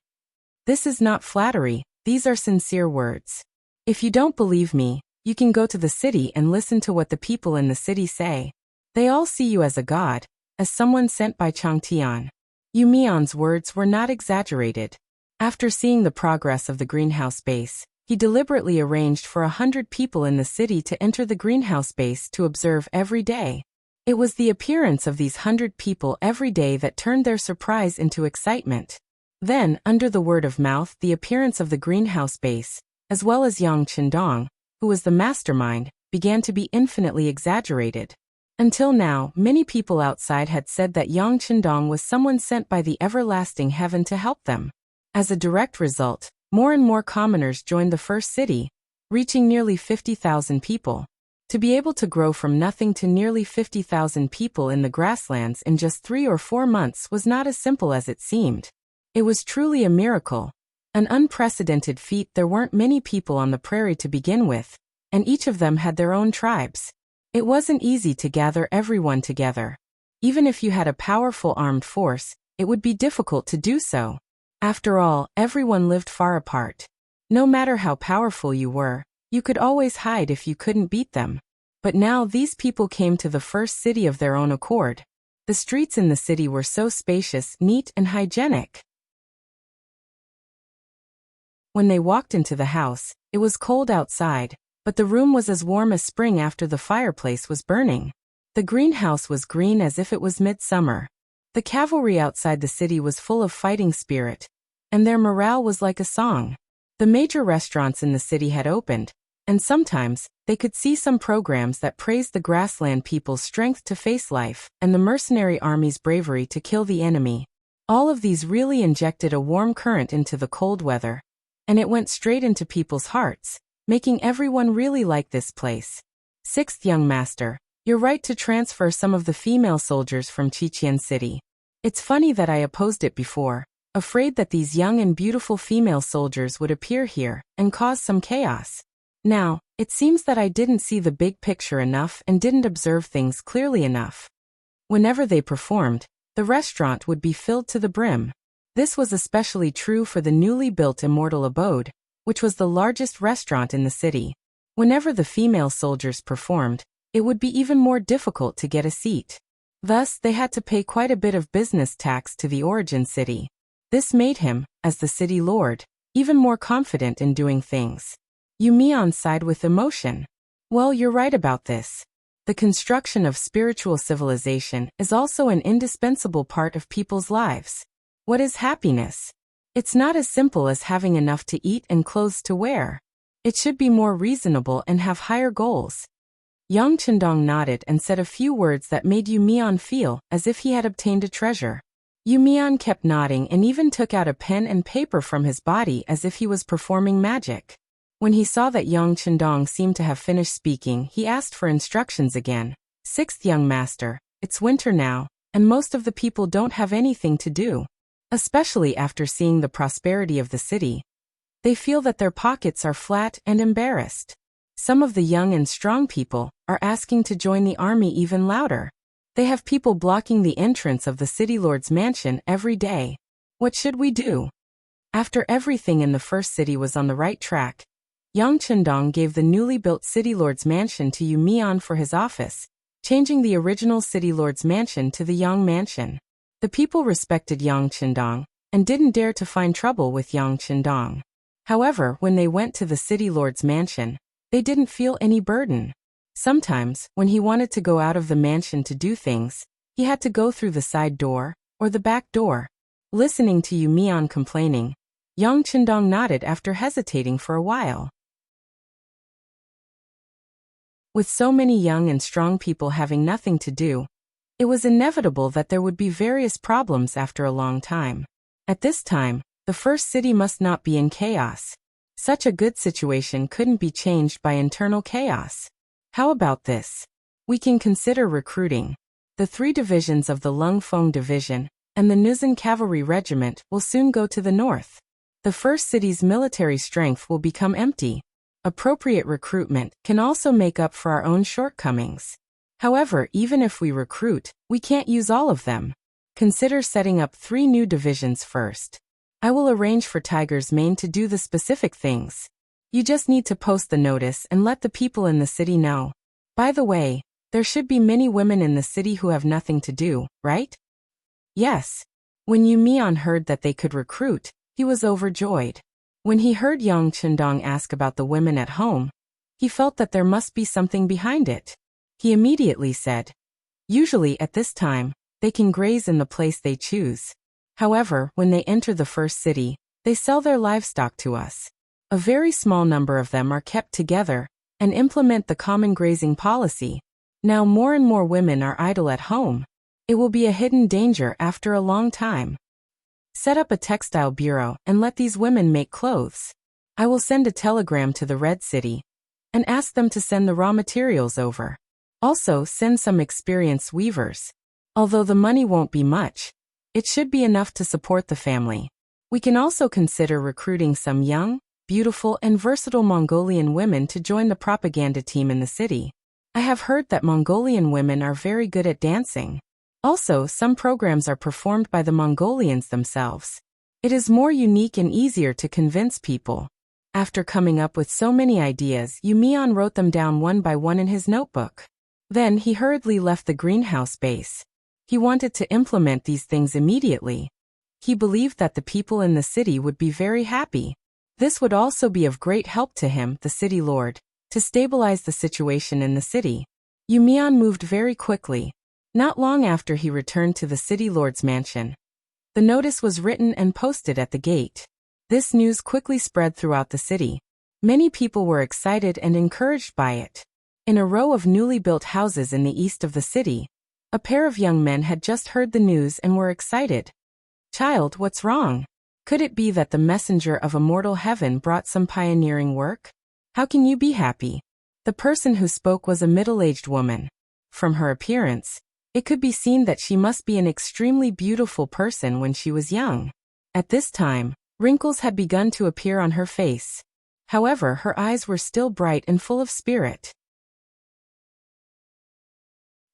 This is not flattery, these are sincere words. If you don't believe me, you can go to the city and listen to what the people in the city say. They all see you as a god, as someone sent by Changtian. Yu Mian's words were not exaggerated. After seeing the progress of the greenhouse base, he deliberately arranged for 100 people in the city to enter the greenhouse base to observe every day. It was the appearance of these 100 people every day that turned their surprise into excitement. Then, under the word of mouth, the appearance of the greenhouse base, as well as Yang Chendong, who was the mastermind, began to be infinitely exaggerated. Until now, many people outside had said that Yang Chendong was someone sent by the everlasting heaven to help them. As a direct result, more and more commoners joined the first city, reaching nearly 50,000 people. To be able to grow from nothing to nearly 50,000 people in the grasslands in just 3 or 4 months was not as simple as it seemed. It was truly a miracle. An unprecedented feat. There weren't many people on the prairie to begin with, and each of them had their own tribes. It wasn't easy to gather everyone together. Even if you had a powerful armed force, it would be difficult to do so. After all, everyone lived far apart. No matter how powerful you were, you could always hide if you couldn't beat them. But now these people came to the first city of their own accord. The streets in the city were so spacious, neat, and hygienic. When they walked into the house, it was cold outside, but the room was as warm as spring after the fireplace was burning. The greenhouse was green as if it was midsummer. The cavalry outside the city was full of fighting spirit, and their morale was like a song. The major restaurants in the city had opened, and sometimes they could see some programs that praised the grassland people's strength to face life and the mercenary army's bravery to kill the enemy. All of these really injected a warm current into the cold weather, and it went straight into people's hearts, making everyone really like this place. Sixth young master, you're right to transfer some of the female soldiers from Chichen City. It's funny that I opposed it before, afraid that these young and beautiful female soldiers would appear here and cause some chaos. Now, it seems that I didn't see the big picture enough and didn't observe things clearly enough. Whenever they performed, the restaurant would be filled to the brim. This was especially true for the newly built Immortal Abode, which was the largest restaurant in the city. Whenever the female soldiers performed, it would be even more difficult to get a seat. Thus, they had to pay quite a bit of business tax to the origin city. This made him, as the city lord, even more confident in doing things. Yu Mian sighed with emotion. Well, you're right about this. The construction of spiritual civilization is also an indispensable part of people's lives. What is happiness? It's not as simple as having enough to eat and clothes to wear. It should be more reasonable and have higher goals. Yang Chendong nodded and said a few words that made Yu Mian feel as if he had obtained a treasure. Yu Mian kept nodding and even took out a pen and paper from his body as if he was performing magic. When he saw that Yang Chendong seemed to have finished speaking, he asked for instructions again. Sixth young master, it's winter now, and most of the people don't have anything to do. Especially after seeing the prosperity of the city. They feel that their pockets are flat and embarrassed. Some of the young and strong people are asking to join the army even louder. They have people blocking the entrance of the city lord's mansion every day. What should we do? After everything in the first city was on the right track, Yang Chendong gave the newly built city lord's mansion to Yu Mian for his office, changing the original city lord's mansion to the Yang mansion. The people respected Yang Chendong and didn't dare to find trouble with Yang Chendong. However, when they went to the city lord's mansion, they didn't feel any burden. Sometimes, when he wanted to go out of the mansion to do things, he had to go through the side door or the back door. Listening to Yu Mian complaining, Yang Chendong nodded after hesitating for a while. With so many young and strong people having nothing to do, it was inevitable that there would be various problems after a long time. At this time, the first city must not be in chaos. Such a good situation couldn't be changed by internal chaos. How about this? We can consider recruiting. The 3 divisions of the Lung Feng Division and the Nuzhen Cavalry Regiment will soon go to the north. The first city's military strength will become empty. Appropriate recruitment can also make up for our own shortcomings. However, even if we recruit, we can't use all of them. Consider setting up 3 new divisions first. I will arrange for Tiger's Mane to do the specific things. You just need to post the notice and let the people in the city know. By the way, there should be many women in the city who have nothing to do, right? Yes. When Yu Mian heard that they could recruit, he was overjoyed. When he heard Yang Chendong ask about the women at home, he felt that there must be something behind it. He immediately said, usually at this time, they can graze in the place they choose. However, when they enter the first city, they sell their livestock to us. A very small number of them are kept together and implement the common grazing policy. Now more and more women are idle at home. It will be a hidden danger after a long time. Set up a textile bureau and let these women make clothes. I will send a telegram to the Red City and ask them to send the raw materials over. Also, send some experienced weavers. Although the money won't be much, it should be enough to support the family. We can also consider recruiting some young, beautiful and versatile Mongolian women to join the propaganda team in the city. I have heard that Mongolian women are very good at dancing. Also, some programs are performed by the Mongolians themselves. It is more unique and easier to convince people. After coming up with so many ideas, Yumian wrote them down one by one in his notebook. Then he hurriedly left the greenhouse base. He wanted to implement these things immediately. He believed that the people in the city would be very happy. This would also be of great help to him, the city lord, to stabilize the situation in the city. Yumian moved very quickly. Not long after he returned to the city lord's mansion. The notice was written and posted at the gate. This news quickly spread throughout the city. Many people were excited and encouraged by it. In a row of newly built houses in the east of the city, a pair of young men had just heard the news and were excited. "Child, what's wrong? Could it be that the messenger of immortal heaven brought some pioneering work? How can you be happy?" The person who spoke was a middle-aged woman. From her appearance, it could be seen that she must be an extremely beautiful person when she was young. At this time, wrinkles had begun to appear on her face. However, her eyes were still bright and full of spirit.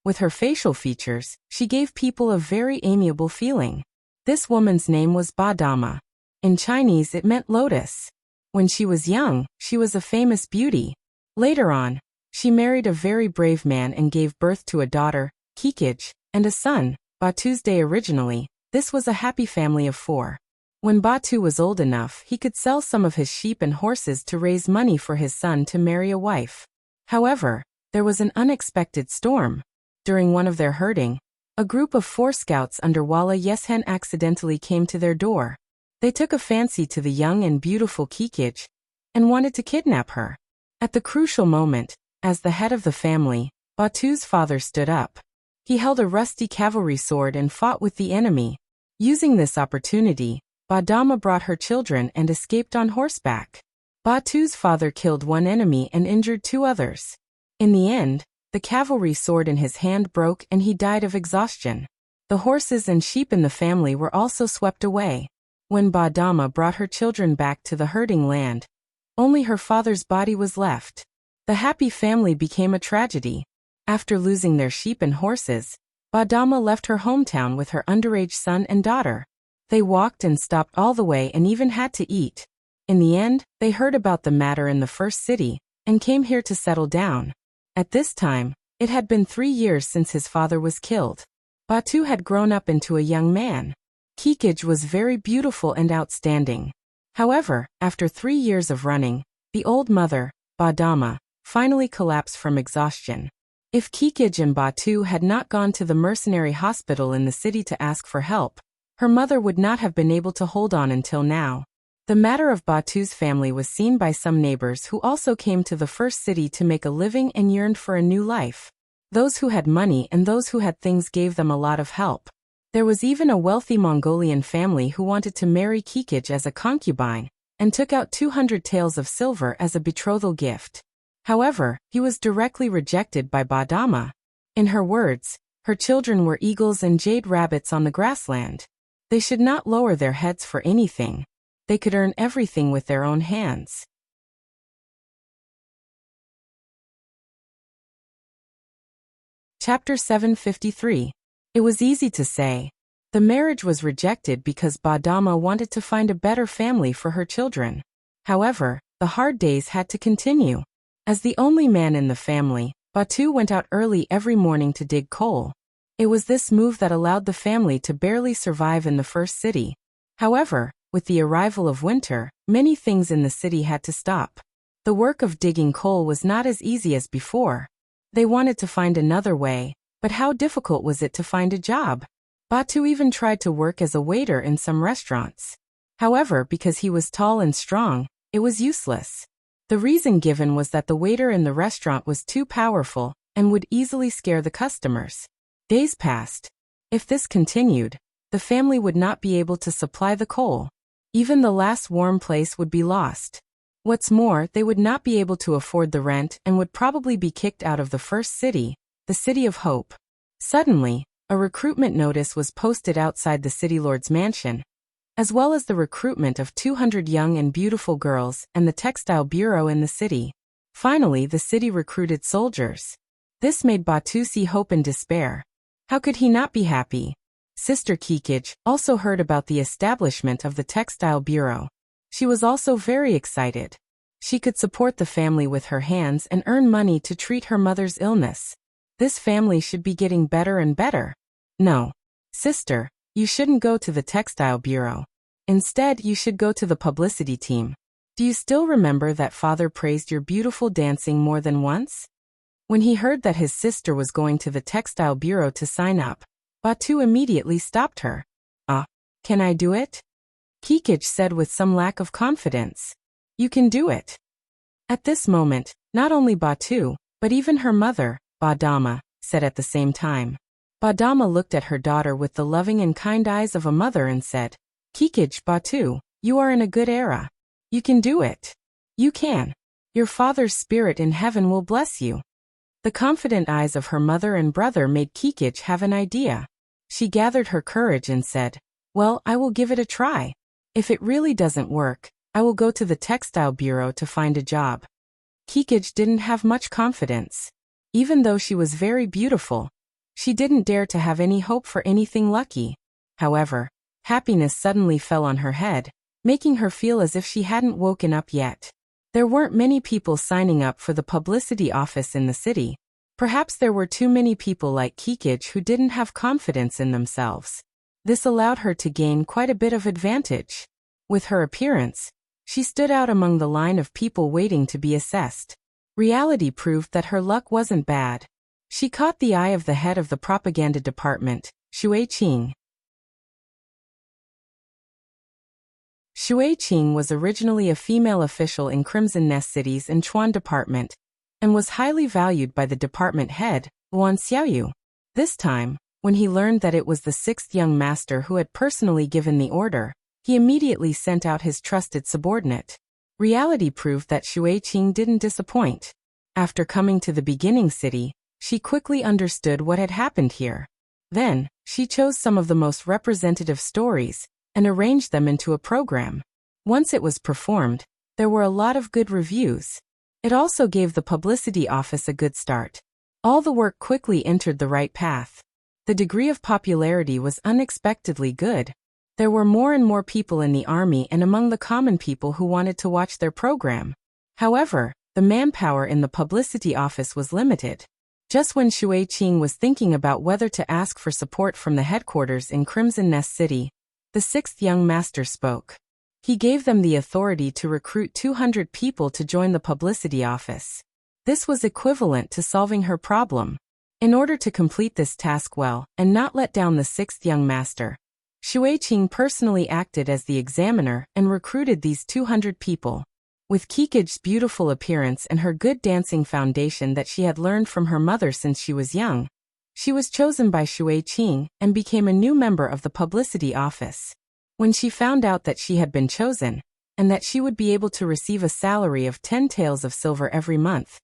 With her facial features, she gave people a very amiable feeling. This woman's name was Ba Dama. In Chinese it meant lotus. When she was young, she was a famous beauty. Later on, she married a very brave man and gave birth to a daughter, Kikij, and a son, Batu's. Originally, this was a happy family of 4. When Batu was old enough, he could sell some of his sheep and horses to raise money for his son to marry a wife. However, there was an unexpected storm. During one of their herding, a group of 4 scouts under Wala Yeshen accidentally came to their door. They took a fancy to the young and beautiful Kikij and wanted to kidnap her. At the crucial moment, as the head of the family, Batu's father stood up. He held a rusty cavalry sword and fought with the enemy. Using this opportunity, Ba Dama brought her children and escaped on horseback. Batu's father killed 1 enemy and injured 2 others. In the end, the cavalry sword in his hand broke and he died of exhaustion. The horses and sheep in the family were also swept away. When Ba Dama brought her children back to the herding land, only her father's body was left. The happy family became a tragedy. After losing their sheep and horses, Ba Dama left her hometown with her underage son and daughter. They walked and stopped all the way and even had to eat. In the end, they heard about the matter in the first city and came here to settle down. At this time, it had been 3 years since his father was killed. Batu had grown up into a young man. Kikij was very beautiful and outstanding. However, after 3 years of running, the old mother, Ba Dama, finally collapsed from exhaustion. If Kikij and Batu had not gone to the mercenary hospital in the city to ask for help, her mother would not have been able to hold on until now. The matter of Batu's family was seen by some neighbors who also came to the first city to make a living and yearned for a new life. Those who had money and those who had things gave them a lot of help. There was even a wealthy Mongolian family who wanted to marry Kikij as a concubine and took out 200 taels of silver as a betrothal gift. However, he was directly rejected by Ba Dama. In her words, her children were eagles and jade rabbits on the grassland. They should not lower their heads for anything. They could earn everything with their own hands. Chapter 753. It was easy to say. The marriage was rejected because Ba Dama wanted to find a better family for her children. However, the hard days had to continue. As the only man in the family, Batu went out early every morning to dig coal. It was this move that allowed the family to barely survive in the first city. However, with the arrival of winter, many things in the city had to stop. The work of digging coal was not as easy as before. They wanted to find another way, but how difficult was it to find a job? Batu even tried to work as a waiter in some restaurants. However, because he was tall and strong, it was useless. The reason given was that the waiter in the restaurant was too powerful, and would easily scare the customers. Days passed. If this continued, the family would not be able to supply the coal. Even the last warm place would be lost. What's more, they would not be able to afford the rent and would probably be kicked out of the first city, the City of Hope. Suddenly, a recruitment notice was posted outside the city lord's mansion, as well as the recruitment of 200 young and beautiful girls and the textile bureau in the city. Finally, the city recruited soldiers. This made Batu see hope and despair. How could he not be happy? Sister Kikij also heard about the establishment of the textile bureau. She was also very excited. She could support the family with her hands and earn money to treat her mother's illness. This family should be getting better and better. No, sister, you shouldn't go to the textile bureau. Instead, you should go to the publicity team. Do you still remember that father praised your beautiful dancing more than once? When he heard that his sister was going to the textile bureau to sign up, Batu immediately stopped her. Can I do it? Kikij said with some lack of confidence. You can do it. At this moment, not only Batu, but even her mother, Badama, said at the same time. Badama looked at her daughter with the loving and kind eyes of a mother and said, Kikij, Batu, you are in a good era. You can do it. You can. Your father's spirit in heaven will bless you. The confident eyes of her mother and brother made Kikij have an idea. She gathered her courage and said, well, I will give it a try. If it really doesn't work, I will go to the textile bureau to find a job. Kikij didn't have much confidence. Even though she was very beautiful, she didn't dare to have any hope for anything lucky. However, happiness suddenly fell on her head, making her feel as if she hadn't woken up yet. There weren't many people signing up for the publicity office in the city. Perhaps there were too many people like Kikij who didn't have confidence in themselves. This allowed her to gain quite a bit of advantage. With her appearance, she stood out among the line of people waiting to be assessed. Reality proved that her luck wasn't bad. She caught the eye of the head of the propaganda department, Shui Qing. Shui Qing was originally a female official in Crimson Nest City's Inchuan department, and was highly valued by the department head, Luan Xiaoyu. This time, when he learned that it was the sixth young master who had personally given the order, he immediately sent out his trusted subordinate. Reality proved that Shui Qing didn't disappoint. After coming to the beginning city, she quickly understood what had happened here. Then, she chose some of the most representative stories and arranged them into a program. Once it was performed, there were a lot of good reviews. It also gave the publicity office a good start. All the work quickly entered the right path. The degree of popularity was unexpectedly good. There were more and more people in the army and among the common people who wanted to watch their program. However, the manpower in the publicity office was limited. Just when Shui Qing was thinking about whether to ask for support from the headquarters in Crimson Nest City, the sixth young master spoke. He gave them the authority to recruit 200 people to join the publicity office. This was equivalent to solving her problem. In order to complete this task well and not let down the sixth young master, Shui Qing personally acted as the examiner and recruited these 200 people. With Kikij's beautiful appearance and her good dancing foundation that she had learned from her mother since she was young, she was chosen by Shui Qing and became a new member of the publicity office. When she found out that she had been chosen, and that she would be able to receive a salary of 10 taels of silver every month,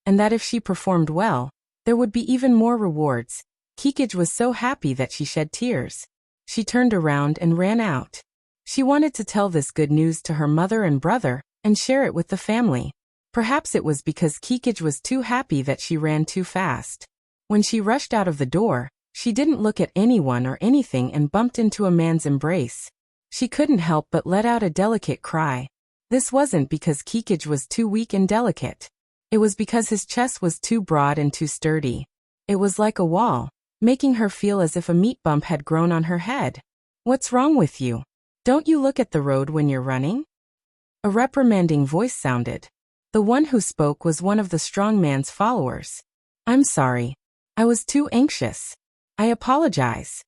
and that if she performed well, there would be even more rewards, Kikij was so happy that she shed tears. She turned around and ran out. She wanted to tell this good news to her mother and brother and share it with the family. Perhaps it was because Kikij was too happy that she ran too fast. When she rushed out of the door, she didn't look at anyone or anything and bumped into a man's embrace. She couldn't help but let out a delicate cry. This wasn't because Kikij was too weak and delicate. It was because his chest was too broad and too sturdy. It was like a wall, making her feel as if a meat bump had grown on her head. What's wrong with you? Don't you look at the road when you're running? A reprimanding voice sounded. The one who spoke was one of the strong man's followers. I'm sorry. I was too anxious. I apologize.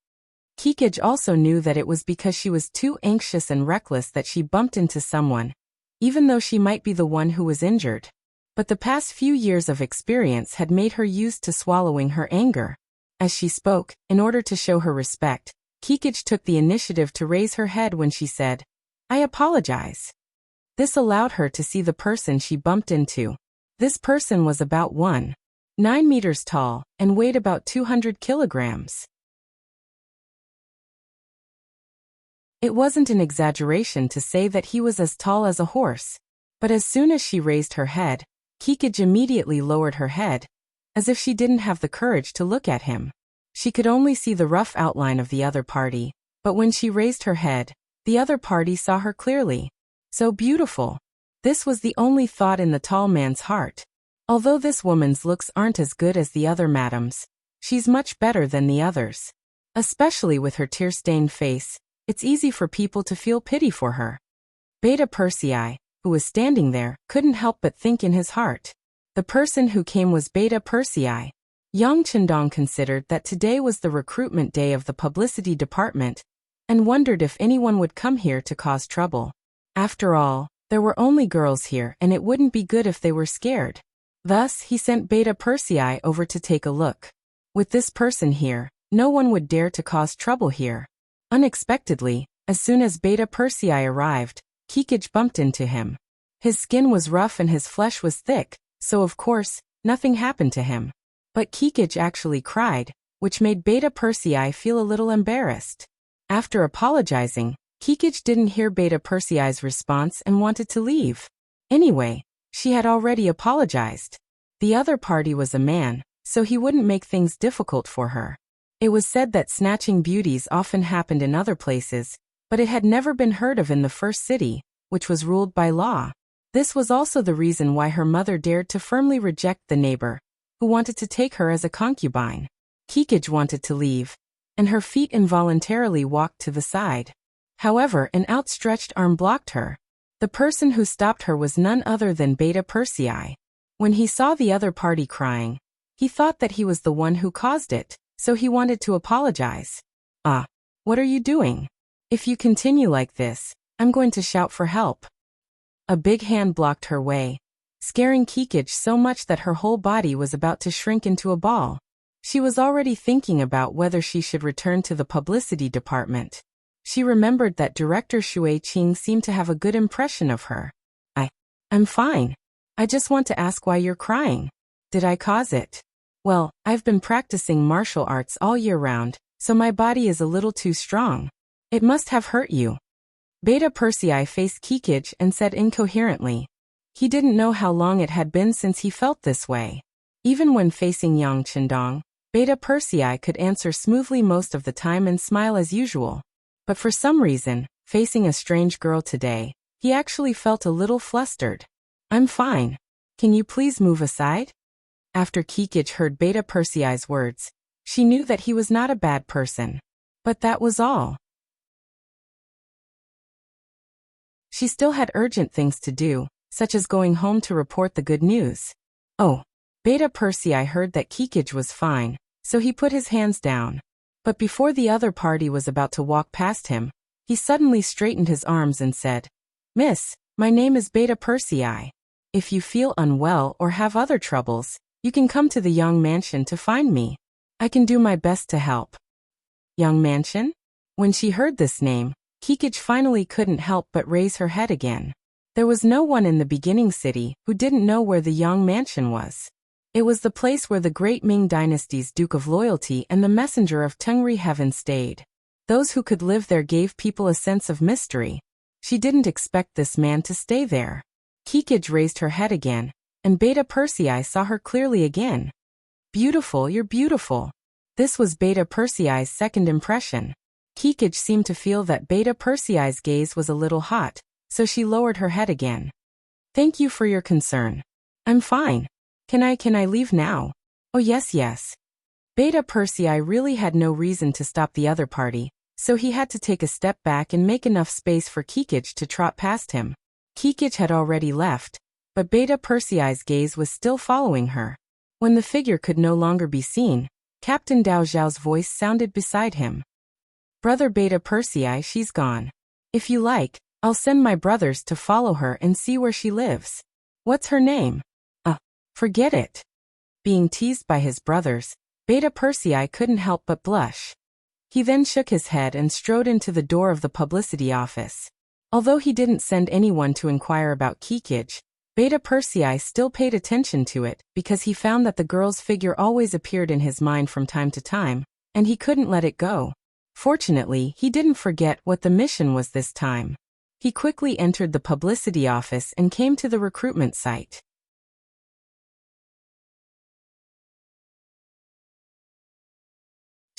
Kikij also knew that it was because she was too anxious and reckless that she bumped into someone, even though she might be the one who was injured. but the past few years of experience had made her used to swallowing her anger. As she spoke, in order to show her respect, Kikich took the initiative to raise her head when she said, "I apologize." This allowed her to see the person she bumped into. This person was about 1.9 meters tall and weighed about 200 kilograms. It wasn't an exaggeration to say that he was as tall as a horse. But as soon as she raised her head, Kikich immediately lowered her head, as if she didn't have the courage to look at him. She could only see the rough outline of the other party, but when she raised her head, the other party saw her clearly. So beautiful. This was the only thought in the tall man's heart. Although this woman's looks aren't as good as the other madams, she's much better than the others. Especially with her tear-stained face, it's easy for people to feel pity for her. Beta Persei, who was standing there, couldn't help but think in his heart. The person who came was Beta Persei. Yang Chendong considered that today was the recruitment day of the publicity department, and wondered if anyone would come here to cause trouble. After all, there were only girls here and it wouldn't be good if they were scared. Thus, he sent Beta Persei over to take a look. With this person here, no one would dare to cause trouble here. Unexpectedly, as soon as Beta Persei arrived, Kikich bumped into him. His skin was rough and his flesh was thick, so of course, nothing happened to him. But Kikich actually cried, which made Beta Persei feel a little embarrassed. After apologizing, Kikich didn't hear Beta Persei's response and wanted to leave. Anyway, she had already apologized. The other party was a man, so he wouldn't make things difficult for her. It was said that snatching beauties often happened in other places, but it had never been heard of in the first city, which was ruled by law. This was also the reason why her mother dared to firmly reject the neighbor, who wanted to take her as a concubine. Kikich wanted to leave, and her feet involuntarily walked to the side. However, an outstretched arm blocked her. The person who stopped her was none other than Beta Persei. When he saw the other party crying, he thought that he was the one who caused it, so he wanted to apologize. "Ah, what are you doing? If you continue like this, I'm going to shout for help." A big hand blocked her way, scaring Kikich so much that her whole body was about to shrink into a ball. She was already thinking about whether she should return to the publicity department. She remembered that Director Shui Qing seemed to have a good impression of her. I'm fine. I just want to ask why you're crying. Did I cause it? Well, I've been practicing martial arts all year round, so my body is a little too strong. It must have hurt you." Beta Persei faced Kikich and said incoherently. He didn't know how long it had been since he felt this way. Even when facing Yang Chendong, Beta Persei could answer smoothly most of the time and smile as usual. But for some reason, facing a strange girl today, he actually felt a little flustered. "I'm fine. Can you please move aside?" After Kikich heard Beta Persei's words, she knew that he was not a bad person. But that was all. She still had urgent things to do, such as going home to report the good news. Oh, Beta Persei heard that Kikich was fine, so he put his hands down. But before the other party was about to walk past him, he suddenly straightened his arms and said, "Miss, my name is Beta Persei. If you feel unwell or have other troubles, you can come to the Yang Mansion to find me. I can do my best to help." Yang Mansion? When she heard this name, Kikich finally couldn't help but raise her head again. There was no one in the beginning city who didn't know where the Yang Mansion was. It was the place where the great Ming Dynasty's Duke of Loyalty and the Messenger of Tengri Heaven stayed. Those who could live there gave people a sense of mystery. She didn't expect this man to stay there. Kikich raised her head again, and Beta Persei saw her clearly again. "Beautiful, you're beautiful." This was Beta Persei's second impression. Kikich seemed to feel that Beta Persei's gaze was a little hot, so she lowered her head again. "Thank you for your concern. I'm fine. Can I leave now?" "Oh yes. Beta Persei really had no reason to stop the other party, so he had to take a step back and make enough space for Kikich to trot past him. Kikich had already left, but Beta Persei's gaze was still following her. When the figure could no longer be seen, Captain Dao Zhao's voice sounded beside him. "Brother Beta Persei, she's gone. If you like, I'll send my brothers to follow her and see where she lives." "What's her name?" Forget it. Being teased by his brothers, Beta Persei couldn't help but blush. He then shook his head and strode into the door of the publicity office. Although he didn't send anyone to inquire about Kikij, Beta Persei still paid attention to it because he found that the girl's figure always appeared in his mind from time to time, and he couldn't let it go. Fortunately, he didn't forget what the mission was this time. He quickly entered the publicity office and came to the recruitment site.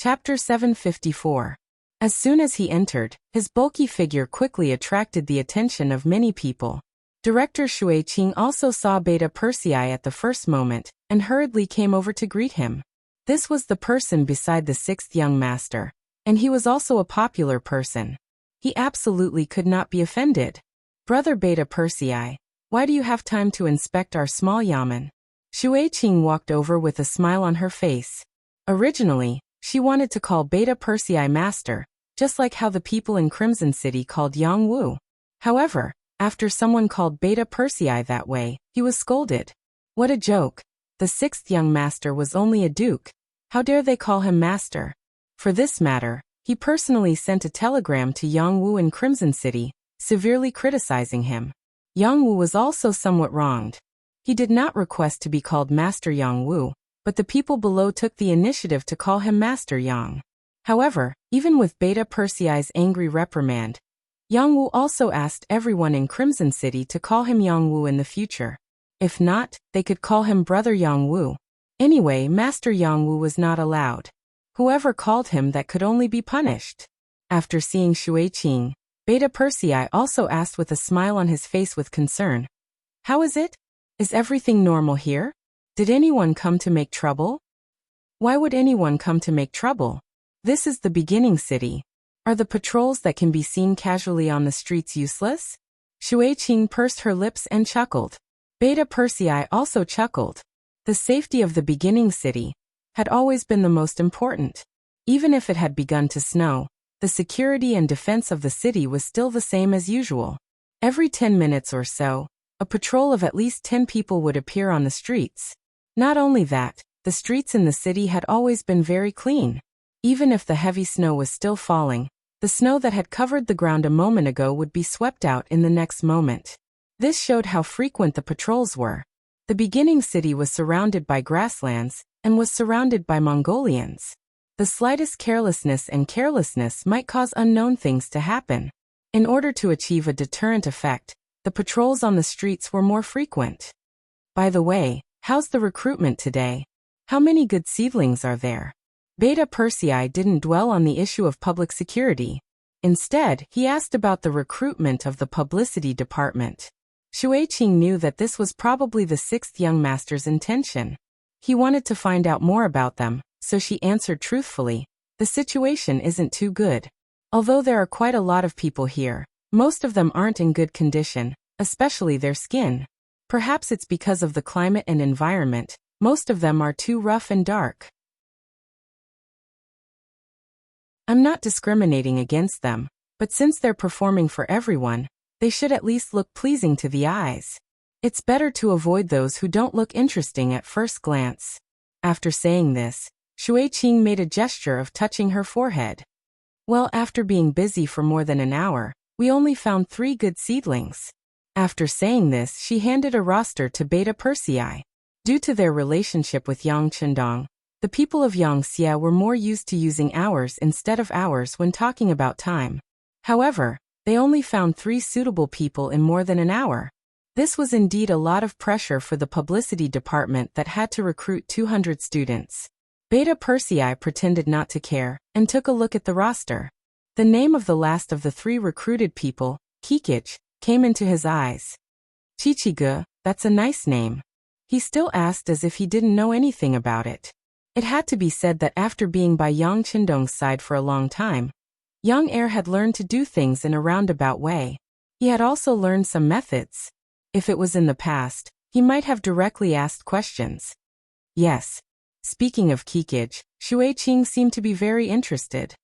Chapter 754. As soon as he entered, his bulky figure quickly attracted the attention of many people. Director Shui Qing also saw Beta Persei at the first moment, and hurriedly came over to greet him. This was the person beside the sixth young master, and he was also a popular person. He absolutely could not be offended. Brother Beta Persei, why do you have time to inspect our small yamen? Shui Qing walked over with a smile on her face. Originally, she wanted to call Beta Persei master, just like how the people in Crimson City called Yang Wu. However, after someone called Beta Persei that way, he was scolded. What a joke. The sixth young master was only a duke. How dare they call him master? For this matter, he personally sent a telegram to Yang Wu in Crimson City, severely criticizing him. Yang Wu was also somewhat wronged. He did not request to be called Master Yang Wu, but the people below took the initiative to call him Master Yang. However, even with Beta Persei's angry reprimand, Yang Wu also asked everyone in Crimson City to call him Yang Wu in the future. If not, they could call him Brother Yang Wu. Anyway, Master Yang Wu was not allowed. Whoever called him that could only be punished. After seeing Shui Qing, Beta Persei also asked with a smile on his face with concern. How is it? Is everything normal here? Did anyone come to make trouble? Why would anyone come to make trouble? This is the beginning city. Are the patrols that can be seen casually on the streets useless? Shui Qing pursed her lips and chuckled. Beta Persei also chuckled. The safety of the beginning city had always been the most important. Even if it had begun to snow, the security and defense of the city was still the same as usual. Every 10 minutes or so, a patrol of at least 10 people would appear on the streets. Not only that, the streets in the city had always been very clean. Even if the heavy snow was still falling, the snow that had covered the ground a moment ago would be swept out in the next moment. This showed how frequent the patrols were. The beginning city was surrounded by grasslands, and was surrounded by Mongolians. The slightest carelessness might cause unknown things to happen. In order to achieve a deterrent effect, the patrols on the streets were more frequent. By the way, how's the recruitment today? How many good seedlings are there? Beta Persei didn't dwell on the issue of public security. Instead, he asked about the recruitment of the publicity department. Shui Qing knew that this was probably the sixth young master's intention. He wanted to find out more about them, so she answered truthfully, the situation isn't too good. Although there are quite a lot of people here, most of them aren't in good condition, especially their skin. Perhaps it's because of the climate and environment, most of them are too rough and dark. I'm not discriminating against them, but since they're performing for everyone, they should at least look pleasing to the eyes. It's better to avoid those who don't look interesting at first glance. After saying this, Shui Qing made a gesture of touching her forehead. Well, after being busy for more than an hour, we only found 3 good seedlings. After saying this, she handed a roster to Beta Persei. Due to their relationship with Yang Chendong, the people of Yangxia were more used to using hours instead of hours when talking about time. However, they only found 3 suitable people in more than an hour. This was indeed a lot of pressure for the publicity department that had to recruit 200 students. Beta Persei pretended not to care, and took a look at the roster. The name of the last of the 3 recruited people, Kikij, came into his eyes. Chichigu, that's a nice name. He still asked as if he didn't know anything about it. It had to be said that after being by Yang Chendong's side for a long time, young heir had learned to do things in a roundabout way. He had also learned some methods. If it was in the past, he might have directly asked questions. Yes. Speaking of Kikij, Shui Qing seemed to be very interested.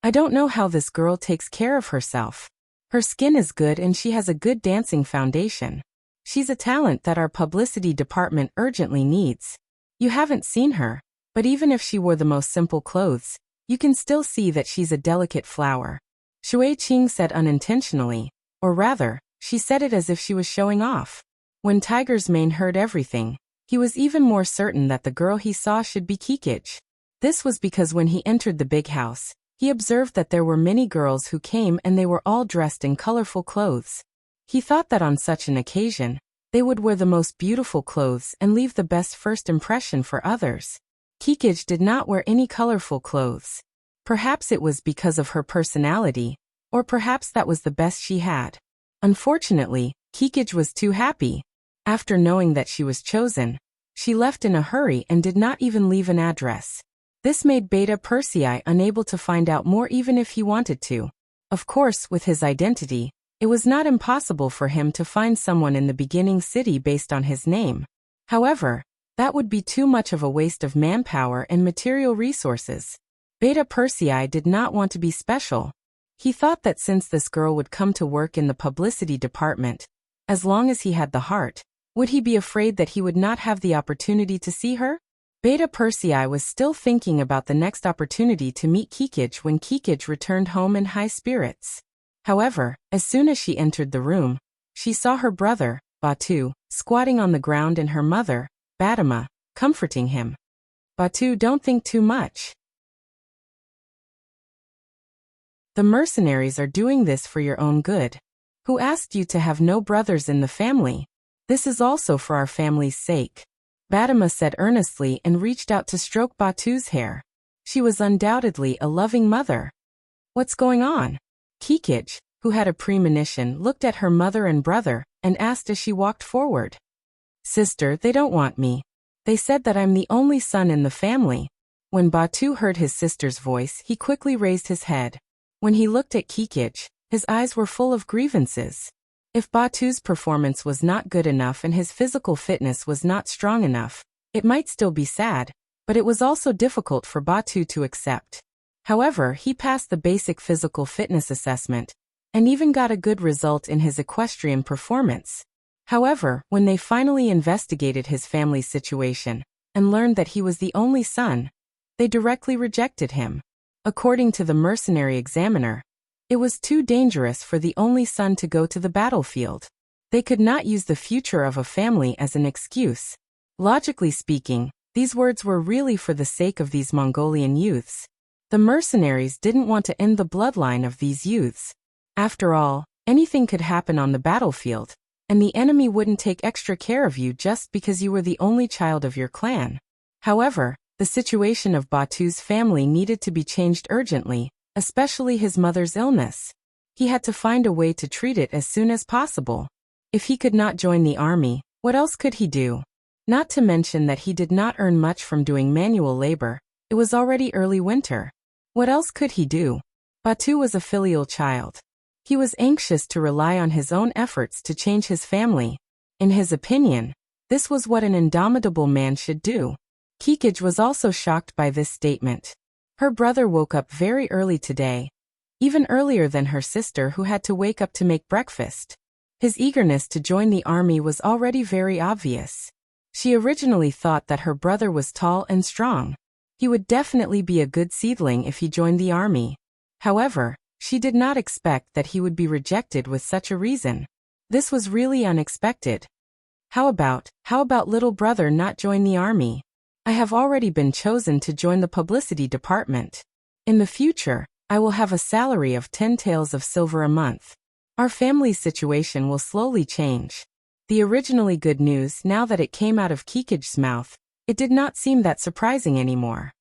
I don't know how this girl takes care of herself. Her skin is good and she has a good dancing foundation. She's a talent that our publicity department urgently needs. You haven't seen her, but even if she wore the most simple clothes, you can still see that she's a delicate flower. Shui Qing said unintentionally, or rather, she said it as if she was showing off. When Tiger's Mane heard everything, he was even more certain that the girl he saw should be Kikij. This was because when he entered the big house, he observed that there were many girls who came and they were all dressed in colorful clothes. He thought that on such an occasion, they would wear the most beautiful clothes and leave the best first impression for others. Kikij did not wear any colorful clothes. Perhaps it was because of her personality, or perhaps that was the best she had. Unfortunately, Kikij was too happy. After knowing that she was chosen, she left in a hurry and did not even leave an address. This made Beta Persei unable to find out more even if he wanted to. Of course, with his identity, it was not impossible for him to find someone in the beginning city based on his name. However, that would be too much of a waste of manpower and material resources. Beta Persei did not want to be special. He thought that since this girl would come to work in the publicity department, as long as he had the heart, would he be afraid that he would not have the opportunity to see her? Beta Persei was still thinking about the next opportunity to meet Kikij when Kikij returned home in high spirits. However, as soon as she entered the room, she saw her brother, Batu, squatting on the ground and her mother, Badama, comforting him. Batu, don't think too much. The mercenaries are doing this for your own good. Who asked you to have no brothers in the family? This is also for our family's sake. Badama said earnestly and reached out to stroke Batu's hair. She was undoubtedly a loving mother. What's going on? Kikij, who had a premonition, looked at her mother and brother, and asked as she walked forward. Sister, they don't want me. They said that I'm the only son in the family. When Batu heard his sister's voice, he quickly raised his head. When he looked at Kikij, his eyes were full of grievances. If Batu's performance was not good enough and his physical fitness was not strong enough, it might still be sad, but it was also difficult for Batu to accept. However, he passed the basic physical fitness assessment, and even got a good result in his equestrian performance. However, when they finally investigated his family situation, and learned that he was the only son, they directly rejected him. According to the mercenary examiner, it was too dangerous for the only son to go to the battlefield. They could not use the future of a family as an excuse. Logically speaking, these words were really for the sake of these Mongolian youths. The mercenaries didn't want to end the bloodline of these youths. After all, anything could happen on the battlefield, and the enemy wouldn't take extra care of you just because you were the only child of your clan. However, the situation of Batu's family needed to be changed urgently, especially his mother's illness. He had to find a way to treat it as soon as possible. If he could not join the army, what else could he do? Not to mention that he did not earn much from doing manual labor. It was already early winter. What else could he do? Batu was a filial child. He was anxious to rely on his own efforts to change his family. In his opinion, this was what an indomitable man should do. Kikij was also shocked by this statement. Her brother woke up very early today, even earlier than her sister who had to wake up to make breakfast. His eagerness to join the army was already very obvious. She originally thought that her brother was tall and strong. He would definitely be a good seedling if he joined the army. However, she did not expect that he would be rejected with such a reason. This was really unexpected. How about little brother not join the army? I have already been chosen to join the publicity department. In the future, I will have a salary of 10 taels of silver a month. Our family's situation will slowly change. The originally good news, now that it came out of Kikij's mouth, it did not seem that surprising anymore.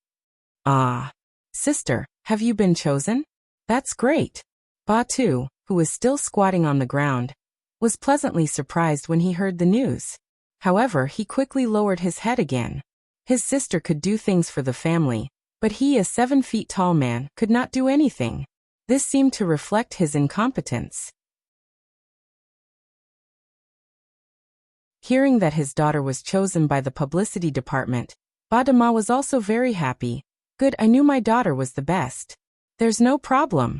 Ah, sister, have you been chosen? That's great. Batu, who was still squatting on the ground, was pleasantly surprised when he heard the news. However, he quickly lowered his head again. His sister could do things for the family, but he, a 7 feet tall man, could not do anything. This seemed to reflect his incompetence. Hearing that his daughter was chosen by the publicity department, Badama was also very happy. Good, I knew my daughter was the best. There's no problem.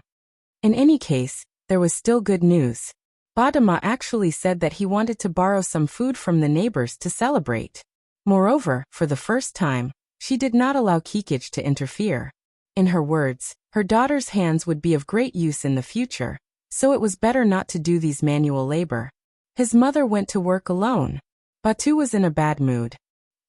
In any case, there was still good news. Badama actually said that he wanted to borrow some food from the neighbors to celebrate. Moreover, for the first time, she did not allow Kikich to interfere. In her words, her daughter's hands would be of great use in the future, so it was better not to do these manual labor. His mother went to work alone. Batu was in a bad mood.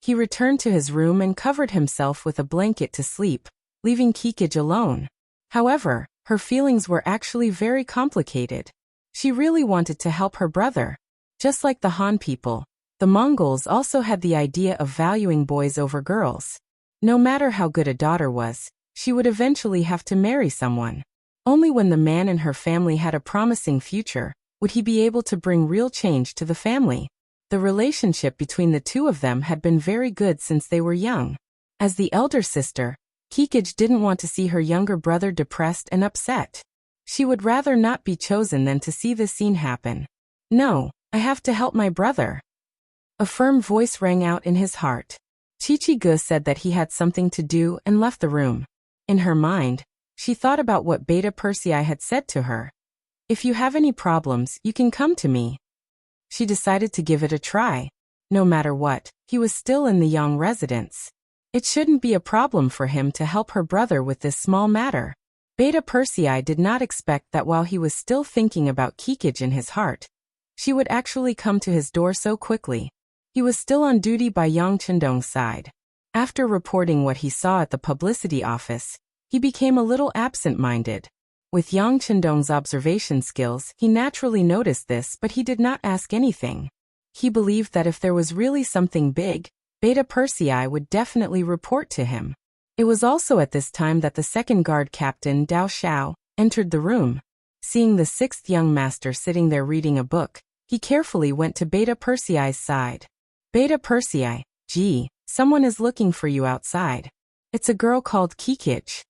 He returned to his room and covered himself with a blanket to sleep, leaving Kikich alone. However, her feelings were actually very complicated. She really wanted to help her brother. Just like the Han people, the Mongols also had the idea of valuing boys over girls. No matter how good a daughter was, she would eventually have to marry someone. Only when the man in her family had a promising future would he be able to bring real change to the family. The relationship between the two of them had been very good since they were young. As the elder sister, Kikich didn't want to see her younger brother depressed and upset. She would rather not be chosen than to see this scene happen. No, I have to help my brother. A firm voice rang out in his heart. Chichi-gu said that he had something to do and left the room. In her mind, she thought about what Beta Persei had said to her. If you have any problems, you can come to me. She decided to give it a try. No matter what, he was still in the Yang residence. It shouldn't be a problem for him to help her brother with this small matter. Beta Persei did not expect that while he was still thinking about Kikich in his heart, she would actually come to his door so quickly. He was still on duty by Yang Chendong's side. After reporting what he saw at the publicity office, he became a little absent-minded. With Yang Chendong's observation skills, he naturally noticed this, but he did not ask anything. He believed that if there was really something big, Beta Persei would definitely report to him. It was also at this time that the second guard captain, Dao Xiao, entered the room. Seeing the sixth young master sitting there reading a book, he carefully went to Beta Persei's side. Beta Persei, gee, someone is looking for you outside. It's a girl called Kikich.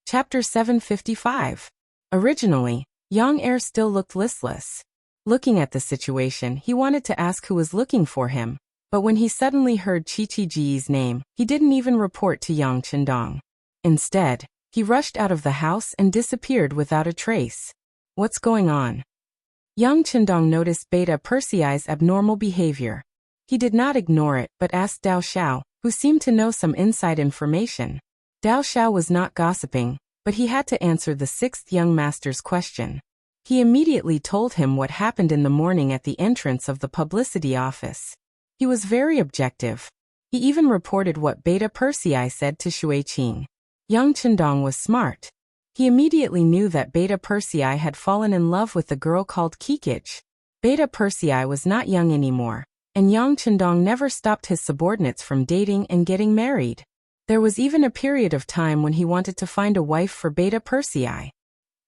Chapter 755. Originally, Yang Er still looked listless. Looking at the situation, he wanted to ask who was looking for him, but when he suddenly heard Chi-Chi-Ji's name, he didn't even report to Yang Chendong. Instead, he rushed out of the house and disappeared without a trace. What's going on? Yang Chendong noticed Beta Persei's abnormal behavior. He did not ignore it but asked Dao Xiao, who seemed to know some inside information. Dao Xiao was not gossiping, but he had to answer the sixth young master's question. He immediately told him what happened in the morning at the entrance of the publicity office. He was very objective. He even reported what Beta Persei said to Shuiqing. Yang Chendong was smart. He immediately knew that Beta Persei had fallen in love with the girl called Kikich. Beta Persei was not young anymore, and Yang Chendong never stopped his subordinates from dating and getting married. There was even a period of time when he wanted to find a wife for Beta Persei.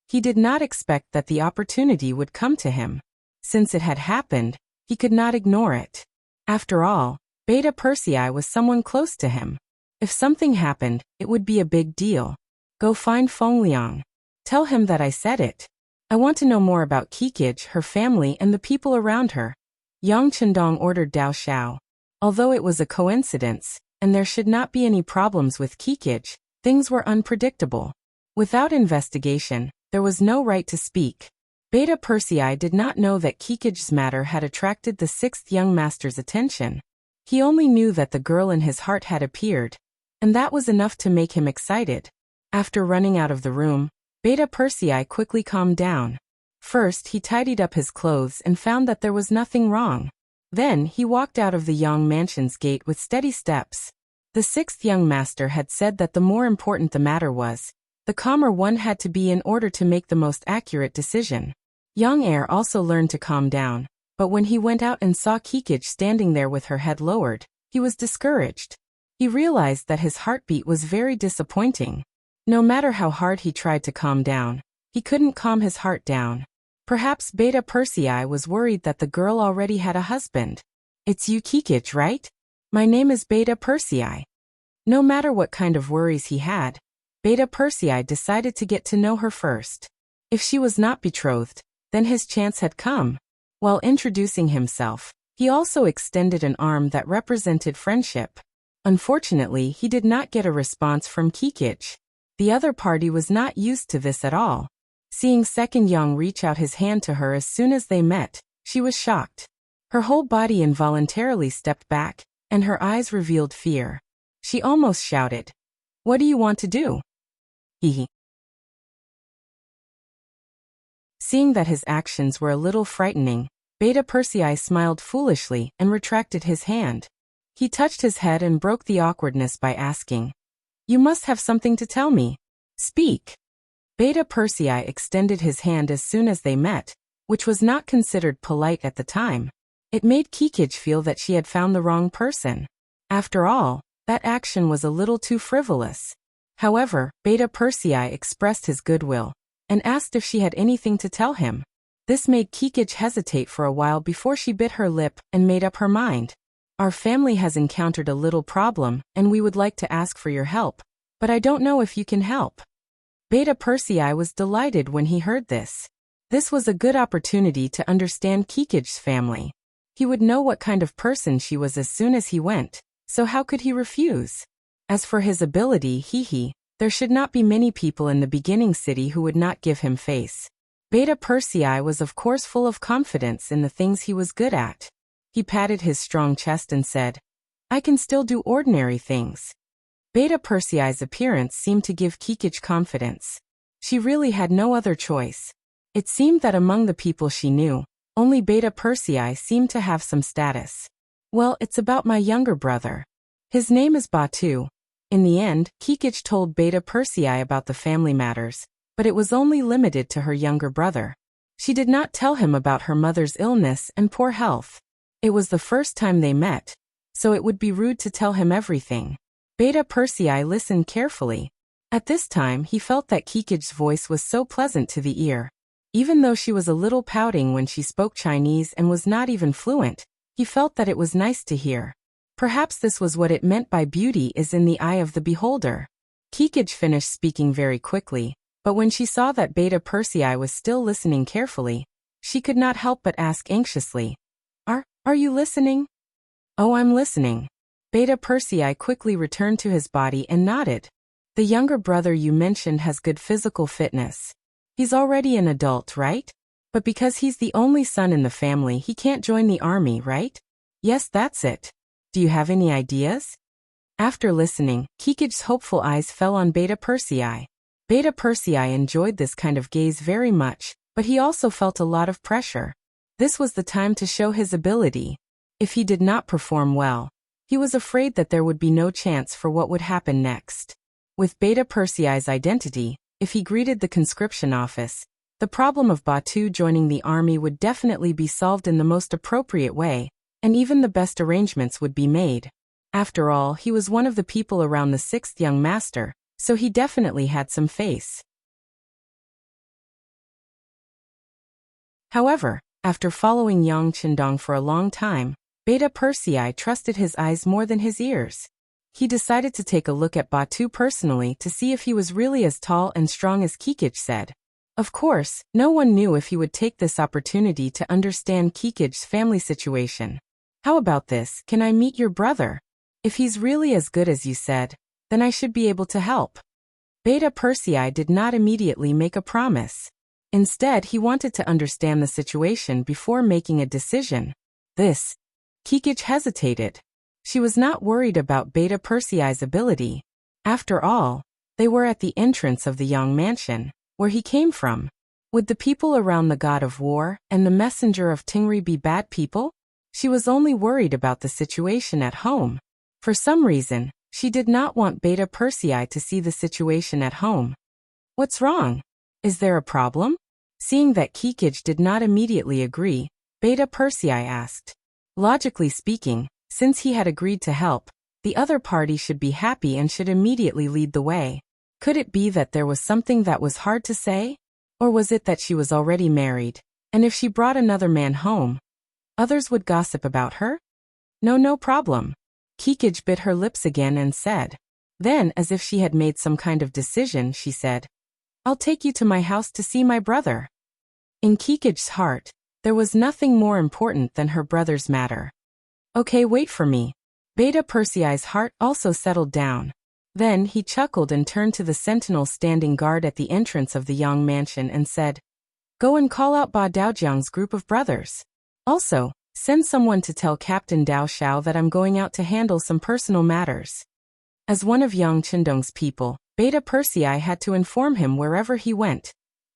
He did not expect that the opportunity would come to him. Since it had happened, he could not ignore it. After all, Beta Persei was someone close to him. If something happened, it would be a big deal. Go find Feng Liang. Tell him that I said it. I want to know more about Kikich, her family, and the people around her. Yang Chendong ordered Dao Xiao. Although it was a coincidence, and there should not be any problems with Kikich, things were unpredictable. Without investigation, there was no right to speak. Beta Persei did not know that Kikich's matter had attracted the sixth young master's attention. He only knew that the girl in his heart had appeared, and that was enough to make him excited. After running out of the room, Beta Persei quickly calmed down. First, he tidied up his clothes and found that there was nothing wrong. Then, he walked out of the Yang mansion's gate with steady steps. The sixth young master had said that the more important the matter was, the calmer one had to be in order to make the most accurate decision. Young heir also learned to calm down, but when he went out and saw Kikich standing there with her head lowered, he was discouraged. He realized that his heartbeat was very disappointing. No matter how hard he tried to calm down, he couldn't calm his heart down. Perhaps Beta Persei was worried that the girl already had a husband. It's you, Kikich, right? My name is Beta Persei. No matter what kind of worries he had, Beta Persei decided to get to know her first. If she was not betrothed, then his chance had come. While introducing himself, he also extended an arm that represented friendship. Unfortunately, he did not get a response from Kikich. The other party was not used to this at all. Seeing Second Young reach out his hand to her as soon as they met, she was shocked. Her whole body involuntarily stepped back, and her eyes revealed fear. She almost shouted, "What do you want to do?" He. Seeing that his actions were a little frightening, Beta Persei smiled foolishly and retracted his hand. He touched his head and broke the awkwardness by asking, "You must have something to tell me. Speak." Beta Persei extended his hand as soon as they met, which was not considered polite at the time. It made Kikich feel that she had found the wrong person. After all, that action was a little too frivolous. However, Beta Persei expressed his goodwill and asked if she had anything to tell him. This made Kikich hesitate for a while before she bit her lip and made up her mind. "Our family has encountered a little problem, and we would like to ask for your help, but I don't know if you can help." Beta Persei was delighted when he heard this. This was a good opportunity to understand Kikich's family. He would know what kind of person she was as soon as he went, so how could he refuse? As for his ability, there should not be many people in the beginning city who would not give him face. Beta Persei was of course full of confidence in the things he was good at. He patted his strong chest and said, "I can still do ordinary things." Beta Persei's appearance seemed to give Kikich confidence. She really had no other choice. It seemed that among the people she knew, only Beta Persei seemed to have some status. "Well, it's about my younger brother. His name is Batu." In the end, Kikich told Beta Persei about the family matters, but it was only limited to her younger brother. She did not tell him about her mother's illness and poor health. It was the first time they met, so it would be rude to tell him everything. Beta Persei listened carefully. At this time he felt that Kikich's voice was so pleasant to the ear. Even though she was a little pouting when she spoke Chinese and was not even fluent, he felt that it was nice to hear. Perhaps this was what it meant by beauty is in the eye of the beholder. Kikich finished speaking very quickly, but when she saw that Beta Persei was still listening carefully, she could not help but ask anxiously, Are you listening?" "Oh, I'm listening." Beta Persei quickly returned to his body and nodded. "The younger brother you mentioned has good physical fitness. He's already an adult, right? But because he's the only son in the family, he can't join the army, right?" "Yes, that's it. Do you have any ideas?" After listening, Kikich's hopeful eyes fell on Beta Persei. Beta Persei enjoyed this kind of gaze very much, but he also felt a lot of pressure. This was the time to show his ability. If he did not perform well, he was afraid that there would be no chance for what would happen next. With Beta Persei's identity, if he greeted the conscription office, the problem of Batu joining the army would definitely be solved in the most appropriate way, and even the best arrangements would be made. After all, he was one of the people around the sixth young master, so he definitely had some face. However, after following Yang Qindong for a long time, Beta Persei trusted his eyes more than his ears. He decided to take a look at Batu personally to see if he was really as tall and strong as Kikich said. Of course, no one knew if he would take this opportunity to understand Kikich's family situation. "How about this? Can I meet your brother? If he's really as good as you said, then I should be able to help." Beta Persei did not immediately make a promise. Instead, he wanted to understand the situation before making a decision. Kikich hesitated. She was not worried about Beta Persei's ability. After all, they were at the entrance of the Yang mansion, where he came from. Would the people around the god of war and the messenger of Tingri be bad people? She was only worried about the situation at home. For some reason, she did not want Beta Persei to see the situation at home. "What's wrong? Is there a problem?" Seeing that Kikich did not immediately agree, Beta Persei asked. Logically speaking, since he had agreed to help, the other party should be happy and should immediately lead the way. Could it be that there was something that was hard to say? Or was it that she was already married, and if she brought another man home, others would gossip about her? No problem. Kikich bit her lips again and said. Then, as if she had made some kind of decision, she said, "I'll take you to my house to see my brother." In Kikich's heart, there was nothing more important than her brother's matter. "Okay, wait for me." Beta Persei's heart also settled down. Then he chuckled and turned to the sentinel standing guard at the entrance of the Yang mansion and said, "Go and call out Ba Daojiang's group of brothers. Also, send someone to tell Captain Dao Xiao that I'm going out to handle some personal matters." As one of Yang Chendong's people, Beta Persei had to inform him wherever he went,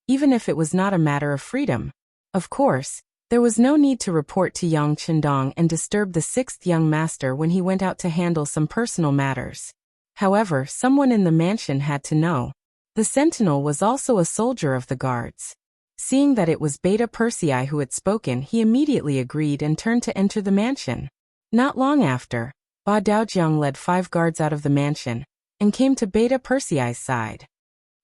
even if it was not a matter of freedom. Of course, there was no need to report to Yang Chendong and disturb the sixth young master when he went out to handle some personal matters. However, someone in the mansion had to know. The sentinel was also a soldier of the guards. Seeing that it was Beta Persei who had spoken, he immediately agreed and turned to enter the mansion. Not long after, Ba Daojiang led 5 guards out of the mansion and came to Beta Persei's side.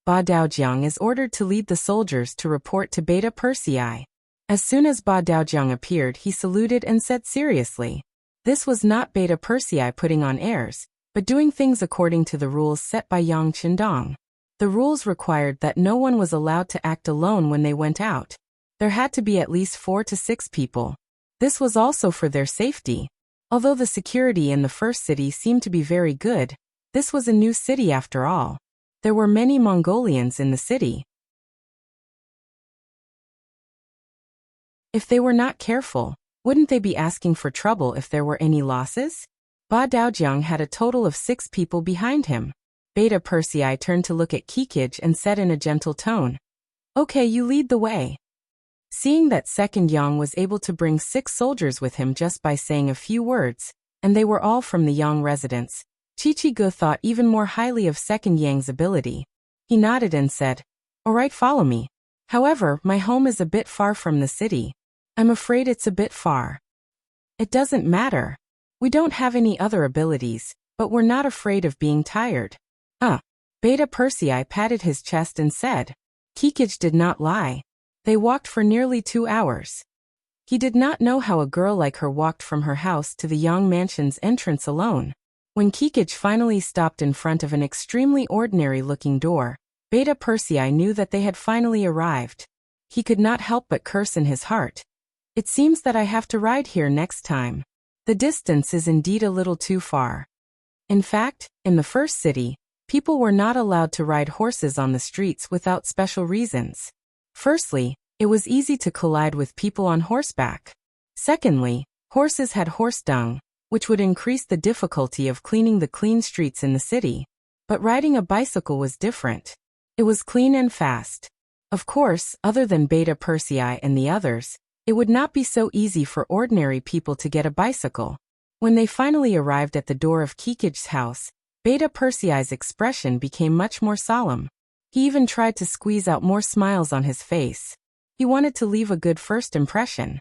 Ba Daojiang is ordered to lead the soldiers to report to Beta Persei. As soon as Ba Daojiang appeared, he saluted and said seriously. This was not Beta Persei putting on airs, but doing things according to the rules set by Yang Chendong. The rules required that no one was allowed to act alone when they went out. There had to be at least 4 to 6 people. This was also for their safety. Although the security in the first city seemed to be very good, this was a new city after all. There were many Mongolians in the city. If they were not careful, wouldn't they be asking for trouble if there were any losses? Ba Daojiang had a total of 6 people behind him. Beta Persei turned to look at Kikij and said in a gentle tone, "Okay, you lead the way." Seeing that Second Yang was able to bring 6 soldiers with him just by saying a few words, and they were all from the Yang residence, Chichigu thought even more highly of Second Yang's ability. He nodded and said, "All right, follow me. However, my home is a bit far from the city. I'm afraid it's a bit far." "It doesn't matter. We don't have any other abilities, but we're not afraid of being tired." Beta Persei patted his chest and said. Kikij did not lie. They walked for nearly 2 hours. He did not know how a girl like her walked from her house to the Yang mansion's entrance alone. When Kikij finally stopped in front of an extremely ordinary-looking door, Beta Persei knew that they had finally arrived. He could not help but curse in his heart. "It seems that I have to ride here next time. The distance is indeed a little too far." In fact, in the first city, people were not allowed to ride horses on the streets without special reasons. Firstly, it was easy to collide with people on horseback. Secondly, horses had horse dung, which would increase the difficulty of cleaning the clean streets in the city. But riding a bicycle was different. It was clean and fast. Of course, other than Beta Persei and the others, it would not be so easy for ordinary people to get a bicycle. When they finally arrived at the door of Kikij's house, Beta Persei's expression became much more solemn. He even tried to squeeze out more smiles on his face. He wanted to leave a good first impression.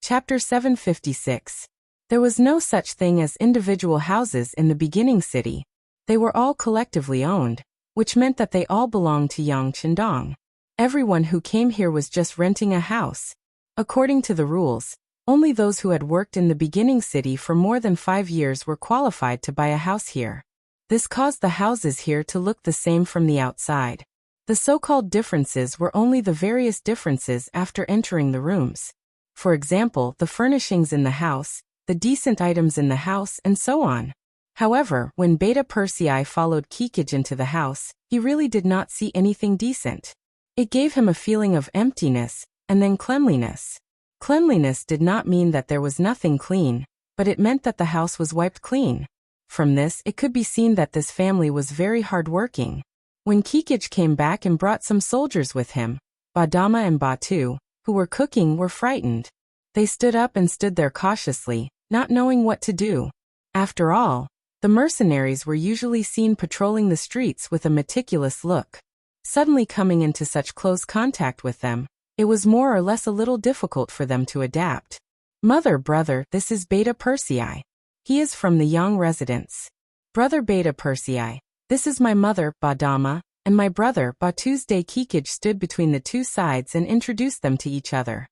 Chapter 756. There was no such thing as individual houses in the beginning city. They were all collectively owned, which meant that they all belonged to Yang Chendong. Everyone who came here was just renting a house. According to the rules, only those who had worked in the beginning city for more than 5 years were qualified to buy a house here. This caused the houses here to look the same from the outside. The so-called differences were only the various differences after entering the rooms. For example, the furnishings in the house, the decent items in the house, and so on. However, when Beta Persei followed Kikij into the house, he really did not see anything decent. It gave him a feeling of emptiness, and then cleanliness. Cleanliness did not mean that there was nothing clean, but it meant that the house was wiped clean. From this, it could be seen that this family was very hard-working. When Kikij came back and brought some soldiers with him, Badama and Batu, who were cooking, were frightened. They stood up and stood there cautiously, not knowing what to do. After all, the mercenaries were usually seen patrolling the streets with a meticulous look. Suddenly coming into such close contact with them, it was more or less a little difficult for them to adapt. Brother, this is Beta Persei. He is from the Yang residence. Brother Beta Persei, this is my mother, Badama, and my brother, Batu's-day. Kikij stood between the 2 sides and introduced them to each other.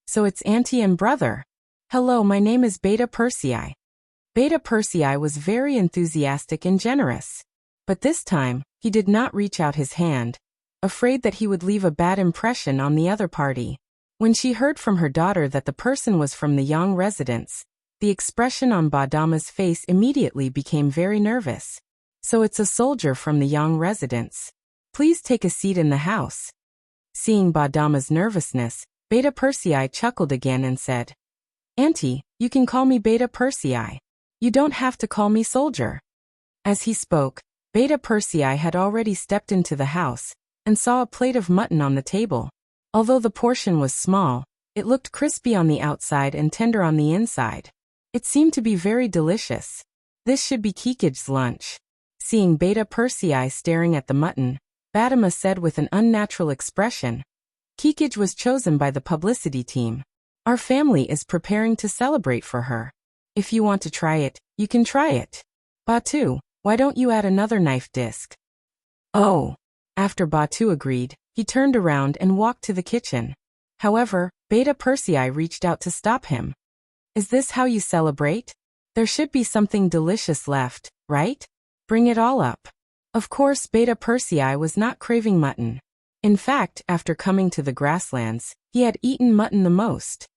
"So it's auntie and brother. Hello, my name is Beta Persei." Beta Persei was very enthusiastic and generous. But this time, he did not reach out his hand, afraid that he would leave a bad impression on the other party. When she heard from her daughter that the person was from the Yang residence, the expression on Badama's face immediately became very nervous. So it's a soldier from the Yang residence. Please take a seat in the house. Seeing Badama's nervousness, Beta Persei chuckled again and said, Auntie, you can call me Beta Persei. You don't have to call me soldier. As he spoke, Beta Persei had already stepped into the house and saw a plate of mutton on the table. Although the portion was small, it looked crispy on the outside and tender on the inside. It seemed to be very delicious. This should be Kikij's lunch. Seeing Beta Persei staring at the mutton, Badama said with an unnatural expression, Kikij was chosen by the publicity team. Our family is preparing to celebrate for her. If you want to try it, you can try it. Batu, why don't you add another knife disc? Oh. After Batu agreed, he turned around and walked to the kitchen. However, Beta Persei reached out to stop him. Is this how you celebrate? There should be something delicious left, right? Bring it all up. Of course, Beta Persei was not craving mutton. In fact, after coming to the grasslands, he had eaten mutton the most.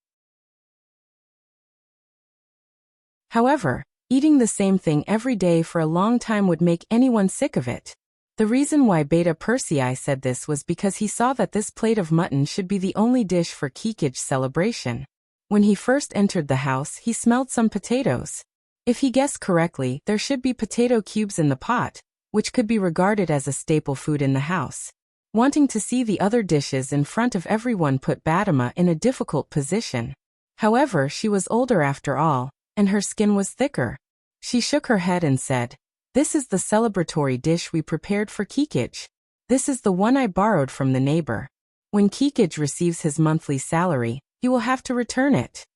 However, eating the same thing every day for a long time would make anyone sick of it. The reason why Beta Persei said this was because he saw that this plate of mutton should be the only dish for Kikij's celebration. When he first entered the house, he smelled some potatoes. If he guessed correctly, there should be potato cubes in the pot, which could be regarded as a staple food in the house. Wanting to see the other dishes in front of everyone put Badama in a difficult position. However, she was older after all, and her skin was thicker. She shook her head and said, This is the celebratory dish we prepared for Kikij. This is the one I borrowed from the neighbor. When Kikij receives his monthly salary, he will have to return it.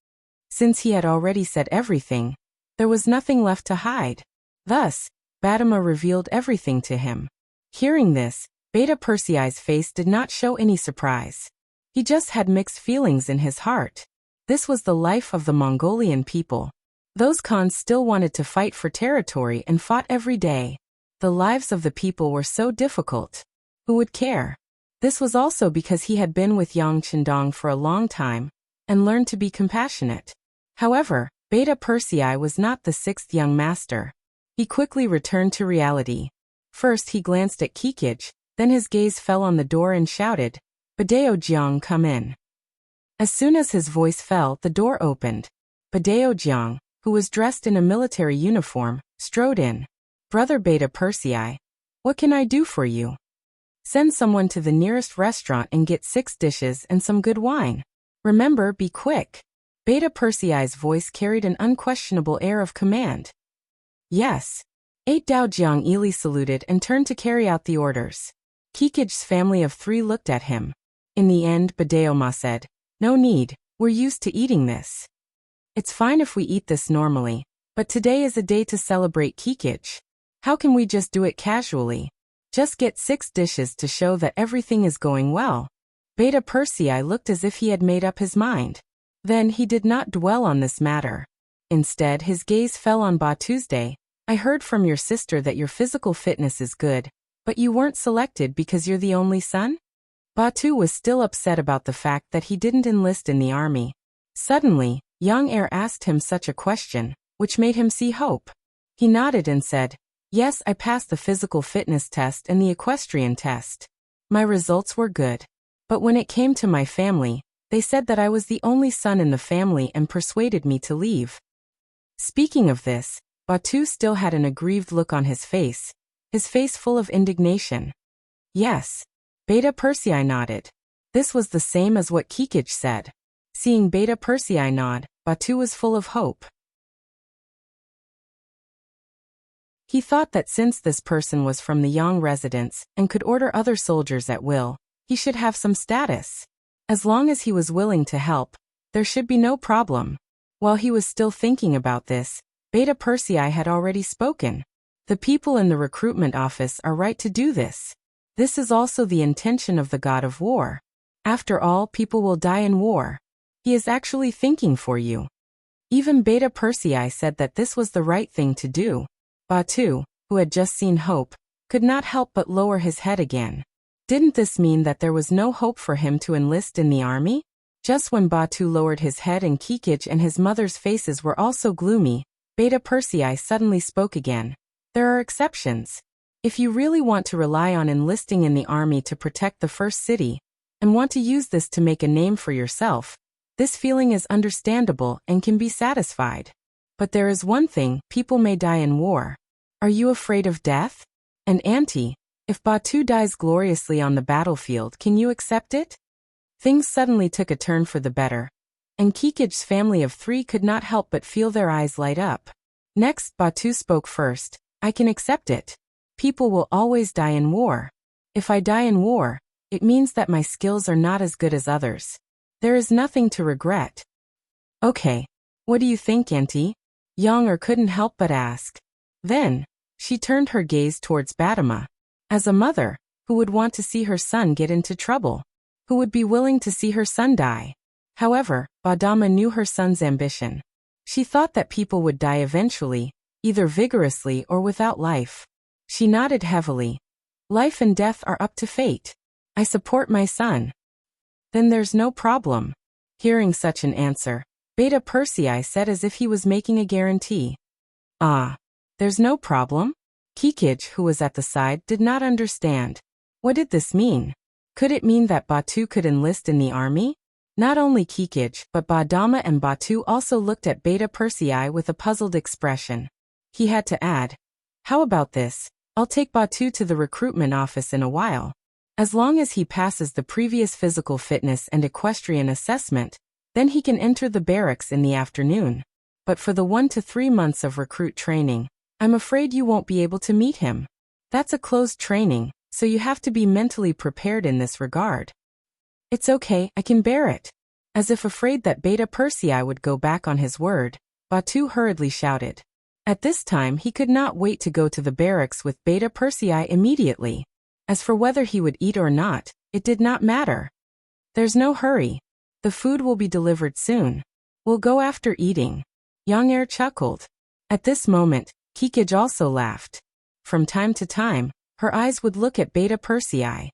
Since he had already said everything, there was nothing left to hide. Thus, Badama revealed everything to him. Hearing this, Beta Persei's face did not show any surprise. He just had mixed feelings in his heart. This was the life of the Mongolian people. Those Khans still wanted to fight for territory and fought every day. The lives of the people were so difficult. Who would care? This was also because he had been with Yang Qindong for a long time and learned to be compassionate. However, Beta Persei was not the sixth young master. He quickly returned to reality. First he glanced at Kikij, then his gaze fell on the door and shouted, Badeo Jiang, come in. As soon as his voice fell, the door opened. Badeo Jiang, who was dressed in a military uniform, strode in. Brother Beta Persei, what can I do for you? Send someone to the nearest restaurant and get 6 dishes and some good wine. Remember, be quick. Beta Persei's voice carried an unquestionable air of command. Yes. 8 Dao Jiang Ili saluted and turned to carry out the orders. Kikij's family of 3 looked at him. In the end, Badeo Ma said, No need, we're used to eating this. It's fine if we eat this normally, but today is a day to celebrate Kikij. How can we just do it casually? Just get 6 dishes to show that everything is going well. Beta Persei looked as if he had made up his mind. Then he did not dwell on this matter. Instead, his gaze fell on Ba Tuesday. I heard from your sister that your physical fitness is good, but you weren't selected because you're the only son? Batu was still upset about the fact that he didn't enlist in the army. Suddenly, young heir asked him such a question, which made him see hope. He nodded and said, Yes, I passed the physical fitness test and the equestrian test. My results were good. But when it came to my family, they said that I was the only son in the family and persuaded me to leave. Speaking of this, Batu still had an aggrieved look on his face full of indignation. Yes. Beta Persei nodded. This was the same as what Kikij said. Seeing Beta Persei nod, Batu was full of hope. He thought that since this person was from the Yang residence and could order other soldiers at will, he should have some status. As long as he was willing to help, there should be no problem. While he was still thinking about this, Beta Persei had already spoken. The people in the recruitment office are right to do this. This is also the intention of the god of war. After all, people will die in war. He is actually thinking for you. Even Beta Persei said that this was the right thing to do. Batu, who had just seen hope, could not help but lower his head again. Didn't this mean that there was no hope for him to enlist in the army? Just when Batu lowered his head and Kikij and his mother's faces were also gloomy, Beta Persei suddenly spoke again. There are exceptions. If you really want to rely on enlisting in the army to protect the first city, and want to use this to make a name for yourself, this feeling is understandable and can be satisfied. But there is one thing: people may die in war. Are you afraid of death? And Auntie, if Batu dies gloriously on the battlefield, can you accept it? Things suddenly took a turn for the better, and Kikij's family of 3 could not help but feel their eyes light up. Next, Batu spoke first. I can accept it. People will always die in war. If I die in war, it means that my skills are not as good as others. There is nothing to regret. Okay. What do you think, Auntie? Young couldn't help but ask. Then, she turned her gaze towards Batama. As a mother, who would want to see her son get into trouble? Who would be willing to see her son die? However, Badama knew her son's ambition. She thought that people would die eventually, either vigorously or without life. She nodded heavily. Life and death are up to fate. I support my son. Then there's no problem. Hearing such an answer, Beta Persei said as if he was making a guarantee. Ah, there's no problem? Kikij, who was at the side, did not understand. What did this mean? Could it mean that Batu could enlist in the army? Not only Kikij, but Badama and Batu also looked at Beta Persei with a puzzled expression. He had to add, how about this? I'll take Batu to the recruitment office in a while. As long as he passes the previous physical fitness and equestrian assessment, then he can enter the barracks in the afternoon. But for the 1 to 3 months of recruit training, I'm afraid you won't be able to meet him. That's a closed training, so you have to be mentally prepared in this regard. It's okay, I can bear it. As if afraid that Beta Persei would go back on his word, Batu hurriedly shouted. At this time he could not wait to go to the barracks with Beta Persei immediately. As for whether he would eat or not, it did not matter. There's no hurry. The food will be delivered soon. We'll go after eating. Young chuckled. At this moment, Kikij also laughed. From time to time, her eyes would look at Beta Persei.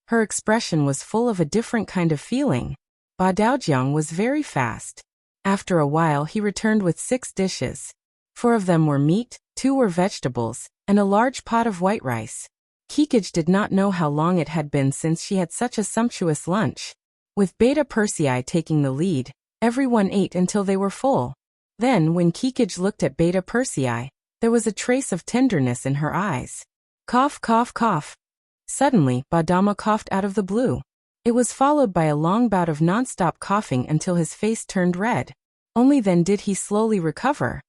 Her expression was full of a different kind of feeling. Ba Daojiang was very fast. After a while he returned with 6 dishes. 4 of them were meat, 2 were vegetables, and a large pot of white rice. Kikij did not know how long it had been since she had such a sumptuous lunch. With Beta Persei taking the lead, everyone ate until they were full. Then, when Kikij looked at Beta Persei, there was a trace of tenderness in her eyes. Cough, cough, cough. Suddenly, Badama coughed out of the blue. It was followed by a long bout of non-stop coughing until his face turned red. Only then did he slowly recover.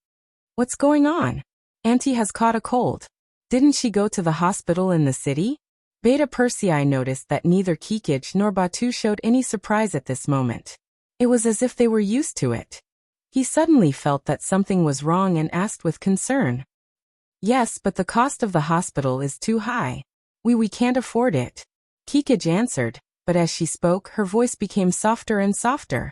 What's going on? Auntie has caught a cold. Didn't she go to the hospital in the city? Beta Persei noticed that neither Kikij nor Batu showed any surprise at this moment. It was as if they were used to it. He suddenly felt that something was wrong and asked with concern. Yes, but the cost of the hospital is too high. We can't afford it. Kikij answered, but as she spoke, her voice became softer and softer.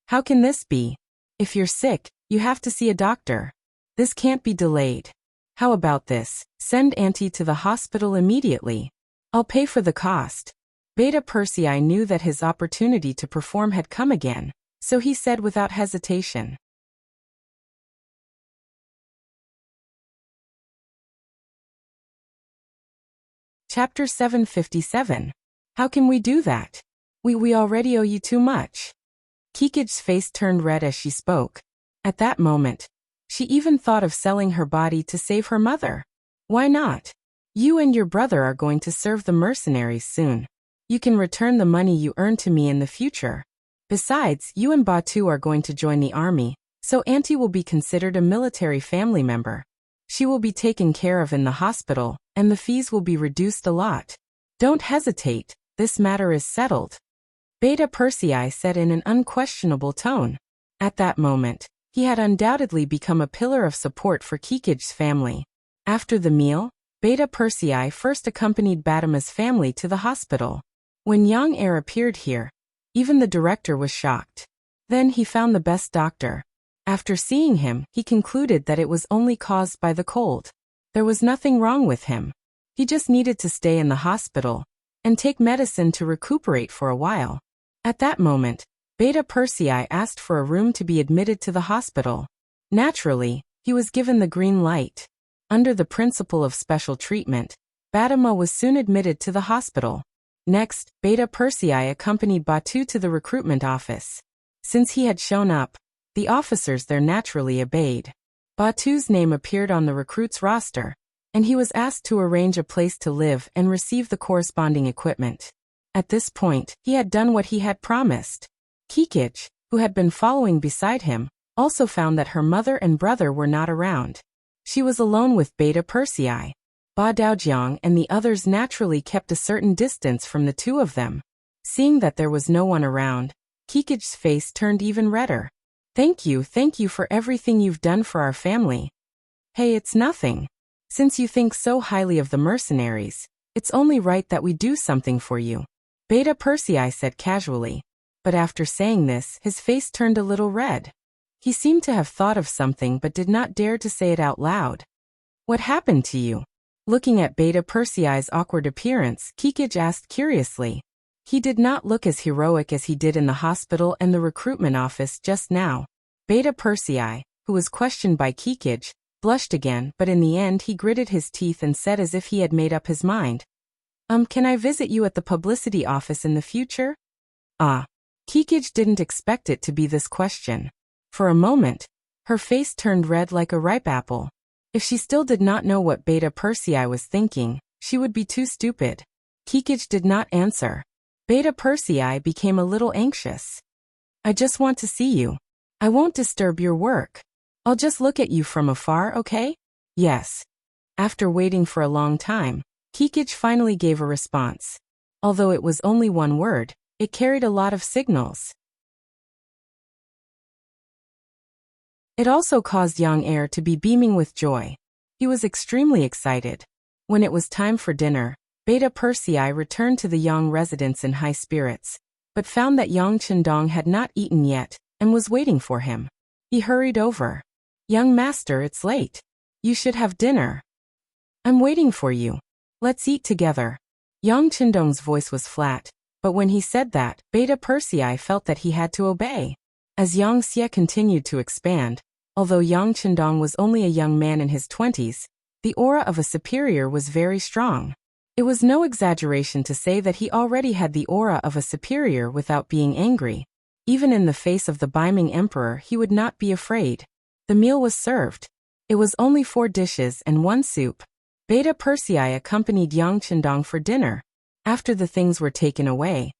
How can this be? If you're sick, you have to see a doctor. This can't be delayed. How about this? Send Auntie to the hospital immediately. I'll pay for the cost. Beta Persei knew that his opportunity to perform had come again, so he said without hesitation. Chapter 757. How can we do that? We already owe you too much. Kikij's face turned red as she spoke. At that moment, she even thought of selling her body to save her mother. Why not? You and your brother are going to serve the mercenaries soon. You can return the money you earn to me in the future. Besides, you and Batu are going to join the army, so Auntie will be considered a military family member. She will be taken care of in the hospital, and the fees will be reduced a lot. Don't hesitate, this matter is settled. Beta Persei said in an unquestionable tone. At that moment, he had undoubtedly become a pillar of support for Kikij's family. After the meal, Beta Persei first accompanied Batama's family to the hospital. When young heir appeared here, even the director was shocked. Then he found the best doctor. After seeing him, he concluded that it was only caused by the cold. There was nothing wrong with him. He just needed to stay in the hospital. and take medicine to recuperate for a while. At that moment, Beta Persei asked for a room to be admitted to the hospital. Naturally, he was given the green light. Under the principle of special treatment, Batama was soon admitted to the hospital. Next, Beta Persei accompanied Batu to the recruitment office. Since he had shown up, the officers there naturally obeyed. Batu's name appeared on the recruits' roster, and he was asked to arrange a place to live and receive the corresponding equipment. At this point, he had done what he had promised. Kikich, who had been following beside him, also found that her mother and brother were not around. She was alone with Beta Persei. Ba Daojiang and the others naturally kept a certain distance from the two of them. Seeing that there was no one around, Kikich's face turned even redder. Thank you for everything you've done for our family. Hey, it's nothing. Since you think so highly of the mercenaries, it's only right that we do something for you. Beta Persei said casually. But after saying this, his face turned a little red. He seemed to have thought of something but did not dare to say it out loud. What happened to you? Looking at Beta Persei's awkward appearance, Kikich asked curiously. He did not look as heroic as he did in the hospital and the recruitment office just now. Beta Persei, who was questioned by Kikich, blushed again, but in the end he gritted his teeth and said as if he had made up his mind. Can I visit you at the publicity office in the future? Kikich didn't expect it to be this question. For a moment, her face turned red like a ripe apple. If she still did not know what Beta Persei was thinking, she would be too stupid. Kikich did not answer. Beta Persei became a little anxious. I just want to see you. I won't disturb your work. I'll just look at you from afar, okay? Yes. After waiting for a long time, Kikich finally gave a response. Although it was only one word, it carried a lot of signals. It also caused young heir to be beaming with joy. He was extremely excited. When it was time for dinner, Beta Persei returned to the Yang residence in high spirits, but found that Yang Chendong had not eaten yet, and was waiting for him. He hurried over. Young master, it's late. You should have dinner. I'm waiting for you. Let's eat together. Yang Chendong's voice was flat, but when he said that, Beta Persei felt that he had to obey. As Yang Xie continued to expand, although Yang Chendong was only a young man in his 20s, the aura of a superior was very strong. It was no exaggeration to say that he already had the aura of a superior without being angry. Even in the face of the beaming emperor he would not be afraid. The meal was served. It was only 4 dishes and 1 soup. Beta Persei accompanied Yang Chendong for dinner. After the things were taken away,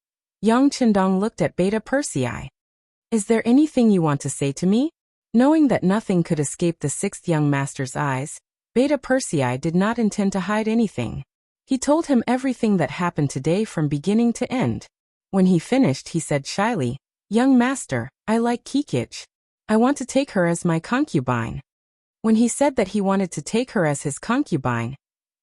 Yang Chendong looked at Beta Persei. Is there anything you want to say to me? Knowing that nothing could escape the 6th young master's eyes, Beta Persei did not intend to hide anything. He told him everything that happened today from beginning to end. When he finished, he said shyly, Young master, I like Kikich. I want to take her as my concubine. When he said that he wanted to take her as his concubine,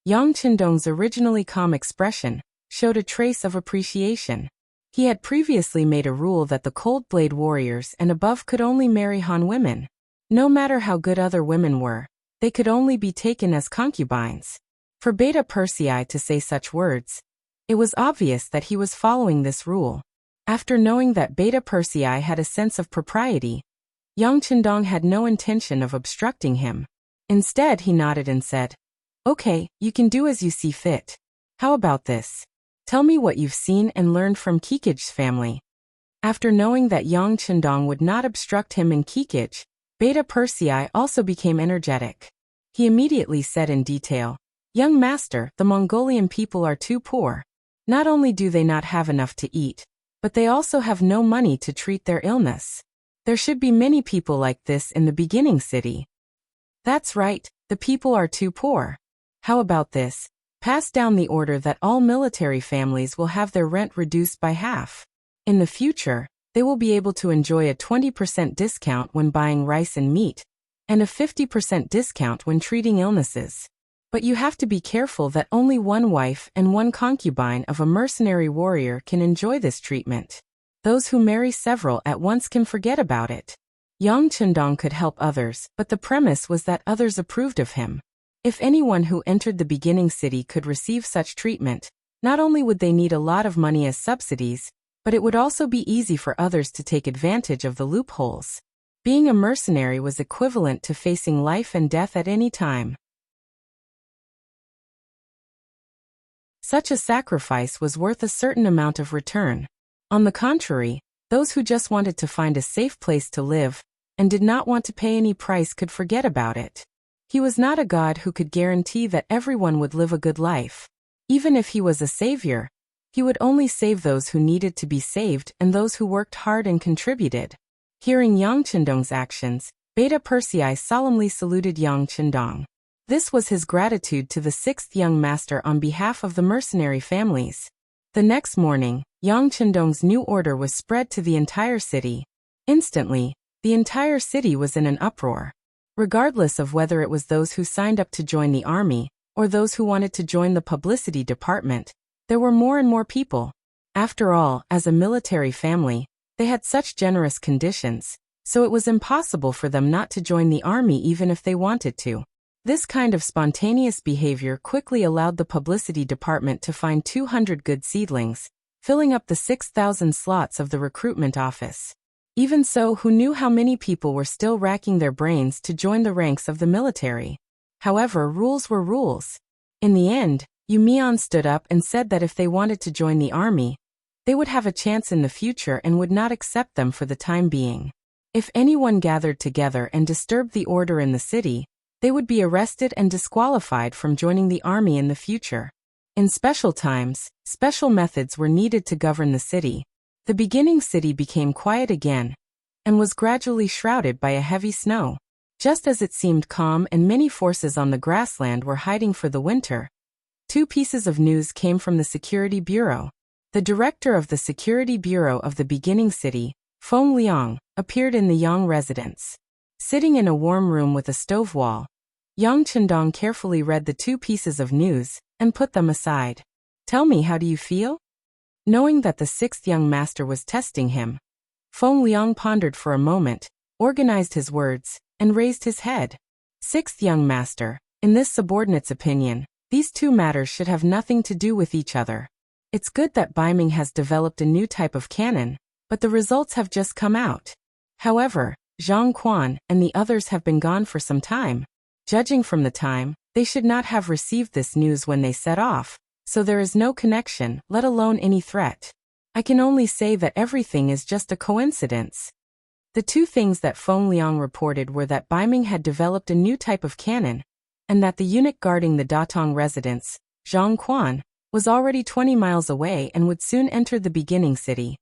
Yang Chendong's originally calm expression showed a trace of appreciation. He had previously made a rule that the Cold Blade warriors and above could only marry Han women. No matter how good other women were, they could only be taken as concubines. For Beta Persei to say such words, it was obvious that he was following this rule. After knowing that Beta Persei had a sense of propriety, Yang Chendong had no intention of obstructing him. Instead, he nodded and said, Okay, you can do as you see fit. How about this? Tell me what you've seen and learned from Kikich's family. After knowing that Yang Chendong would not obstruct him and Kikich, Beta Persei also became energetic. He immediately said in detail, Young master, the Mongolian people are too poor. Not only do they not have enough to eat, but they also have no money to treat their illness. There should be many people like this in the beginning city. That's right, the people are too poor. How about this? Pass down the order that all military families will have their rent reduced by half. In the future, they will be able to enjoy a 20% discount when buying rice and meat, and a 50% discount when treating illnesses. But you have to be careful that only one wife and one concubine of a mercenary warrior can enjoy this treatment. Those who marry several at once can forget about it. Yang Chendong could help others, but the premise was that others approved of him. If anyone who entered the beginning city could receive such treatment, Not only would they need a lot of money as subsidies, but it would also be easy for others to take advantage of the loopholes. Being a mercenary was equivalent to facing life and death at any time. Such a sacrifice was worth a certain amount of return. On the contrary, those who just wanted to find a safe place to live and did not want to pay any price could forget about it. He was not a god who could guarantee that everyone would live a good life. Even if he was a savior, he would only save those who needed to be saved and those who worked hard and contributed. Hearing Yang Chendong's actions, Beta Persei solemnly saluted Yang Chendong. This was his gratitude to the sixth young master on behalf of the mercenary families. The next morning, Yang Chendong's new order was spread to the entire city. Instantly, the entire city was in an uproar. Regardless of whether it was those who signed up to join the army, or those who wanted to join the publicity department, there were more and more people. After all, as a military family, they had such generous conditions, so it was impossible for them not to join the army even if they wanted to. This kind of spontaneous behavior quickly allowed the publicity department to find 200 good seedlings, filling up the 6,000 slots of the recruitment office. Even so, who knew how many people were still racking their brains to join the ranks of the military? However, rules were rules. In the end, Yu Mian stood up and said that if they wanted to join the army, they would have a chance in the future and would not accept them for the time being. If anyone gathered together and disturbed the order in the city, they would be arrested and disqualified from joining the army in the future. In special times, special methods were needed to govern the city. The beginning city became quiet again, and was gradually shrouded by a heavy snow. Just as it seemed calm and many forces on the grassland were hiding for the winter, two pieces of news came from the Security Bureau. The director of the Security Bureau of the beginning city, Feng Liang, appeared in the Yang residence. Sitting in a warm room with a stove wall, Yang Chendong carefully read the two pieces of news and put them aside. "Tell me, how do you feel?" Knowing that the sixth young master was testing him, Feng Liang pondered for a moment, organized his words, and raised his head. "Sixth young master, in this subordinate's opinion, these two matters should have nothing to do with each other. It's good that Baiming has developed a new type of cannon, but the results have just come out. However, Zhang Quan and the others have been gone for some time. Judging from the time, they should not have received this news when they set off, so there is no connection, let alone any threat. I can only say that everything is just a coincidence." The two things that Feng Liang reported were that Baiming had developed a new type of cannon, and that the eunuch guarding the Datong residence, Zhang Quan, was already 20 miles away and would soon enter the beginning city.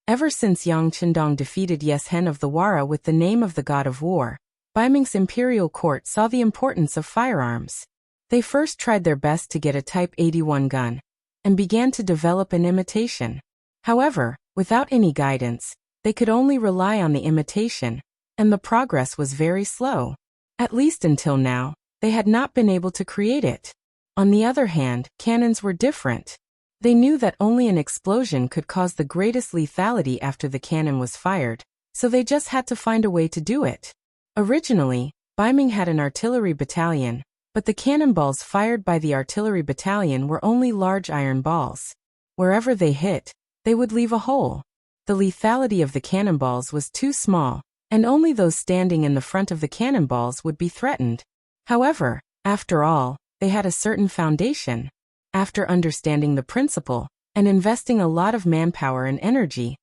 Ever since Yang Chendong defeated Yeshen of the Wara with the name of the god of war, Baiming's imperial court saw the importance of firearms. They first tried their best to get a Type 81 gun, and began to develop an imitation. However, without any guidance, they could only rely on the imitation, and the progress was very slow. At least until now, they had not been able to create it. On the other hand, cannons were different. They knew that only an explosion could cause the greatest lethality after the cannon was fired, so they just had to find a way to do it. Originally, Baiming had an artillery battalion, but the cannonballs fired by the artillery battalion were only large iron balls. Wherever they hit, they would leave a hole. The lethality of the cannonballs was too small, and only those standing in the front of the cannonballs would be threatened. However, after all, they had a certain foundation. After understanding the principle, and investing a lot of manpower and energy,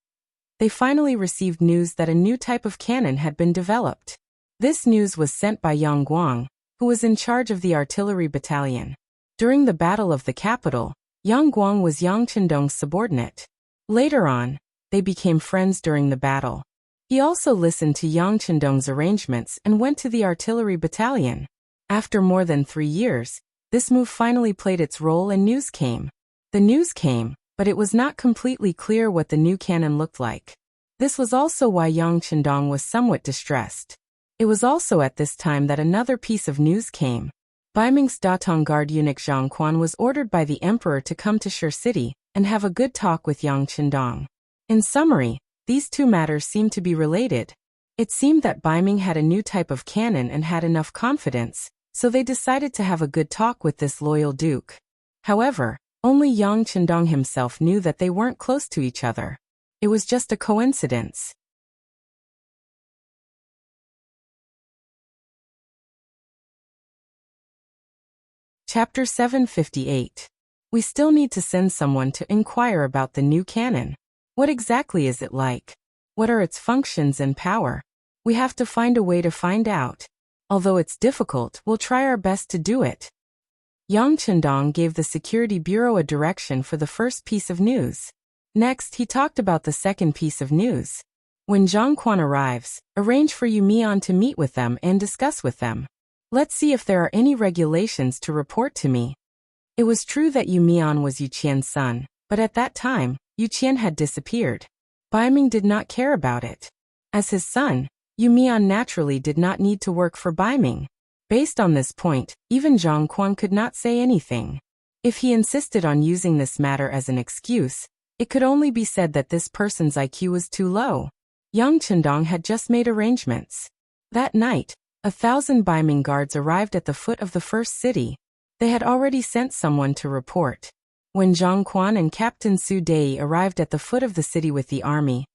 they finally received news that a new type of cannon had been developed. This news was sent by Yang Guang, who was in charge of the artillery battalion. During the Battle of the Capital, Yang Guang was Yang Chendong's subordinate. Later on, they became friends during the battle. He also listened to Yang Chendong's arrangements and went to the artillery battalion. After more than 3 years, this move finally played its role and news came. The news came, but it was not completely clear what the new cannon looked like. This was also why Yang Chendong was somewhat distressed. It was also at this time that another piece of news came. Baiming's Datong guard eunuch Zhang Quan was ordered by the emperor to come to Shi City and have a good talk with Yang Chendong. In summary, these two matters seemed to be related. It seemed that Baiming had a new type of cannon and had enough confidence, so they decided to have a good talk with this loyal duke. However, only Yang Chendong himself knew that they weren't close to each other. It was just a coincidence. Chapter 758. We still need to send someone to inquire about the new cannon. What exactly is it like? What are its functions and power? We have to find a way to find out. Although it's difficult, we'll try our best to do it. Yang Chendong gave the Security Bureau a direction for the first piece of news. Next, he talked about the second piece of news. When Zhang Quan arrives, arrange for Yu Mian to meet with them and discuss with them. Let's see if there are any regulations to report to me. It was true that Yu Mian was Yu Qian's son, but at that time, Yu Qian had disappeared. Bai Ming did not care about it. As his son, Yu Mian naturally did not need to work for Bai Ming. Based on this point, even Zhang Quan could not say anything. If he insisted on using this matter as an excuse, it could only be said that this person's IQ was too low. Yang Chendong had just made arrangements. That night, 1,000 Bai Ming guards arrived at the foot of the first city. They had already sent someone to report. When Zhang Quan and Captain Su Dei arrived at the foot of the city with the army,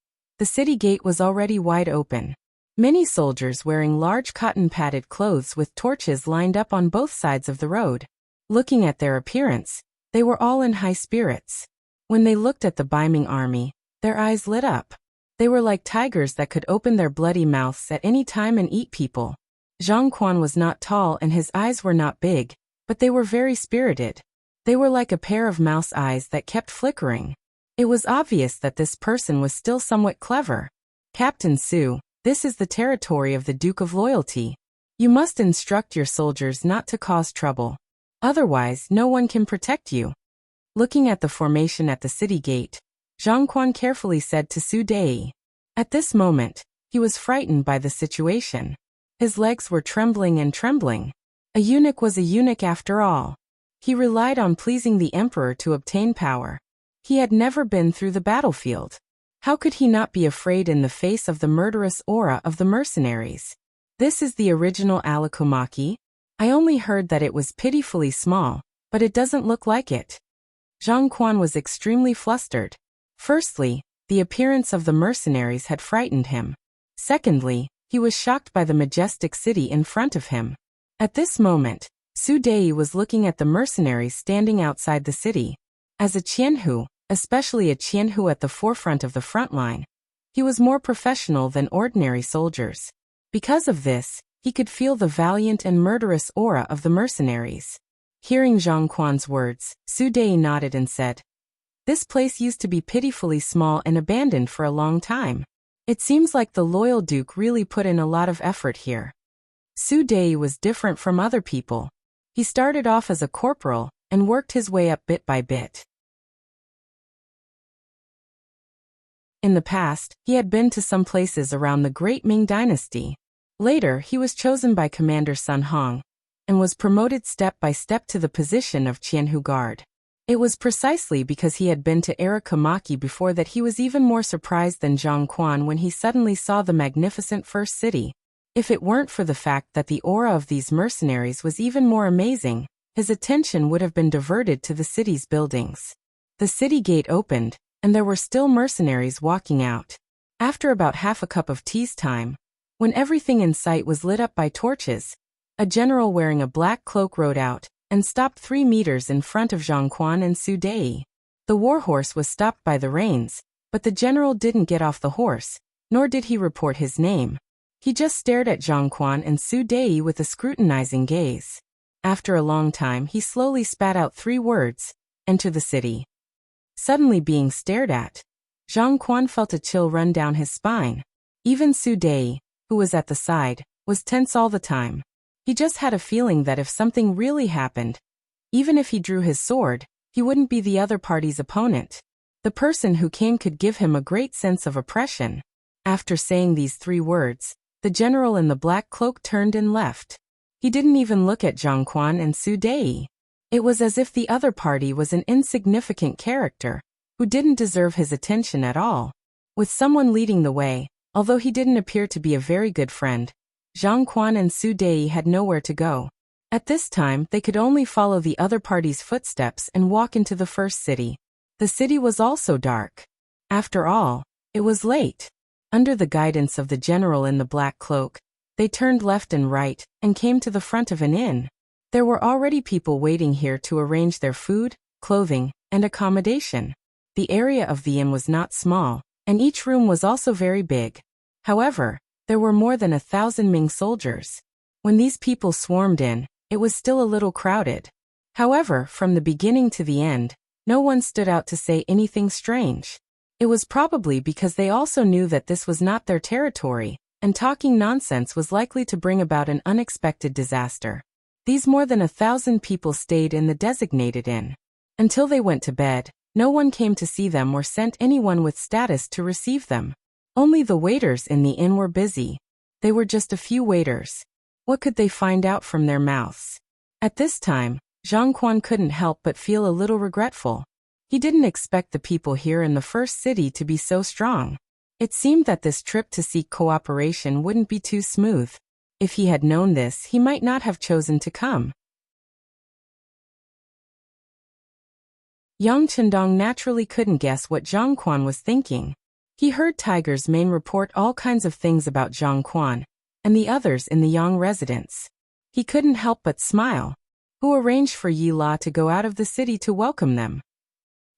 the city gate was already wide open. Many soldiers wearing large cotton-padded clothes with torches lined up on both sides of the road. Looking at their appearance, they were all in high spirits. When they looked at the Bai Ming army, their eyes lit up. They were like tigers that could open their bloody mouths at any time and eat people. Zhang Quan was not tall and his eyes were not big, but they were very spirited. They were like a pair of mouse eyes that kept flickering. It was obvious that this person was still somewhat clever. Captain Su, this is the territory of the Duke of Loyalty. You must instruct your soldiers not to cause trouble. Otherwise, no one can protect you. Looking at the formation at the city gate, Zhang Quan carefully said to Su Dei. At this moment, he was frightened by the situation. His legs were trembling and trembling. A eunuch was a eunuch after all. He relied on pleasing the emperor to obtain power. He had never been through the battlefield. How could he not be afraid in the face of the murderous aura of the mercenaries? This is the original Alikomaki? I only heard that it was pitifully small, but it doesn't look like it. Zhang Quan was extremely flustered. Firstly, the appearance of the mercenaries had frightened him. Secondly, he was shocked by the majestic city in front of him. At this moment, Su Dei was looking at the mercenaries standing outside the city. As a Qianhu, especially a Qianhu at the forefront of the front line, he was more professional than ordinary soldiers. Because of this, he could feel the valiant and murderous aura of the mercenaries. Hearing Zhang Quan's words, Su Dei nodded and said, "This place used to be pitifully small and abandoned for a long time. It seems like the loyal duke really put in a lot of effort here." Su Dei was different from other people. He started off as a corporal and worked his way up bit by bit. In the past, he had been to some places around the Great Ming Dynasty. Later, he was chosen by Commander Sun Hong and was promoted step by step to the position of Qianhu Guard. It was precisely because he had been to Arakomaki before that he was even more surprised than Zhang Quan when he suddenly saw the magnificent first city. If it weren't for the fact that the aura of these mercenaries was even more amazing, his attention would have been diverted to the city's buildings. The city gate opened, and there were still mercenaries walking out. After about half a cup of tea's time, when everything in sight was lit up by torches, a general wearing a black cloak rode out and stopped 3 meters in front of Zhang Quan and Su Dei. The warhorse was stopped by the reins, but the general didn't get off the horse, nor did he report his name. He just stared at Zhang Quan and Su Dei with a scrutinizing gaze. After a long time, he slowly spat out 3 words, "Enter the city." Suddenly being stared at, Zhang Quan felt a chill run down his spine. Even Su Dei, who was at the side, was tense all the time. He just had a feeling that if something really happened, even if he drew his sword, he wouldn't be the other party's opponent. The person who came could give him a great sense of oppression. After saying these 3 words, the general in the black cloak turned and left. He didn't even look at Zhang Quan and Su Dei. It was as if the other party was an insignificant character, who didn't deserve his attention at all. With someone leading the way, although he didn't appear to be a very good friend, Zhang Quan and Su Dei had nowhere to go. At this time, they could only follow the other party's footsteps and walk into the first city. The city was also dark. After all, it was late. Under the guidance of the general in the black cloak, they turned left and right, and came to the front of an inn. There were already people waiting here to arrange their food, clothing, and accommodation. The area of the inn was not small, and each room was also very big. However, there were more than 1,000 Ming soldiers. When these people swarmed in, it was still a little crowded. However, from the beginning to the end, no one stood out to say anything strange. It was probably because they also knew that this was not their territory, and talking nonsense was likely to bring about an unexpected disaster. These more than 1,000 people stayed in the designated inn. Until they went to bed, no one came to see them or sent anyone with status to receive them. Only the waiters in the inn were busy. They were just a few waiters. What could they find out from their mouths? At this time, Zhang Quan couldn't help but feel a little regretful. He didn't expect the people here in the first city to be so strong. It seemed that this trip to seek cooperation wouldn't be too smooth. If he had known this, he might not have chosen to come. Yang Chendong naturally couldn't guess what Zhang Quan was thinking. He heard Tiger's Mane report all kinds of things about Zhang Quan and the others in the Yang residence. He couldn't help but smile. Who arranged for Yi La to go out of the city to welcome them?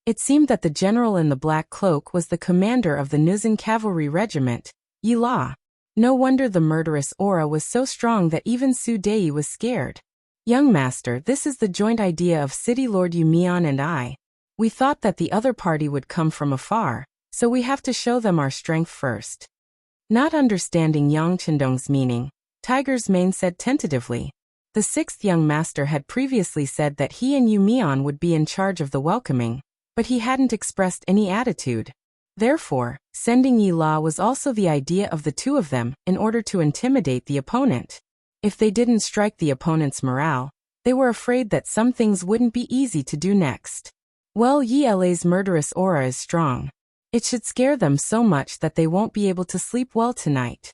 It seemed that the general in the black cloak was the commander of the Nuzhen cavalry regiment, Yi La. No wonder the murderous aura was so strong that even Su Dei was scared. Young master, this is the joint idea of City Lord Yu Mian and I. We thought that the other party would come from afar, so we have to show them our strength first. Not understanding Yang Chendong's meaning, Tiger's Mane said tentatively. The sixth young master had previously said that he and Yu Mian would be in charge of the welcoming, but he hadn't expressed any attitude. Therefore, sending Yi La was also the idea of the two of them in order to intimidate the opponent. If they didn't strike the opponent's morale, they were afraid that some things wouldn't be easy to do next. Well, Yi La's murderous aura is strong. It should scare them so much that they won't be able to sleep well tonight.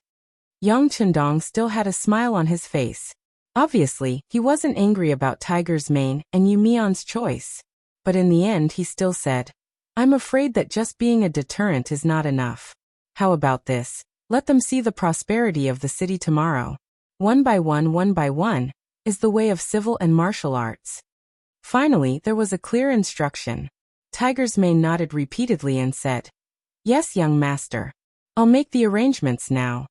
Yang Chendong still had a smile on his face. Obviously, he wasn't angry about Tiger's Mane and Yu Mian's choice. But in the end he still said, I'm afraid that just being a deterrent is not enough. How about this? Let them see the prosperity of the city tomorrow. One by one, is the way of civil and martial arts. Finally, there was a clear instruction. Tiger's Mane nodded repeatedly and said, Yes, young master. I'll make the arrangements now.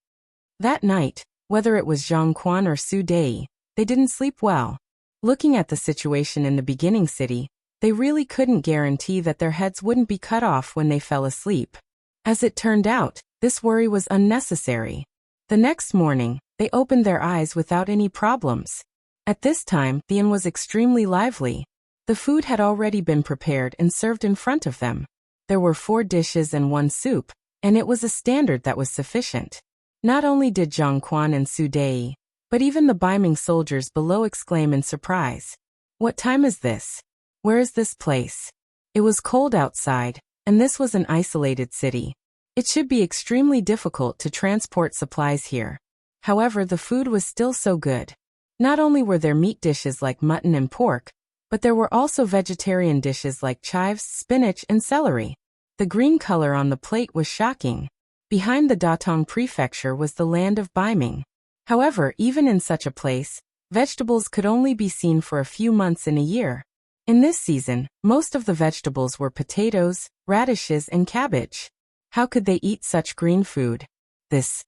That night, whether it was Zhang Quan or Su Dei, they didn't sleep well. Looking at the situation in the beginning city, they really couldn't guarantee that their heads wouldn't be cut off when they fell asleep. As it turned out, this worry was unnecessary. The next morning, they opened their eyes without any problems. At this time, the inn was extremely lively. The food had already been prepared and served in front of them. There were 4 dishes and 1 soup, and it was a standard that was sufficient. Not only did Zhang Quan and Su Dei, but even the Baiming soldiers below exclaim in surprise. What time is this? Where is this place? It was cold outside, and this was an isolated city. It should be extremely difficult to transport supplies here. However, the food was still so good. Not only were there meat dishes like mutton and pork, but there were also vegetarian dishes like chives, spinach, and celery. The green color on the plate was shocking. Behind the Datong prefecture was the land of Baiming. However, even in such a place, vegetables could only be seen for a few months in a year. In this season, most of the vegetables were potatoes, radishes, and cabbage. How could they eat such green food? This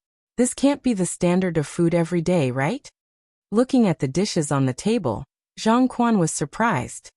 can't be the standard of food every day, right? Looking at the dishes on the table, Zhang Quan was surprised.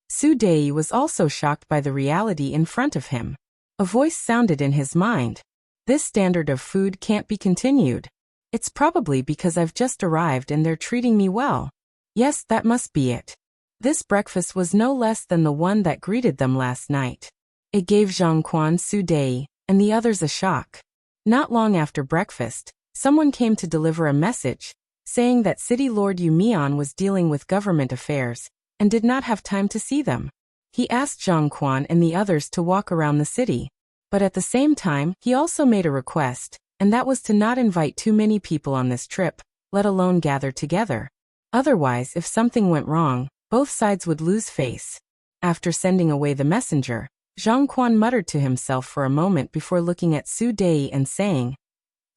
Su Dei was also shocked by the reality in front of him. A voice sounded in his mind. This standard of food can't be continued. It's probably because I've just arrived and they're treating me well. Yes, that must be it. This breakfast was no less than the one that greeted them last night. It gave Zhang Quan, Su Dei, and the others a shock. Not long after breakfast, someone came to deliver a message, saying that City Lord Yu Mian was dealing with government affairs, and did not have time to see them. He asked Zhang Quan and the others to walk around the city, but at the same time he also made a request, and that was to not invite too many people on this trip, let alone gather together. Otherwise, if something went wrong, both sides would lose face. After sending away the messenger, Zhang Quan muttered to himself for a moment before looking at Su Dei and saying,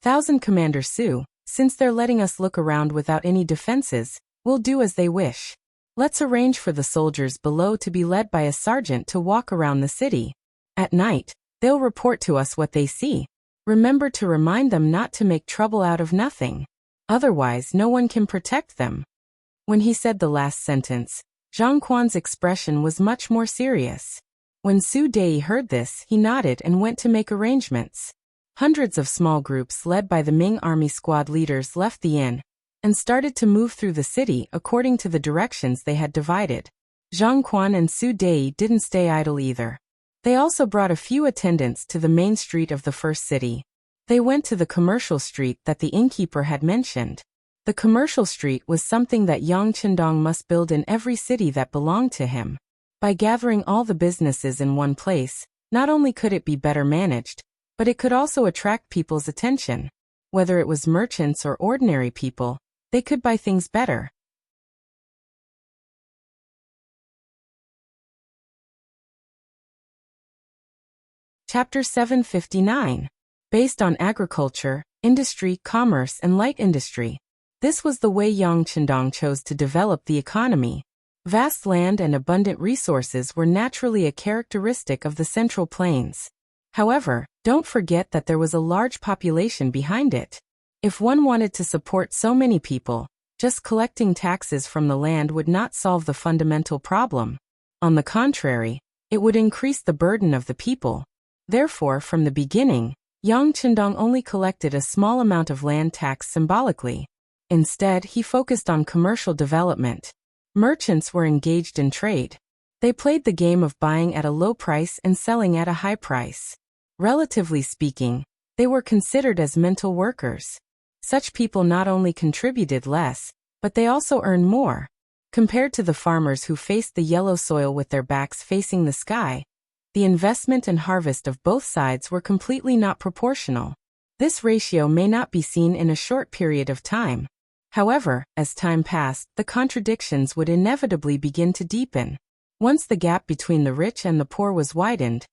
"Thousand Commander Su, since they're letting us look around without any defenses, we'll do as they wish. Let's arrange for the soldiers below to be led by a sergeant to walk around the city. At night, they'll report to us what they see. Remember to remind them not to make trouble out of nothing. Otherwise, no one can protect them." When he said the last sentence, Zhang Quan's expression was much more serious. When Su Dei heard this, he nodded and went to make arrangements. Hundreds of small groups led by the Ming army squad leaders left the inn and started to move through the city according to the directions they had divided. Zhang Quan and Su Dei didn't stay idle either. They also brought a few attendants to the main street of the first city. They went to the commercial street that the innkeeper had mentioned. The commercial street was something that Yang Qindong must build in every city that belonged to him. By gathering all the businesses in one place, not only could it be better managed, but it could also attract people's attention. Whether it was merchants or ordinary people, they could buy things better. Chapter 759. Based on agriculture, industry, commerce, and light industry. This was the way Yang Qindong chose to develop the economy. Vast land and abundant resources were naturally a characteristic of the Central Plains. However, don't forget that there was a large population behind it. If one wanted to support so many people, just collecting taxes from the land would not solve the fundamental problem. On the contrary, it would increase the burden of the people. Therefore, from the beginning, Yang Qindong only collected a small amount of land tax symbolically. Instead, he focused on commercial development. Merchants were engaged in trade. They played the game of buying at a low price and selling at a high price. Relatively speaking, they were considered as mental workers. Such people not only contributed less, but they also earned more. Compared to the farmers who faced the yellow soil with their backs facing the sky, the investment and harvest of both sides were completely not proportional. This ratio may not be seen in a short period of time. However, as time passed, the contradictions would inevitably begin to deepen. Once the gap between the rich and the poor was widened,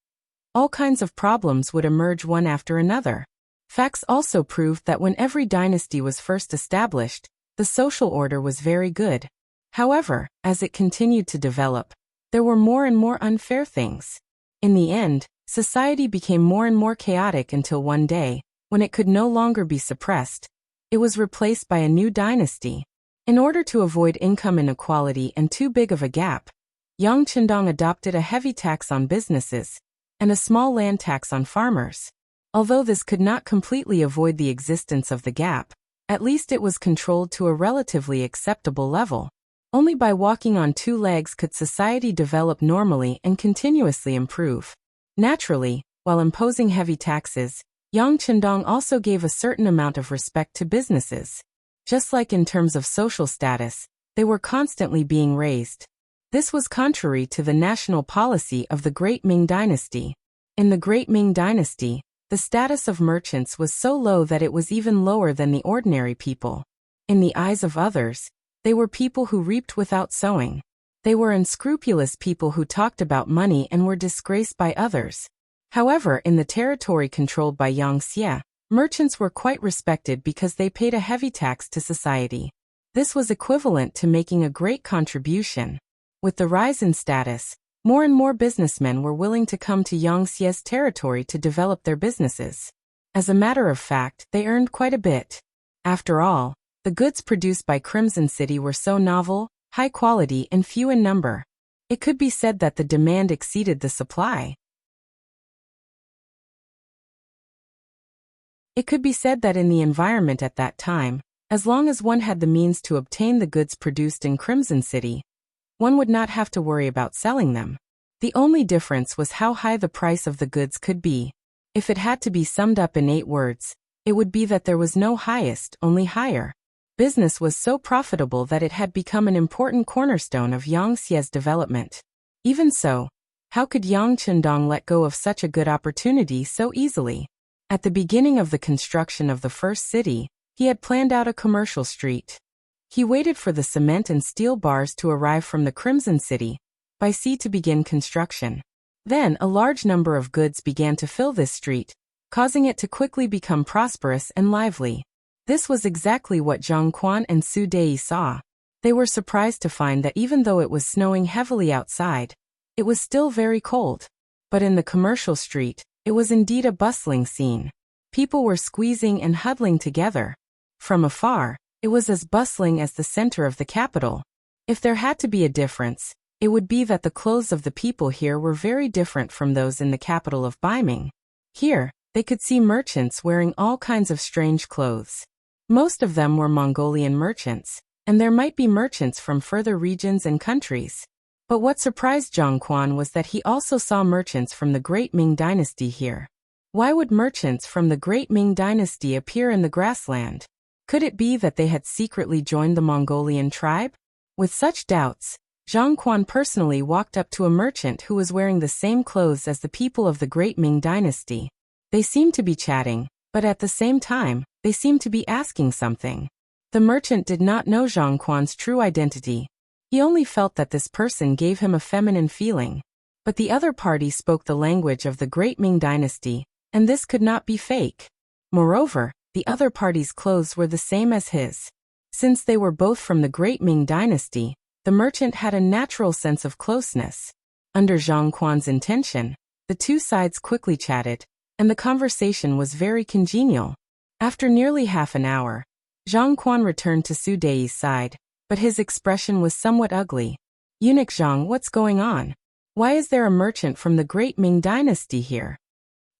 all kinds of problems would emerge one after another. Facts also proved that when every dynasty was first established, the social order was very good. However, as it continued to develop, there were more and more unfair things. In the end, society became more and more chaotic until one day, when it could no longer be suppressed, it was replaced by a new dynasty. In order to avoid income inequality and too big of a gap, Yang Qindong adopted a heavy tax on businesses and a small land tax on farmers. Although this could not completely avoid the existence of the gap, at least it was controlled to a relatively acceptable level. Only by walking on two legs could society develop normally and continuously improve. Naturally, while imposing heavy taxes, Yang Qindong also gave a certain amount of respect to businesses. Just like in terms of social status, they were constantly being raised. This was contrary to the national policy of the Great Ming Dynasty. In the Great Ming Dynasty, the status of merchants was so low that it was even lower than the ordinary people. In the eyes of others, they were people who reaped without sowing. They were unscrupulous people who talked about money and were disgraced by others. However, in the territory controlled by Yangtze, merchants were quite respected because they paid a heavy tax to society. This was equivalent to making a great contribution. With the rise in status, more and more businessmen were willing to come to Yangtze's territory to develop their businesses. As a matter of fact, they earned quite a bit. After all, the goods produced by Crimson City were so novel, high quality, and few in number. It could be said that the demand exceeded the supply. It could be said that in the environment at that time, as long as one had the means to obtain the goods produced in Crimson City, one would not have to worry about selling them. The only difference was how high the price of the goods could be. If it had to be summed up in 8 words, it would be that there was no highest, only higher. Business was so profitable that it had become an important cornerstone of Yangtze's development. Even so, how could Yang Qindong let go of such a good opportunity so easily? At the beginning of the construction of the first city, he had planned out a commercial street. He waited for the cement and steel bars to arrive from the Crimson City by sea to begin construction. Then a large number of goods began to fill this street, causing it to quickly become prosperous and lively. This was exactly what Zhang Quan and Su Dei saw. They were surprised to find that even though it was snowing heavily outside, it was still very cold. But in the commercial street, it was indeed a bustling scene. People were squeezing and huddling together. From afar, it was as bustling as the center of the capital. If there had to be a difference, it would be that the clothes of the people here were very different from those in the capital of Baiming. Here, they could see merchants wearing all kinds of strange clothes. Most of them were Mongolian merchants, and there might be merchants from further regions and countries. But what surprised Zhang Quan was that he also saw merchants from the Great Ming Dynasty here. Why would merchants from the Great Ming Dynasty appear in the grassland? Could it be that they had secretly joined the Mongolian tribe? With such doubts, Zhang Quan personally walked up to a merchant who was wearing the same clothes as the people of the Great Ming Dynasty. They seemed to be chatting, but at the same time, they seemed to be asking something. The merchant did not know Zhang Quan's true identity. He only felt that this person gave him a feminine feeling. But the other party spoke the language of the Great Ming Dynasty, and this could not be fake. Moreover, the other party's clothes were the same as his. Since they were both from the Great Ming Dynasty, the merchant had a natural sense of closeness. Under Zhang Quan's intention, the two sides quickly chatted, and the conversation was very congenial. After nearly half an hour, Zhang Quan returned to Su Dei's side, but his expression was somewhat ugly. "Eunuch Zhang, what's going on? Why is there a merchant from the Great Ming Dynasty here?"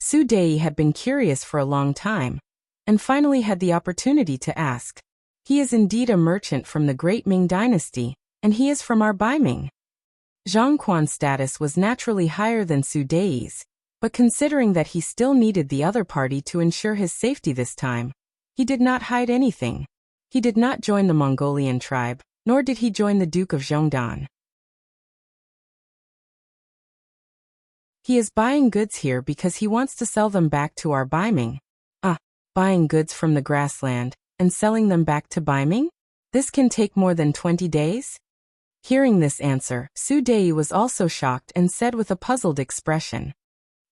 Su Dei had been curious for a long time, and finally had the opportunity to ask. "He is indeed a merchant from the Great Ming Dynasty, and he is from our Baiming." Zhang Quan's status was naturally higher than Su Dei's, but considering that he still needed the other party to ensure his safety this time, he did not hide anything. He did not join the Mongolian tribe, nor did he join the Duke of Zhongdan. He is buying goods here because he wants to sell them back to our Baiming. Buying goods from the grassland and selling them back to Baiming? This can take more than 20 days? Hearing this answer, Su Dei was also shocked and said with a puzzled expression,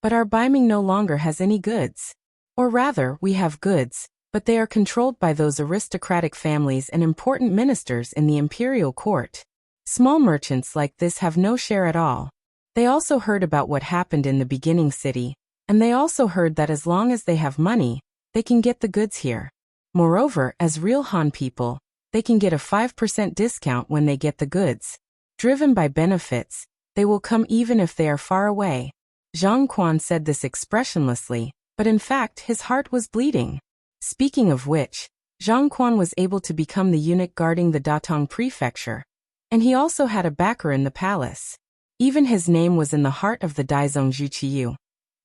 "But our Baiming no longer has any goods. Or rather, we have goods, but they are controlled by those aristocratic families and important ministers in the imperial court. Small merchants like this have no share at all." They also heard about what happened in the beginning city, and they also heard that as long as they have money, they can get the goods here. Moreover, as real Han people, they can get a 5% discount when they get the goods. Driven by benefits, they will come even if they are far away. Zhang Quan said this expressionlessly, but in fact his heart was bleeding. Speaking of which, Zhang Quan was able to become the eunuch guarding the Datong prefecture, and he also had a backer in the palace. Even his name was in the heart of the Daizong Zhuqiyu,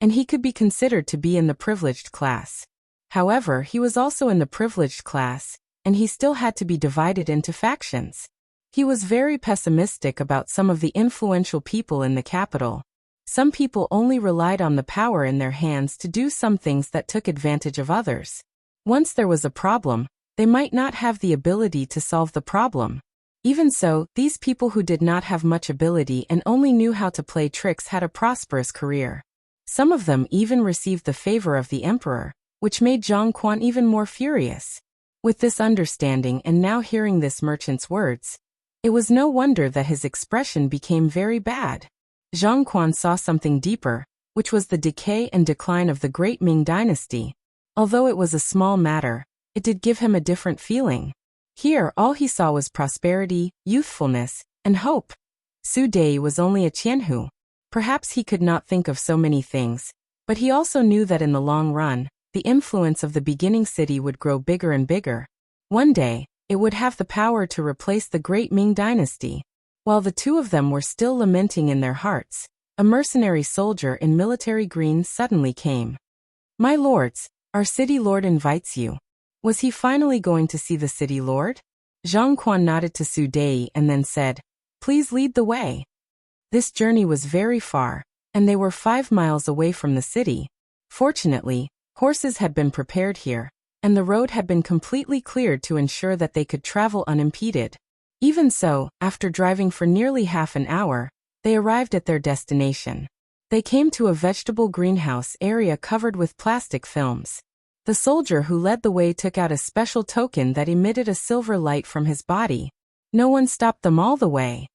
and he could be considered to be in the privileged class. However, he was also in the privileged class, and he still had to be divided into factions. He was very pessimistic about some of the influential people in the capital. Some people only relied on the power in their hands to do some things that took advantage of others. Once there was a problem, they might not have the ability to solve the problem. Even so, these people who did not have much ability and only knew how to play tricks had a prosperous career. Some of them even received the favor of the emperor, which made Zhang Quan even more furious. With this understanding and now hearing this merchant's words, it was no wonder that his expression became very bad. Zhang Quan saw something deeper, which was the decay and decline of the Great Ming Dynasty. Although it was a small matter, it did give him a different feeling. Here all he saw was prosperity, youthfulness, and hope. Su Dei was only a Qianhu. Perhaps he could not think of so many things, but he also knew that in the long run, the influence of the beginning city would grow bigger and bigger. One day, it would have the power to replace the Great Ming Dynasty. While the two of them were still lamenting in their hearts, a mercenary soldier in military green suddenly came. "My lords, our city lord invites you." Was he finally going to see the city lord? Zhang Quan nodded to Su Dei and then said, "Please lead the way." This journey was very far, and they were 5 miles away from the city. Fortunately, Horses had been prepared here, and the road had been completely cleared to ensure that they could travel unimpeded. Even so, after driving for nearly half an hour, they arrived at their destination. They came to a vegetable greenhouse area covered with plastic films. The soldier who led the way took out a special token that emitted a silver light from his body. No one stopped them all the way.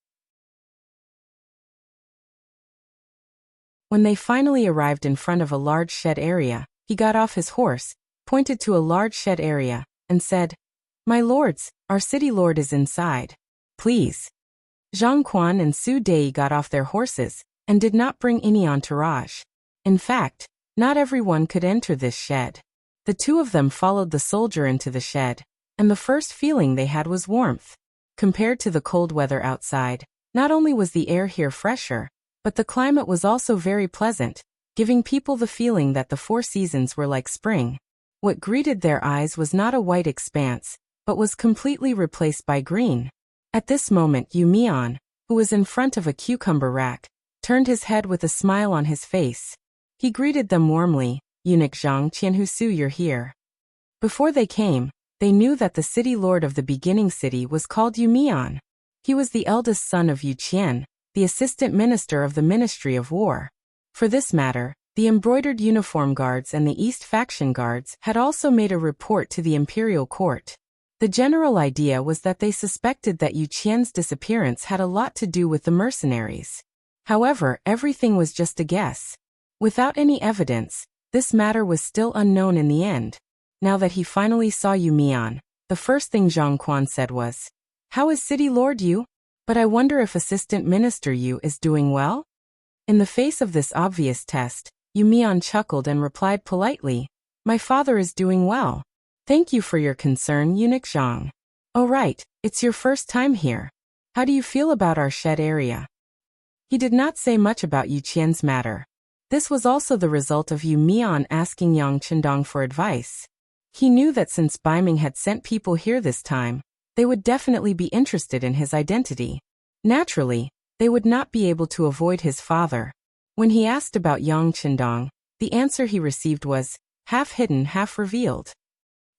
When they finally arrived in front of a large shed area, he got off his horse, pointed to a large shed area, and said, "My lords, our city lord is inside. Please." Zhang Quan and Su Dei got off their horses, and did not bring any entourage. In fact, not everyone could enter this shed. The two of them followed the soldier into the shed, and the first feeling they had was warmth. Compared to the cold weather outside, not only was the air here fresher, but the climate was also very pleasant, giving people the feeling that the 4 seasons were like spring. What greeted their eyes was not a white expanse, but was completely replaced by green. At this moment Yu Mian, who was in front of a cucumber rack, turned his head with a smile on his face. He greeted them warmly. "Eunuch Zhang Qianhusu, you're here." Before they came, they knew that the city lord of the beginning city was called Yu Mian. He was the eldest son of Yu Qian, the assistant minister of the Ministry of War. For this matter, the embroidered uniform guards and the East faction guards had also made a report to the imperial court. The general idea was that they suspected that Yu Qian's disappearance had a lot to do with the mercenaries. However, everything was just a guess. Without any evidence, this matter was still unknown in the end. Now that he finally saw Yu Mian, the first thing Zhang Quan said was, "How is City Lord Yu? But I wonder if Assistant Minister Yu is doing well?" In the face of this obvious test, Yu Mian chuckled and replied politely, "My father is doing well. Thank you for your concern, Eunuch Zhang. Oh right, it's your first time here. How do you feel about our shed area?" He did not say much about Yu Qian's matter. This was also the result of Yu Mian asking Yang Qindong for advice. He knew that since Baiming had sent people here this time, they would definitely be interested in his identity. Naturally, they would not be able to avoid his father. When he asked about Yang Qindong, the answer he received was, half hidden, half revealed.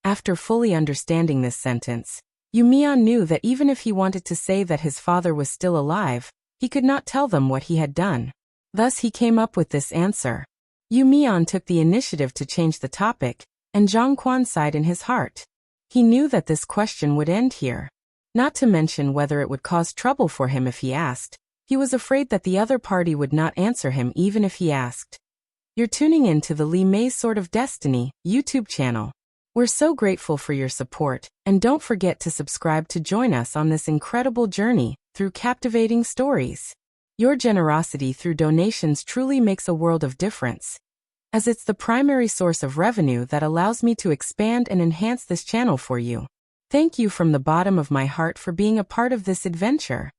After fully understanding this sentence, Yu Mian knew that even if he wanted to say that his father was still alive, he could not tell them what he had done. Thus he came up with this answer. Yu Mian took the initiative to change the topic, and Zhang Quan sighed in his heart. He knew that this question would end here. Not to mention whether it would cause trouble for him if he asked. He was afraid that the other party would not answer him even if he asked. You're tuning in to the Li Mei's Sword of Destiny YouTube channel. We're so grateful for your support, and don't forget to subscribe to join us on this incredible journey through captivating stories. Your generosity through donations truly makes a world of difference, as it's the primary source of revenue that allows me to expand and enhance this channel for you. Thank you from the bottom of my heart for being a part of this adventure.